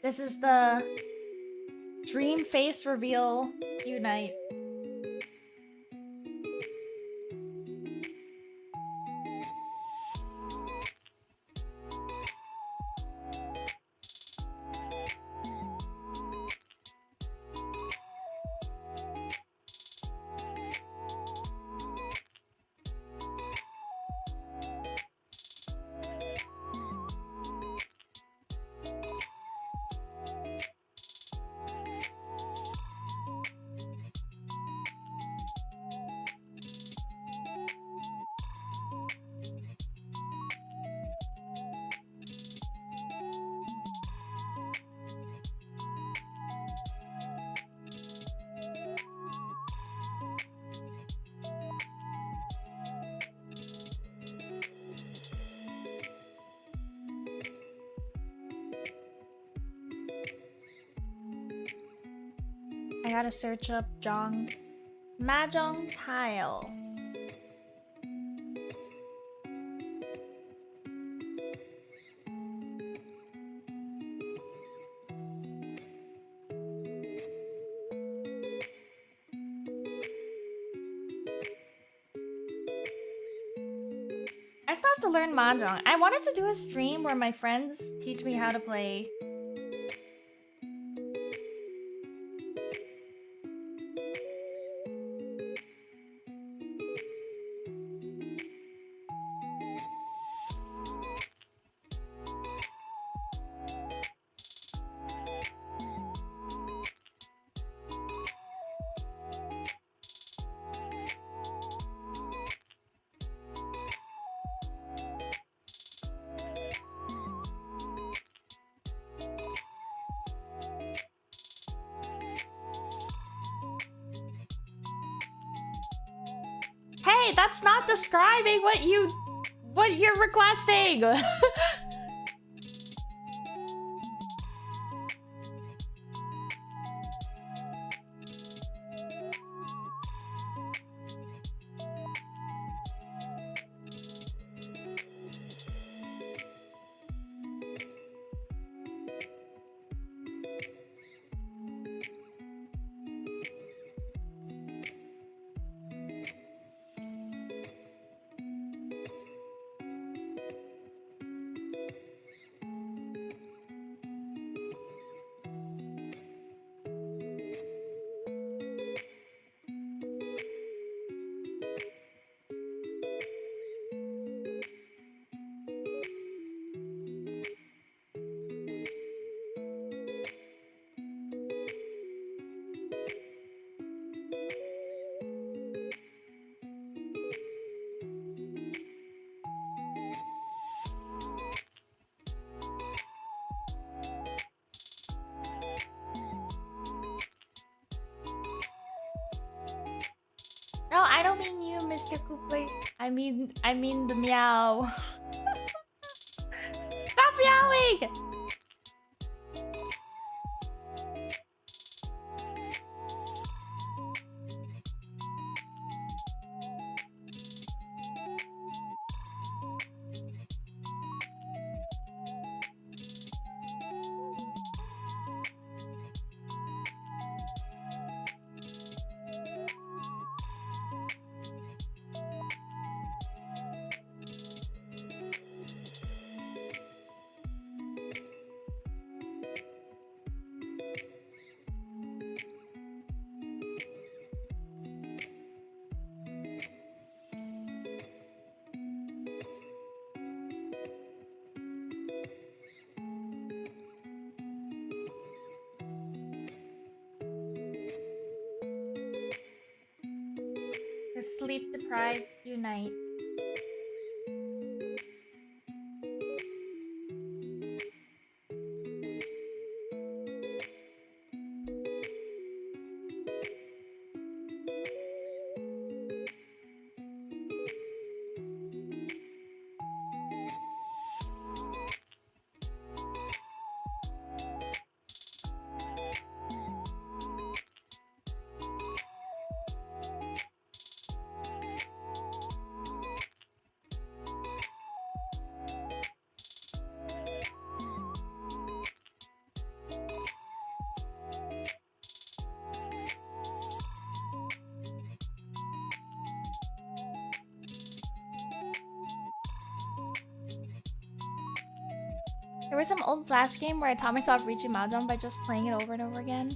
This is the dream face reveal Unite. I gotta search up Mahjong tile. I still have to learn Mahjong. I wanted to do a stream where my friends teach me how to play. Hey, that's not describing what you're requesting. No, I don't mean you, Mr. Cooper. I mean the meow. Stop meowing! The sleep-deprived unite. There was some old Flash game where I taught myself reaching Mahjong by just playing it over and over again.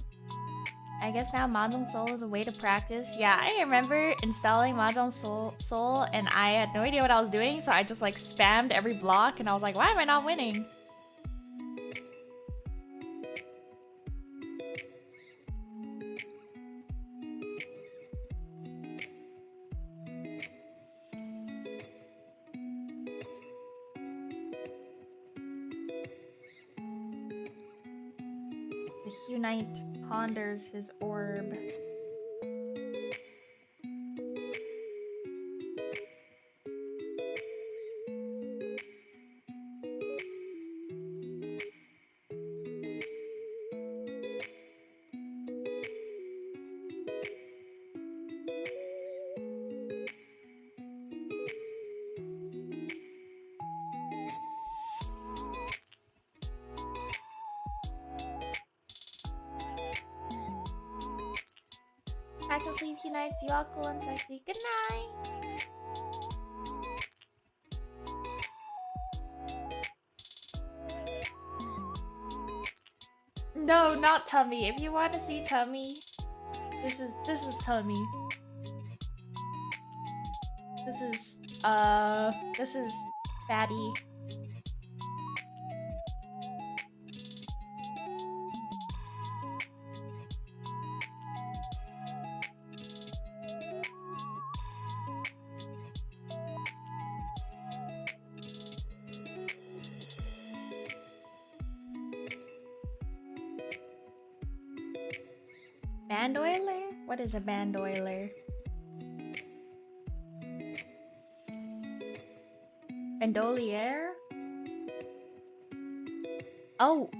I guess now Mahjong Soul is a way to practice. Yeah, I remember installing Mahjong Soul and I had no idea what I was doing, so I just like spammed every block and I was like, why am I not winning? The HYUNITE ponders his orb. Back to sleep, HYUNITEs. You all cool and sexy. Good night. No, not tummy. If you want to see tummy, this is tummy. This is fatty. Band oiler? What is a band oiler? Bandolier? Oh!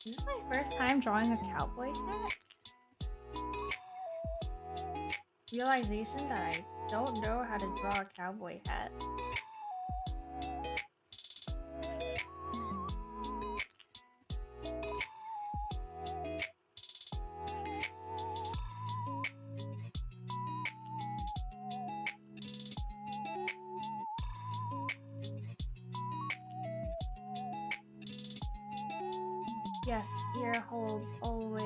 This is my first time drawing a cowboy hat. Realization that I don't know how to draw a cowboy hat. Yes, ear holes always.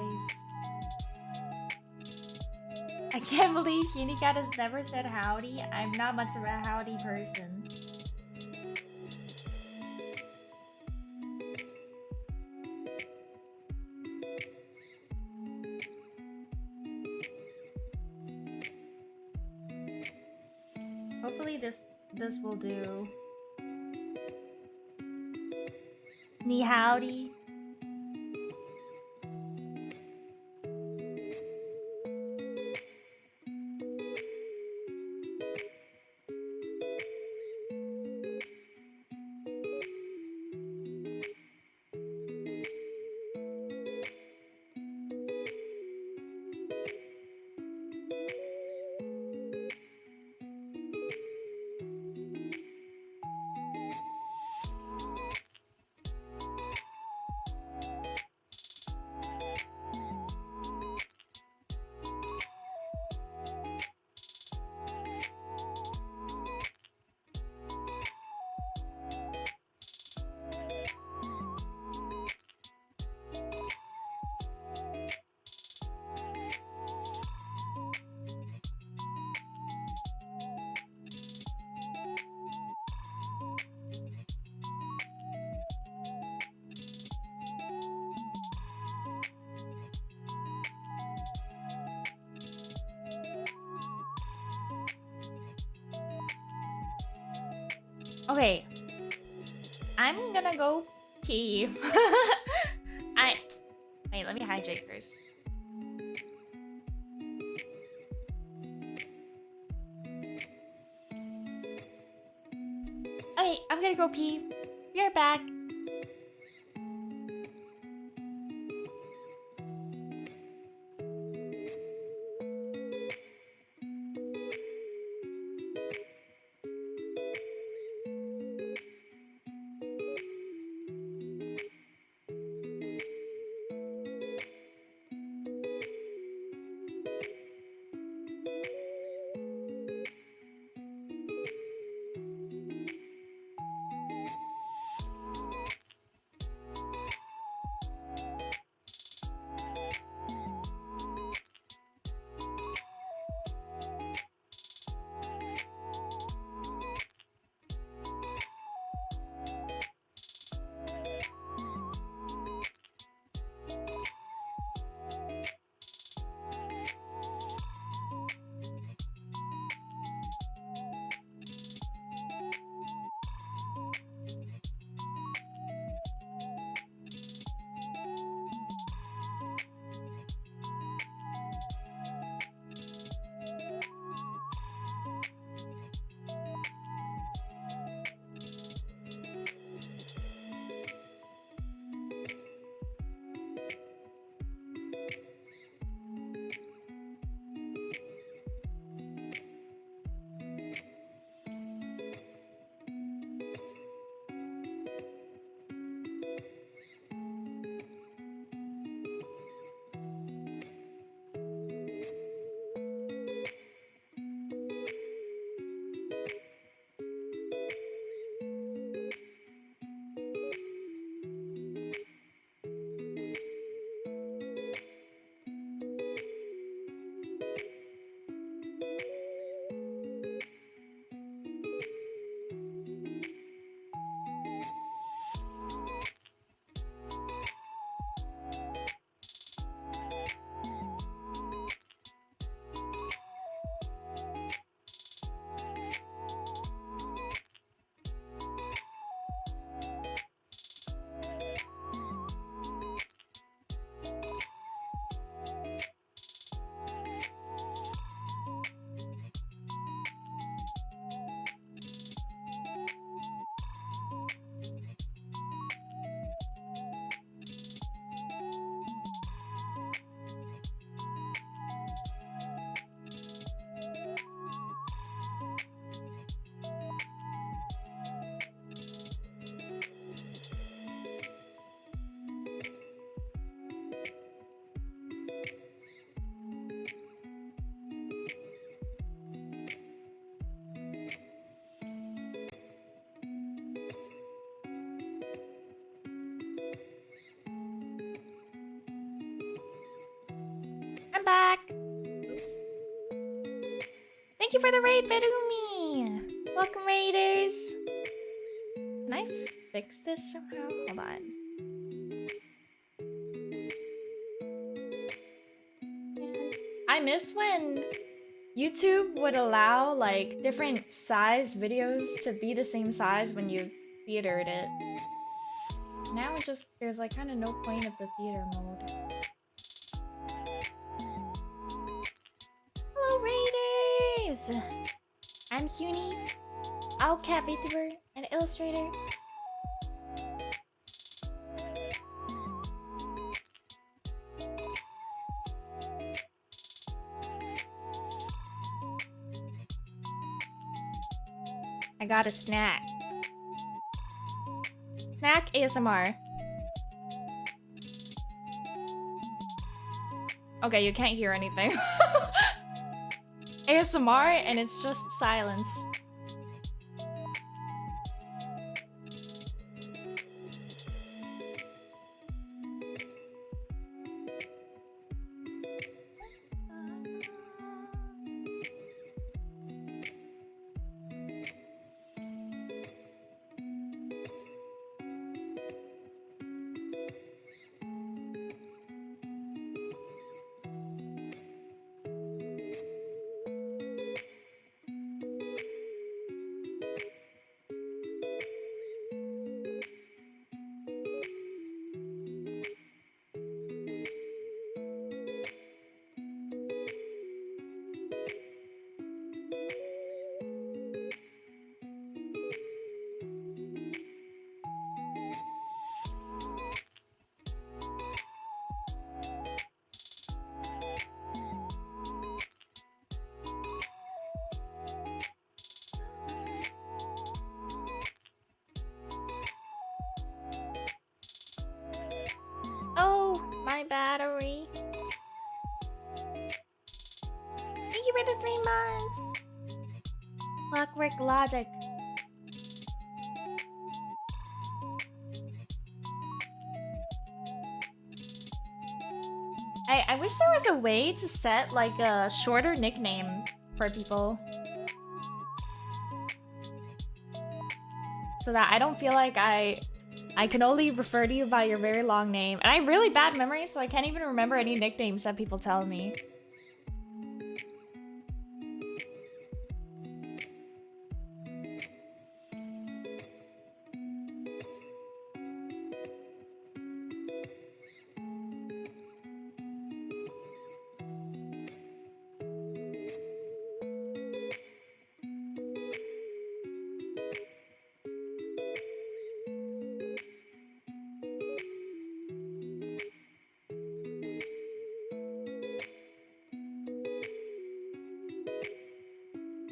I can't believe Unicat has never said howdy. I'm not much of a howdy person. Hopefully this will do. Ni howdy. Okay. I'm gonna go pee. Wait, let me hydrate first. Okay, I'm gonna go pee. Be right back. I'm back. Oops. Thank you for the raid, Berumi. Welcome, raiders. Can I fix this somehow? Hold on. I miss when YouTube would allow like different size videos to be the same size when you theatered it. Now it just, there's like kind of no point of the theater mode. Hello, Raiders! I'm Huni, Owlcat VTuber, and illustrator. I got a snack. Snack ASMR. Okay, you can't hear anything. ASMR, and it's just silence. Oh, my battery. Thank you for the 3 months. Clockwork Logic. I wish there was a way to set like a shorter nickname for people. So that I don't feel like I can only refer to you by your very long name. And I have really bad memory, so I can't even remember any nicknames that people tell me.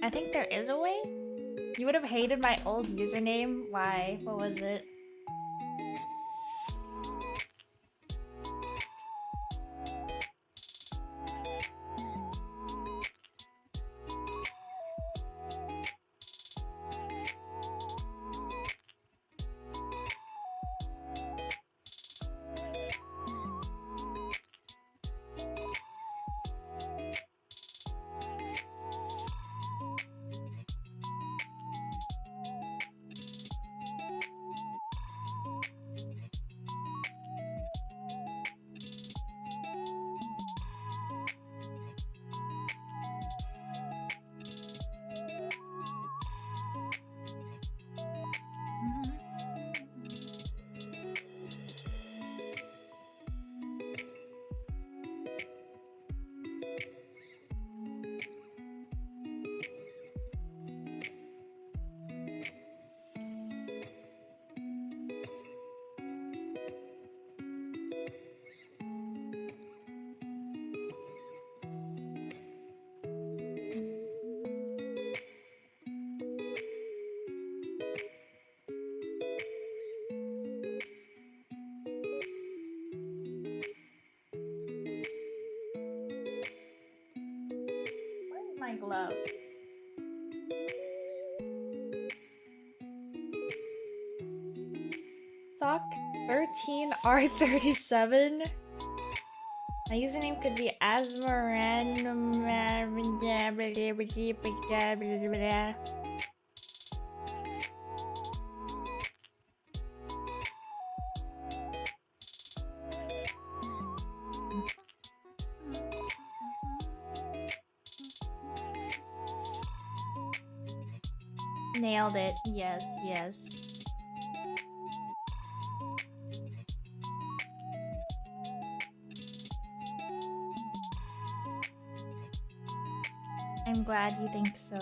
I think there is a way. You would have hated my old username. Why? What was it? Where's my glove? Sock 13R37. My username could be Asmaran. Nailed it. Yes, yes. I'm glad you think so.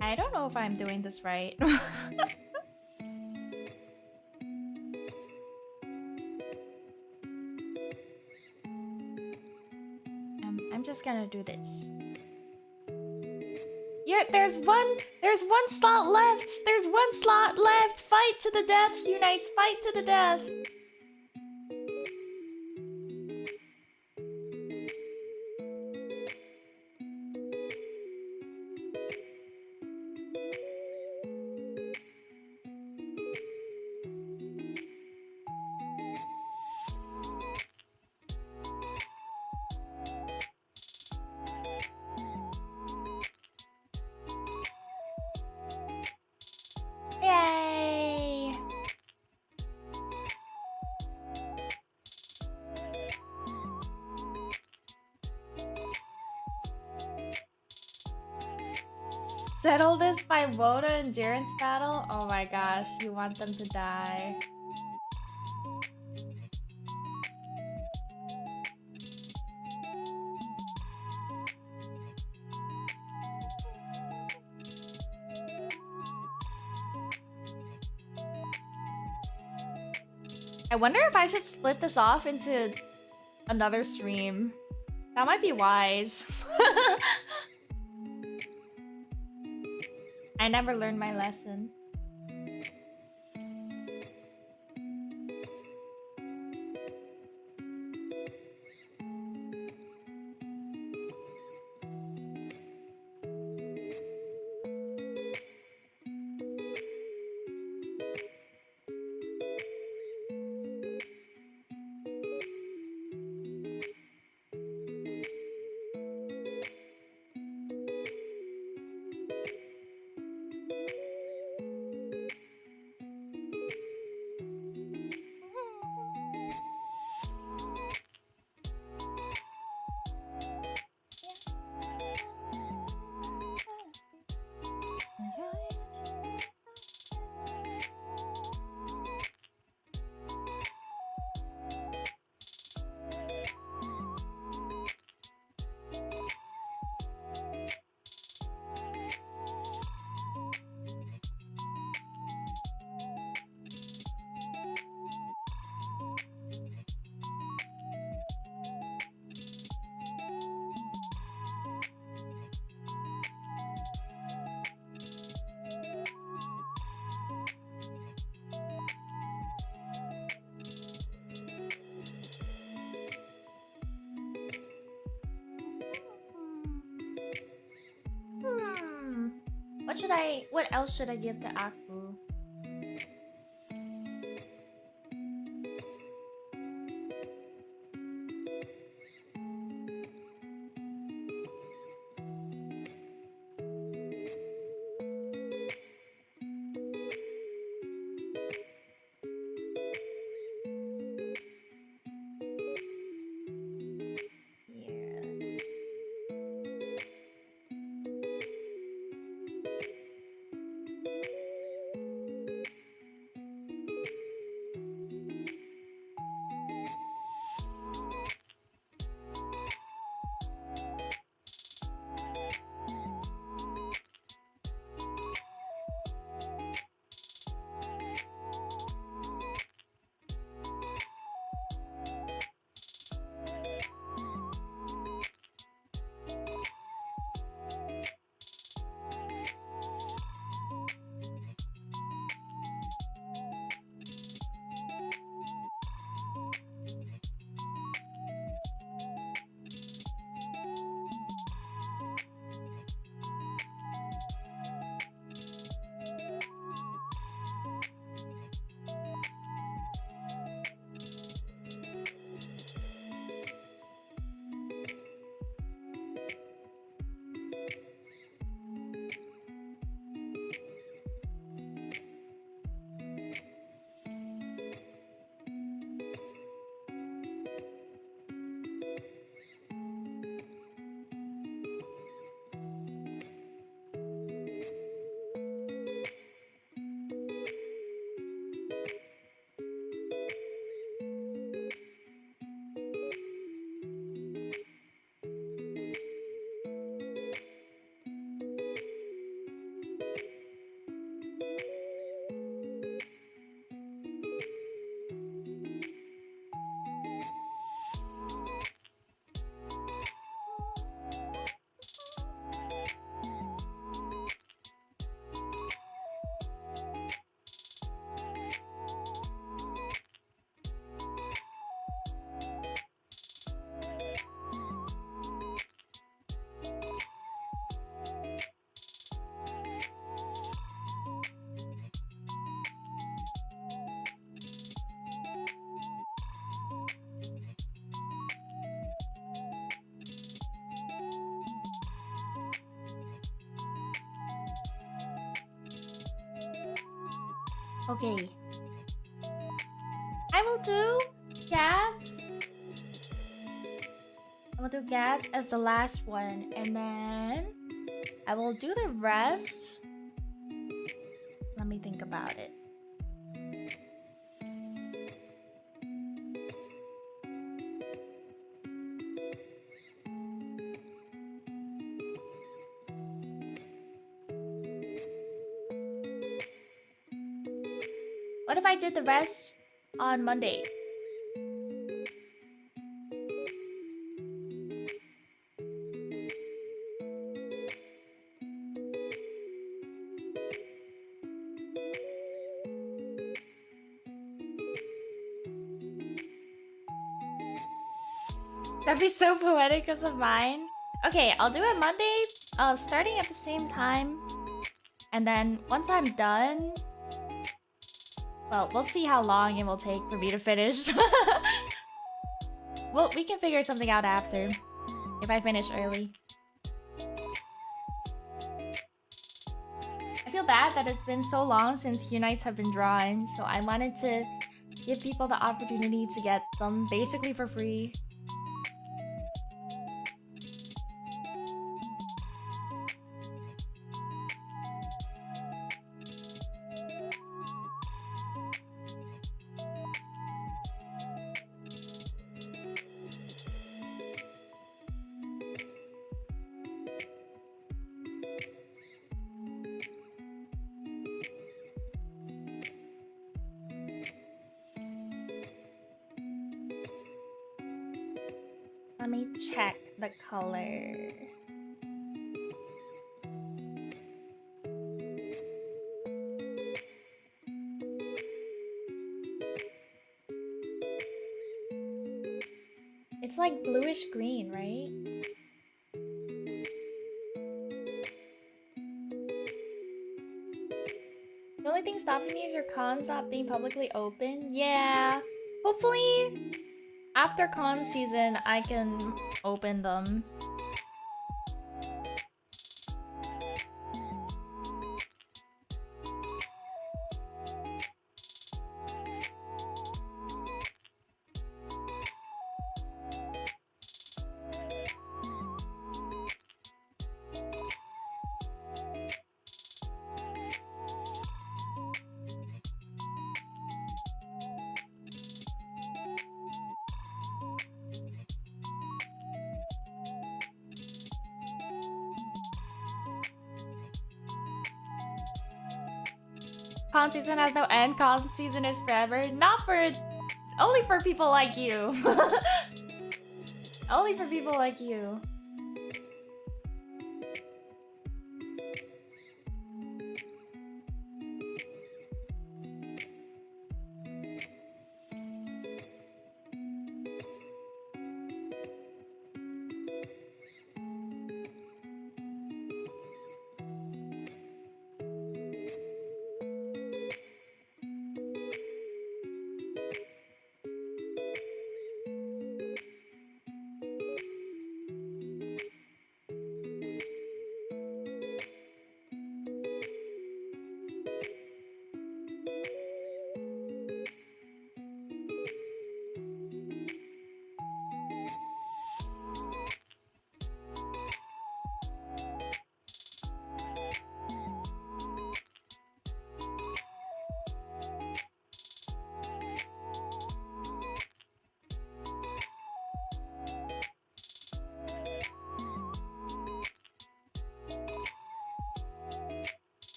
I don't know if I'm doing this right. I'm just gonna do this. Yeah, there's one slot left. There's one slot left. Fight to the death, Hyunites. Fight to the death. Yay! Settle this by Woda endurance battle? Oh my gosh, you want them to die. I wonder if I should split this off into another stream. That might be wise. I never learned my lesson. What else should I give to Aku? Okay. I will do Gats. I will do Gats as the last one, and then I will do the rest. Let me think about it. What if I did the rest on Monday? That'd be so poetic because of mine. Okay, I'll do it Monday, starting at the same time. And then once I'm done, well, we'll see how long it will take for me to finish. Well, we can figure something out after, if I finish early. I feel bad that it's been so long since Unites have been drawn, so I wanted to give people the opportunity to get them basically for free. Let me check the color. It's like bluish green, right? The only thing stopping me is your cons not being publicly open. Yeah. Hopefully, after con season, I can open them. Con season has no end. Con season is forever. Not for... Only for people like you. Only for people like you.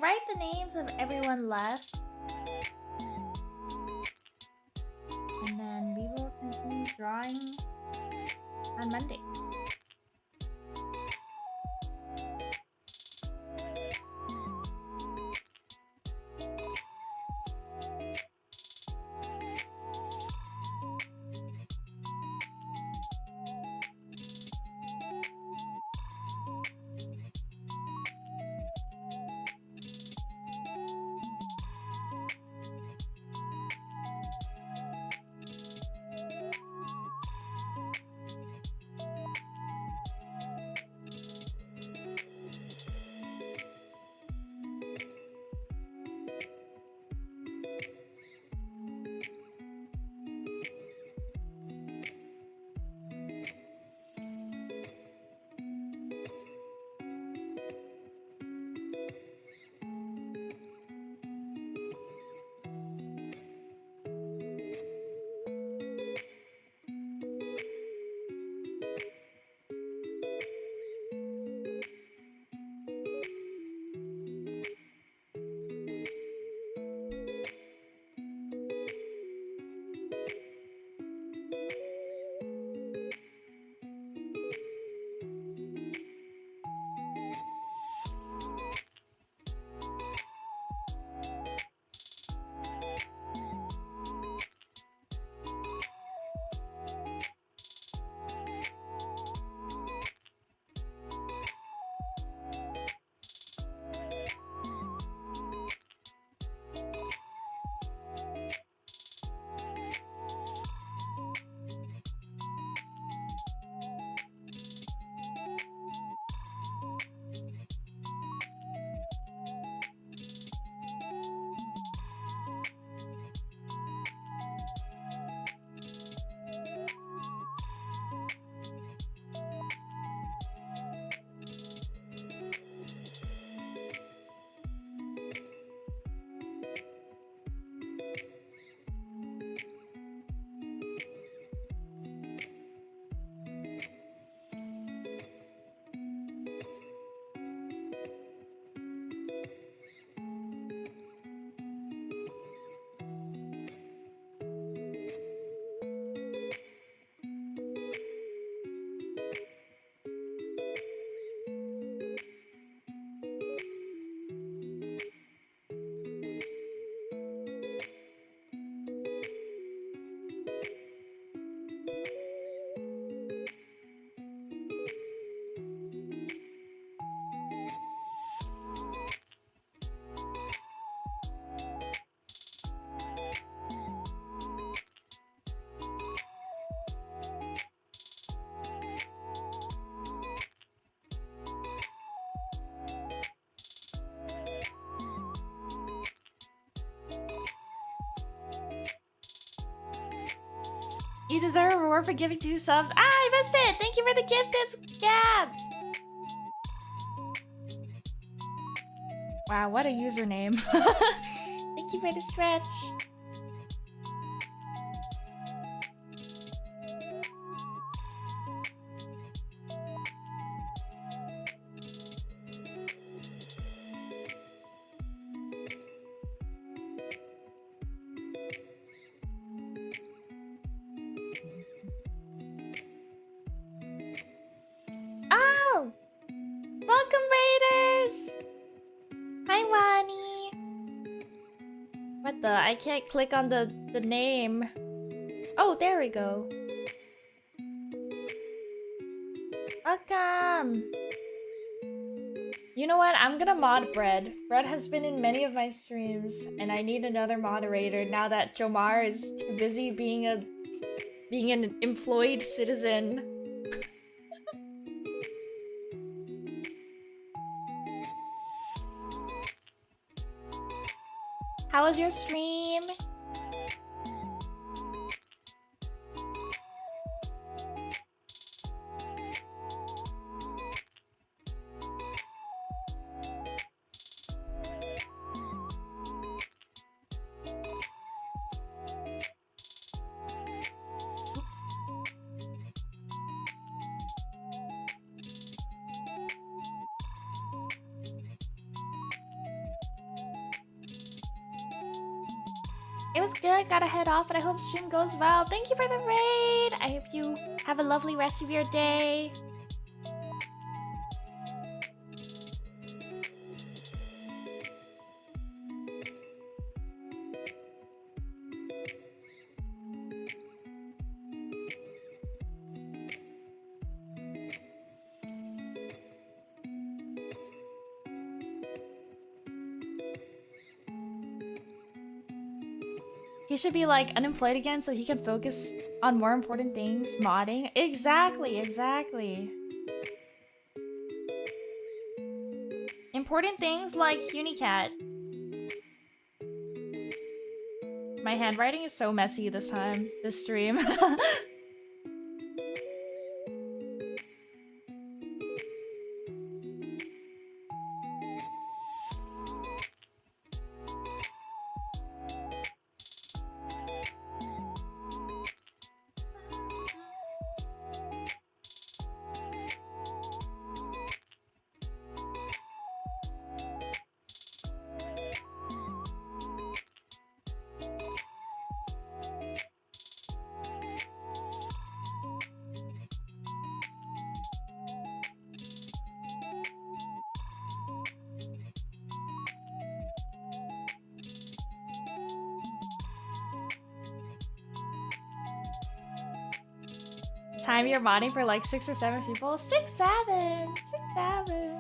write the names of everyone left. And then we will continue drawing on Monday. You deserve a reward for giving 2 subs. Ah, I missed it! Thank you for the gifted scats! Wow, what a username. Thank you for the stretch. Oh! Welcome, Raiders! Hi, Wani. What the? I can't click on the name. Oh, there we go. Welcome! You know what? I'm gonna mod Bread. Bread has been in many of my streams, and I need another moderator now that Jomar is too busy being an employed citizen. How was your stream? It was good. Gotta head off, and I hope stream goes well. Thank you for the raid. I hope you have a lovely rest of your day. He should be like unemployed again so he can focus on more important things. Modding. Exactly, exactly. Important things like Unicat. My handwriting is so messy this time, this stream. Time you're modding for like 6 or 7 people? 6, 7! 6, 7.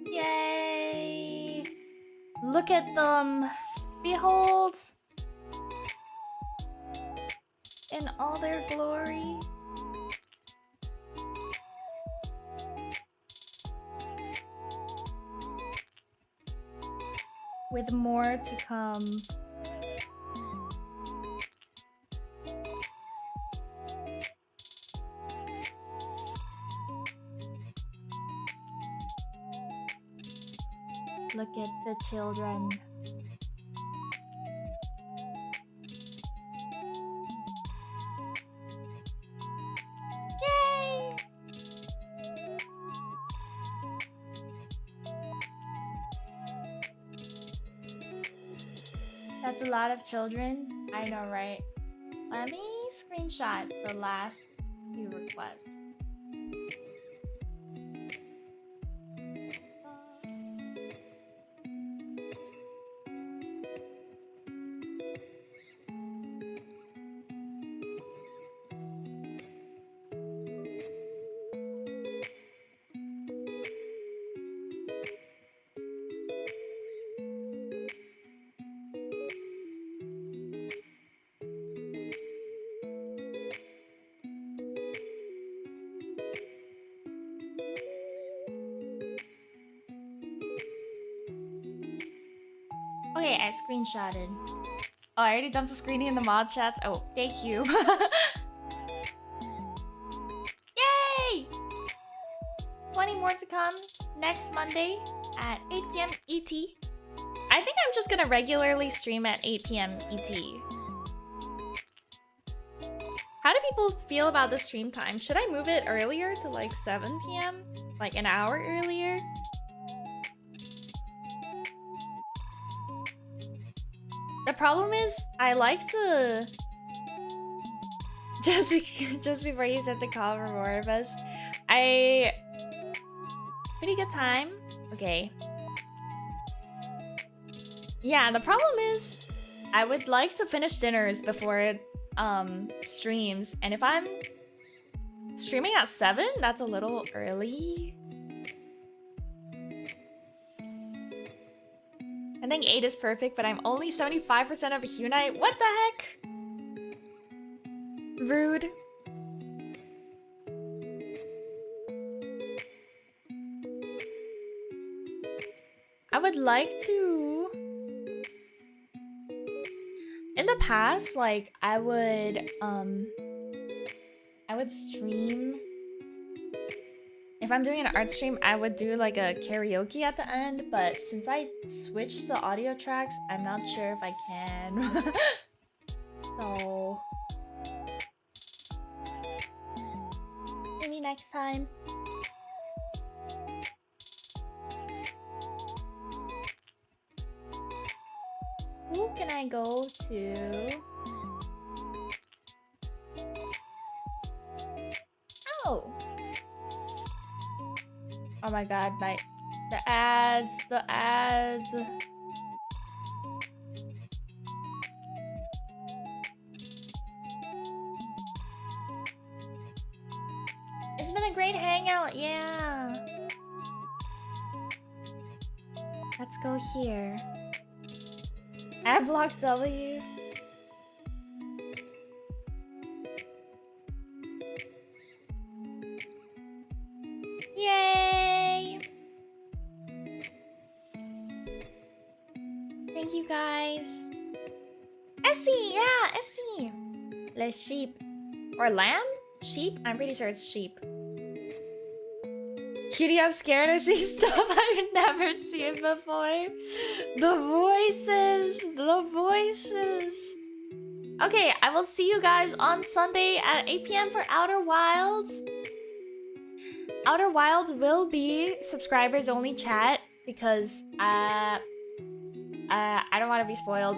Yay! Look at them! Behold! In all their glory. With more to come. Look at the children. Yay! That's a lot of children. I know, right? Let me screenshot the last few requests. Okay, I screenshotted. Oh, I already dumped a screening in the mod chats. Oh, thank you. Yay! 20 more to come next Monday at 8 p.m. ET. I think I'm just gonna regularly stream at 8 p.m. ET. How do people feel about the stream time? Should I move it earlier to like 7 p.m.? Like an hour earlier? The problem is, I like to just before you said the call for more of us, pretty good time. Okay. Yeah, the problem is, I would like to finish dinners before streams, and if I'm streaming at 7, that's a little early. I think 8 is perfect, but I'm only 75% of a HYUNITE. What the heck? Rude. I would like to... In the past, like, I would stream... If I'm doing an art stream, I would do like a karaoke at the end, but since I switched the audio tracks, I'm not sure if I can. So... maybe next time. Who can I go to? Oh! Oh my god, the ads. It's been a great hangout, yeah. Let's go here. Adblock W. Yay! Thank you guys. Essie, yeah, Essie. Le sheep. Or lamb? Sheep? I'm pretty sure it's sheep. Cutie, I'm scared to see stuff I've never seen before. The voices. Okay, I will see you guys on Sunday at 8 p.m. for Outer Wilds. Outer Wilds will be subscribers only chat because I don't want to be spoiled.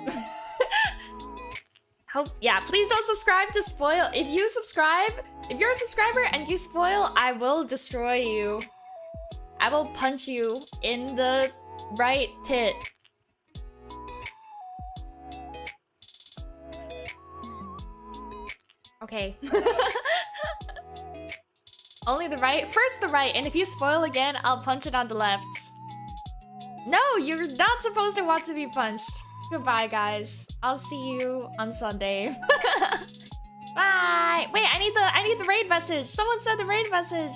Yeah, please don't subscribe to spoil. If you're a subscriber and you spoil, I will destroy you. I will punch you in the right tit. Okay. Only the right? First the right, and if you spoil again, I'll punch it on the left. No, you're not supposed to want to be punched. Goodbye, guys. I'll see you on Sunday. Bye! Wait, I need the raid message. Someone said the raid message.